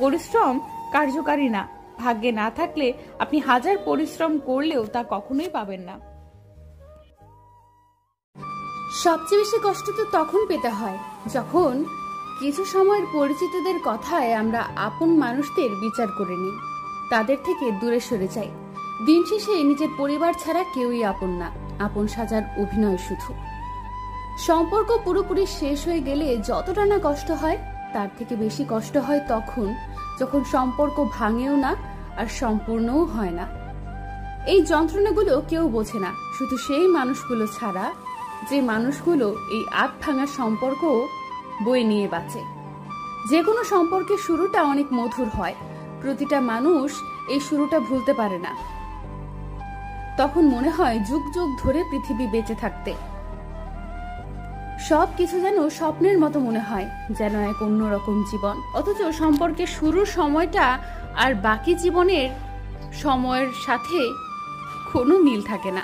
পরিশ্রম কার্যকারী না। ভাগ্যে না থাকলে আপনি হাজার পরিশ্রম করলেও তা কখনোই পাবেন না। সবচেয়ে বেশি কষ্ট তো তখন পেতে হয় যখন কিছু সময়ের পরিচিতদের কথায় আমরা আপন মানুষদের বিচার করে নিই, তাদের থেকে দূরে সরে যাই। দিন শেষে নিজের পরিবার ছাড়া কেউই আপন না, আপন সাজার অভিনয় শুধু। সম্পর্ক পুরোপুরি শেষ হয়ে গেলে যতটা না কষ্ট হয়, তার থেকে বেশি কষ্ট হয় তখন যখন সম্পর্ক ভাঙেও না আর সম্পূর্ণও হয় না। এই যন্ত্রণাগুলো কেউ বোঝে না, শুধু সেই মানুষগুলো ছাড়া যে মানুষগুলো এই আধ ভাঙা সম্পর্ক বয়ে নিয়ে বাঁচে। যে কোনো সম্পর্কের শুরুটা অনেক মধুর হয়, প্রতিটা মানুষ এই শুরুটা ভুলতে পারে না। তখন মনে হয় যুগ যুগ ধরে পৃথিবী বেঁচে থাকতে। সবকিছু যেন স্বপ্নের মতো মনে হয়, যেন এক অন্যরকম জীবন। অথচ সম্পর্কের শুরুর সময়টা আর বাকি জীবনের সময়ের সাথে কোনো মিল থাকে না।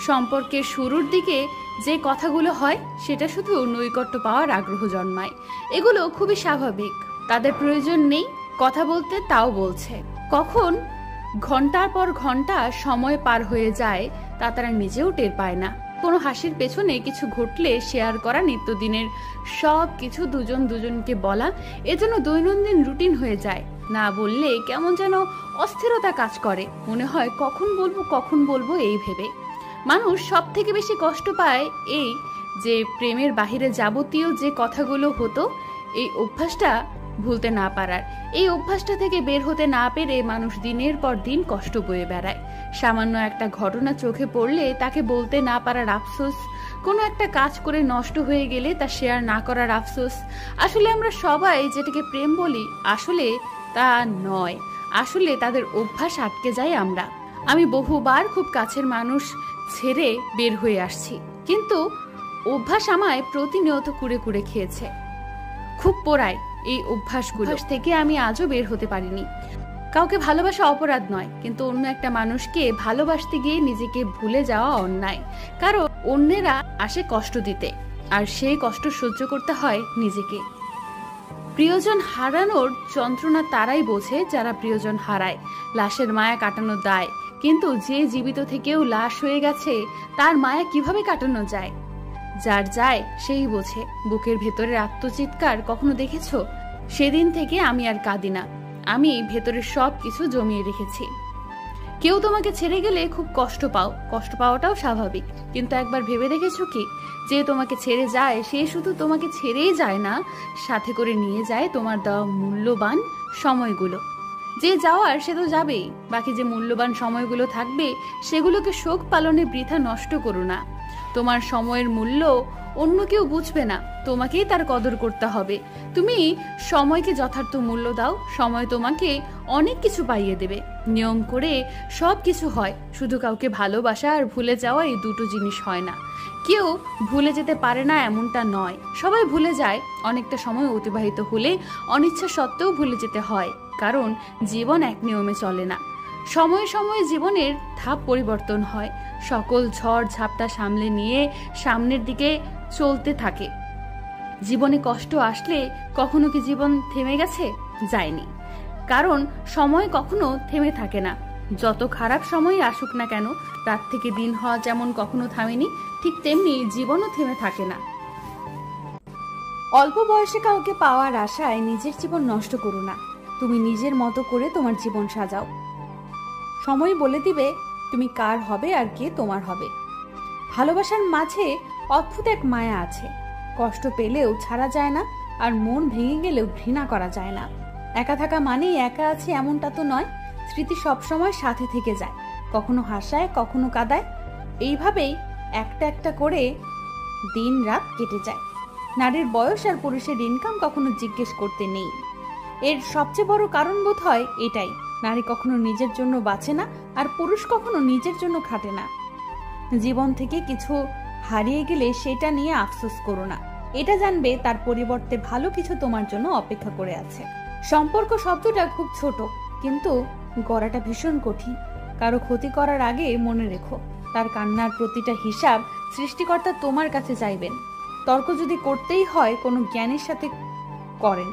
সম্পর্কের শুরুর দিকে যে কথাগুলো হয় সেটা শুধু নৈকট্য পাওয়ার আগ্রহ জন্মায়। এগুলো খুবই স্বাভাবিক, তাদের প্রয়োজন নেই কথা বলতে, তাও বলছে। কখন ঘন্টার পর ঘন্টা সময় পার হয়ে যায় তা তারা নিজেও টের পায় না। কোনো হাসির পেছনে কিছু ঘটলে শেয়ার করা, নিত্যদিনের সব কিছু দুজন দুজনকে বলা, এজন্য দৈনন্দিন রুটিন হয়ে যায়। না বললে কেমন যেন অস্থিরতা কাজ করে, মনে হয় কখন বলবো এই ভেবে। মানুষ সব থেকে বেশি কষ্ট পায় এই যে প্রেমের বাহিরে যাবতীয় যে কথাগুলো হতো, এই অভ্যাসটা ভুলতে না পারার। এই অভ্যাসটা থেকে বের হতে না পেরে মানুষ দিনের পর দিন কষ্ট বয়ে বেড়ায়। সামান্য একটা ঘটনা চোখে পড়লে তাকে বলতে না পারার আফসোস, কোনো একটা কাজ করে নষ্ট হয়ে গেলে তা শেয়ার না করার আফসোস। আসলে আমরা সবাই যেটাকে প্রেম বলি, আসলে তা নয়। আসলে তাদের অভ্যাস আটকে যায় আমরা। আমি বহুবার খুব কাছের মানুষ ছেড়ে বের হয়ে আসছি, কিন্তু অভ্যাস আমায় প্রতিনিয়ত কুড়ে কুড়ে খেয়েছে। খুব পোড়ায় এই অভ্যাসগুলো থেকে, আমি আজও বের হতে পারিনি। কাউকে ভালোবাসা অপরাধ নয়, কিন্তু অন্য একটা মানুষকে ভালোবাসতে গিয়ে নিজেকে ভুলে যাওয়া অন্যায়। কারণ অন্যেরা আসে কষ্ট দিতে, আর সেই কষ্ট সহ্য করতে হয় নিজেকে। প্রিয়জন হারানোর যন্ত্রণা তারাই বোঝে যারা প্রিয়জন হারায়। লাশের মায়া কাটানো দায়, কিন্তু যে জীবিত থেকেও লাশ হয়ে গেছে তার মায়া কিভাবে কাটানো যায়? যার যায় সেই বোঝে। বুকের ভেতরের আত্মচিৎকার কখনো দেখেছো? সেদিন থেকে আমি আর কাঁদি না। আমি ভেতরের সব কিছু জমিয়ে রেখেছি। কেউ তোমাকে ছেড়ে গেলে খুব কষ্ট পাও, কষ্ট পাওয়াটাও স্বাভাবিক। কিন্তু একবার ভেবে দেখেছো কি, যে তোমাকে ছেড়ে যায় সে শুধু তোমাকে ছেড়েই যায় না, সাথে করে নিয়ে যায় তোমার দেওয়া মূল্যবান সময়গুলো। যে যাওয়ার সে তো যাবেই, বাকি যে মূল্যবান সময়গুলো থাকবে সেগুলোকে শোক পালনে বৃথা নষ্ট করো না। তোমার সময়ের মূল্য অন্য কেউ বুঝবে না, তোমাকেই তার কদর করতে হবে। তুমি সময়কে যথার্থ মূল্য দাও, সময় তোমাকে অনেক কিছু পাইয়ে দেবে। নিয়ম করে সব কিছু হয়, শুধু কাউকে ভালোবাসা আর ভুলে যাওয়া এই দুটো জিনিস হয় না। কেউ ভুলে যেতে পারে না এমনটা নয়, সবাই ভুলে যায়। অনেকটা সময় অতিবাহিত হলে অনিচ্ছা সত্ত্বেও ভুলে যেতে হয়, কারণ জীবন এক নিয়মে চলে না। সময়ে সময়ে জীবনের ধাপ পরিবর্তন হয়, সকল ঝড় ঝাপটা সামলে নিয়ে সামনের দিকে চলতে থাকে। জীবনে কষ্ট আসলে কখনো কি জীবন থেমে গেছে? যায়নি, কারণ সময় কখনো থেমে থাকে না। যত খারাপ সময়ই আসুক না কেন, রাত থেকে দিন হওয়া যেমন কখনো থামেনি, ঠিক তেমনি জীবনও থেমে থাকে না। অল্প বয়সে কাউকে পাওয়ার আশায় নিজের জীবন নষ্ট করো না। তুমি নিজের মতো করে তোমার জীবন সাজাও। সময় বলে দিবে তুমি কার হবে আর কে তোমার হবে। ভালোবাসার মাঝে অদ্ভুত এক মায়া আছে, কষ্ট পেলেও ছাড়া যায় না, আর মন ভেঙে গেলেও ঘৃণা করা যায় না। একা থাকা মানেই একা আছে এমনটা তো নয়, স্মৃতি সবসময় সাথে থেকে যায়, কখনো হাসায় কখনো কাঁদায়। এইভাবেই একটা একটা করে দিন রাত কেটে যায়। নারীর বয়স আর পুরুষের ইনকাম কখনো জিজ্ঞেস করতে নেই। এর সবচেয়ে বড় কারণ বোধ হয় এটাই, নারী কখনো নিজের জন্য বাঁচে না, আর পুরুষ কখনো নিজের জন্য খাটে না। জীবন থেকে কিছু হারিয়ে গেলে সেটা নিয়ে আফসোস করো না, এটা জানবে তার পরিবর্তে ভালো কিছু তোমার জন্য অপেক্ষা করে আছে। সম্পর্ক শব্দটা খুব ছোট, কিন্তু গড়াটা ভীষণ কঠিন। কারো ক্ষতি করার আগে মনে রেখো, তার কান্নার প্রতিটা হিসাব সৃষ্টিকর্তা তোমার কাছে চাইবেন। তর্ক যদি করতেই হয় কোনো জ্ঞানের সাথে করেন,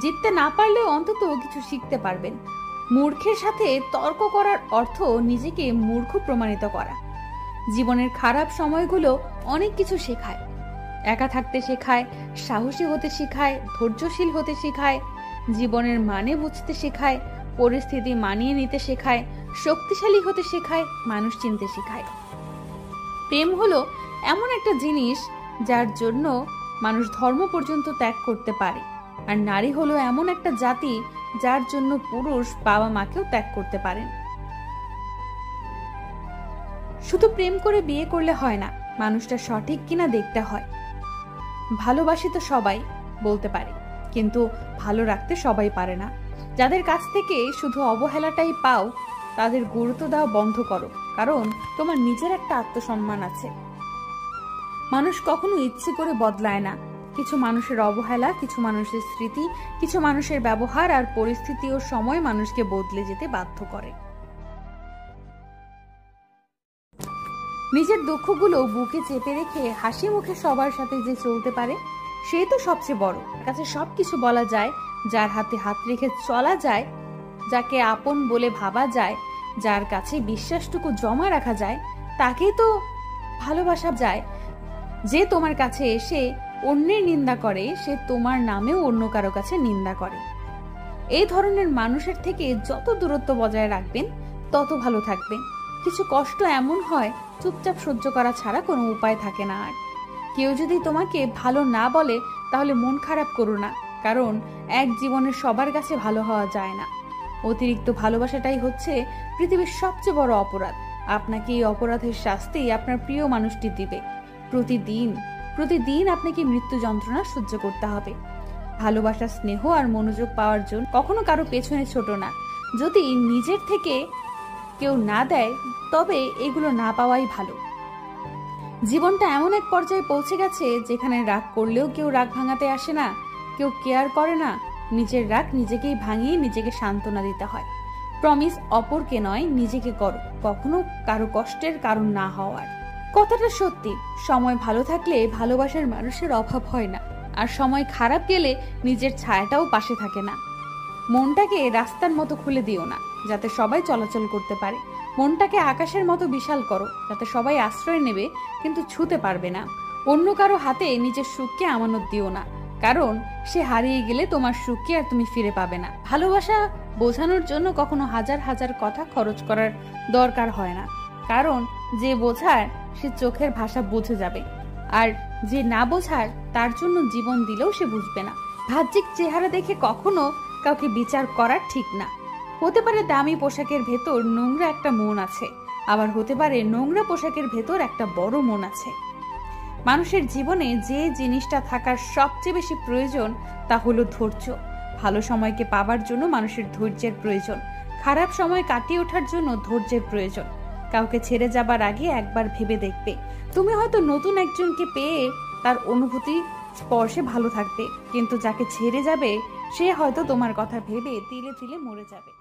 জিততে না পারলেও অন্তত কিছু শিখতে পারবেন। মূর্খের সাথে তর্ক করার অর্থ নিজেকে মূর্খ প্রমাণিত করা। জীবনের খারাপ সময়গুলো অনেক কিছু শেখায়, একা থাকতে শেখায়, সাহসী হতে শেখায়, ধৈর্যশীল হতে শেখায়, জীবনের মানে বুঝতে শেখায়, পরিস্থিতি মানিয়ে নিতে শেখায়, শক্তিশালী হতে শেখায়, মানুষ চিনতে শেখায়। প্রেম হলো এমন একটা জিনিস যার জন্য মানুষ ধর্ম পর্যন্ত ত্যাগ করতে পারে, আর নারী হলো এমন একটা জাতি যার জন্য পুরুষ বাবা মাকেও ত্যাগ করতে পারেন। শুধু প্রেম করে বিয়ে করলে হয় না, মানুষটা সঠিক কিনা দেখতে হয়। ভালোবাসি তো সবাই বলতে পারে, কিন্তু ভালো রাখতে সবাই পারে না। যাদের কাছ থেকে শুধু অবহেলাটাই পাও, তাদের গুরুত্ব দেওয়া বন্ধ করো, কারণ তোমার নিজের একটা আত্মসম্মান আছে। মানুষ কখনো ইচ্ছে করে বদলায় না। কিছু মানুষের অবহেলা, কিছু মানুষের স্মৃতি, কিছু মানুষের ব্যবহার আর পরিস্থিতি ও সময় মানুষকে বদলে যেতে বাধ্য করে। নিজের দুঃখগুলো বুকে চেপে রেখে হাসি মুখে সবার সাথে যে চলতে পারে, সে তো সবচেয়ে বড়। কাছে সবকিছু বলা যায়, যার হাতে হাত রেখে চলা যায়, যাকে আপন বলে ভাবা যায়, যার কাছে বিশ্বাসটুকু জমা রাখা যায়, তাকেই তো ভালোবাসা যায়। যে তোমার কাছে এসে অন্যের নিন্দা করে, সে তোমার নামেও অন্য কারো কাছে নিন্দা করে। এই ধরনের মানুষের থেকে যত দূরত্ব বজায় রাখবেন, তত ভালো থাকবেন। কিছু কষ্ট এমন হয়, চুপচাপ সহ্য করা ছাড়া কোনো উপায় থাকে না। আর কেউ যদি তোমাকে ভালো না বলে, তাহলে মন খারাপ করো না, কারণ এক জীবনে সবার কাছে ভালো হওয়া যায় না। অতিরিক্ত ভালোবাসাটাই হচ্ছে পৃথিবীর সবচেয়ে বড় অপরাধ। আপনাকে এই অপরাধের শাস্তি আপনার প্রিয় মানুষটি দিবে। প্রতিদিন আপনাকে মৃত্যু যন্ত্রণা সহ্য করতে হবে। ভালোবাসা, স্নেহ আর মনোযোগ পাওয়ার জন্য কখনো কারো পেছনে ছোট না। যদি নিজের থেকে কেউ না দেয়, তবে এগুলো না পাওয়াই ভালো। জীবনটা এমন এক পর্যায়ে পৌঁছে গেছে যেখানে রাগ করলেও কেউ রাগ ভাঙাতে আসে না, কেউ কেয়ার করে না। নিজের রাগ নিজেকেই ভাঙিয়ে নিজেকে সান্ত্বনা দিতে হয়। প্রমিস অপরকে নয়, নিজেকে করো, কখনো কারো কষ্টের কারণ না হওয়ার। কথাটা সত্যি, সময় ভালো থাকলে ভালোবাসার মানুষের অভাব হয় না, আর সময় খারাপ গেলে নিজের ছায়াটাও পাশে থাকে না। মনটাকে রাস্তার মতো খুলে দিও না, যাতে সবাই চলাচল করতে পারে। মনটাকে আকাশের মতো বিশাল করো, যাতে সবাই আশ্রয় নেবে কিন্তু ছুঁতে পারবে না। অন্য কারো হাতে নিজের সুখকে আমানত দিও না, কারণ সে হারিয়ে গেলে তোমার সুখকে আর তুমি ফিরে পাবে না। ভালোবাসা বোঝানোর জন্য কখনো হাজার হাজার কথা খরচ করার দরকার হয় না, কারণ যে বোঝার সে চোখের ভাষা বুঝে যাবে, আর যে না বোঝার তার জন্য জীবন দিলেও সে বুঝবে না। বাহ্যিক চেহারা দেখে কখনো কাউকে বিচার করা ঠিক না। হতে পারে দামি পোশাকের ভেতর নোংরা একটা মন আছে, আবার হতে পারে নোংরা পোশাকের ভেতর একটা বড় মন আছে। মানুষের জীবনে যে জিনিসটা থাকার সবচেয়ে বেশি প্রয়োজন তা হলো ধৈর্য। ভালো সময়কে পাবার জন্য মানুষের ধৈর্যের প্রয়োজন, খারাপ সময় কাটিয়ে ওঠার জন্য ধৈর্যের প্রয়োজন। কাউকে ছেড়ে যাবার আগে একবার ভেবে দেখবে, তুমি হয়তো নতুন একজনকে পেয়ে তার অনুভূতি স্পর্শে ভালো থাকবে, কিন্তু যাকে ছেড়ে যাবে সে হয়তো তোমার কথা ভেবে তিলে তিলে মরে যাবে।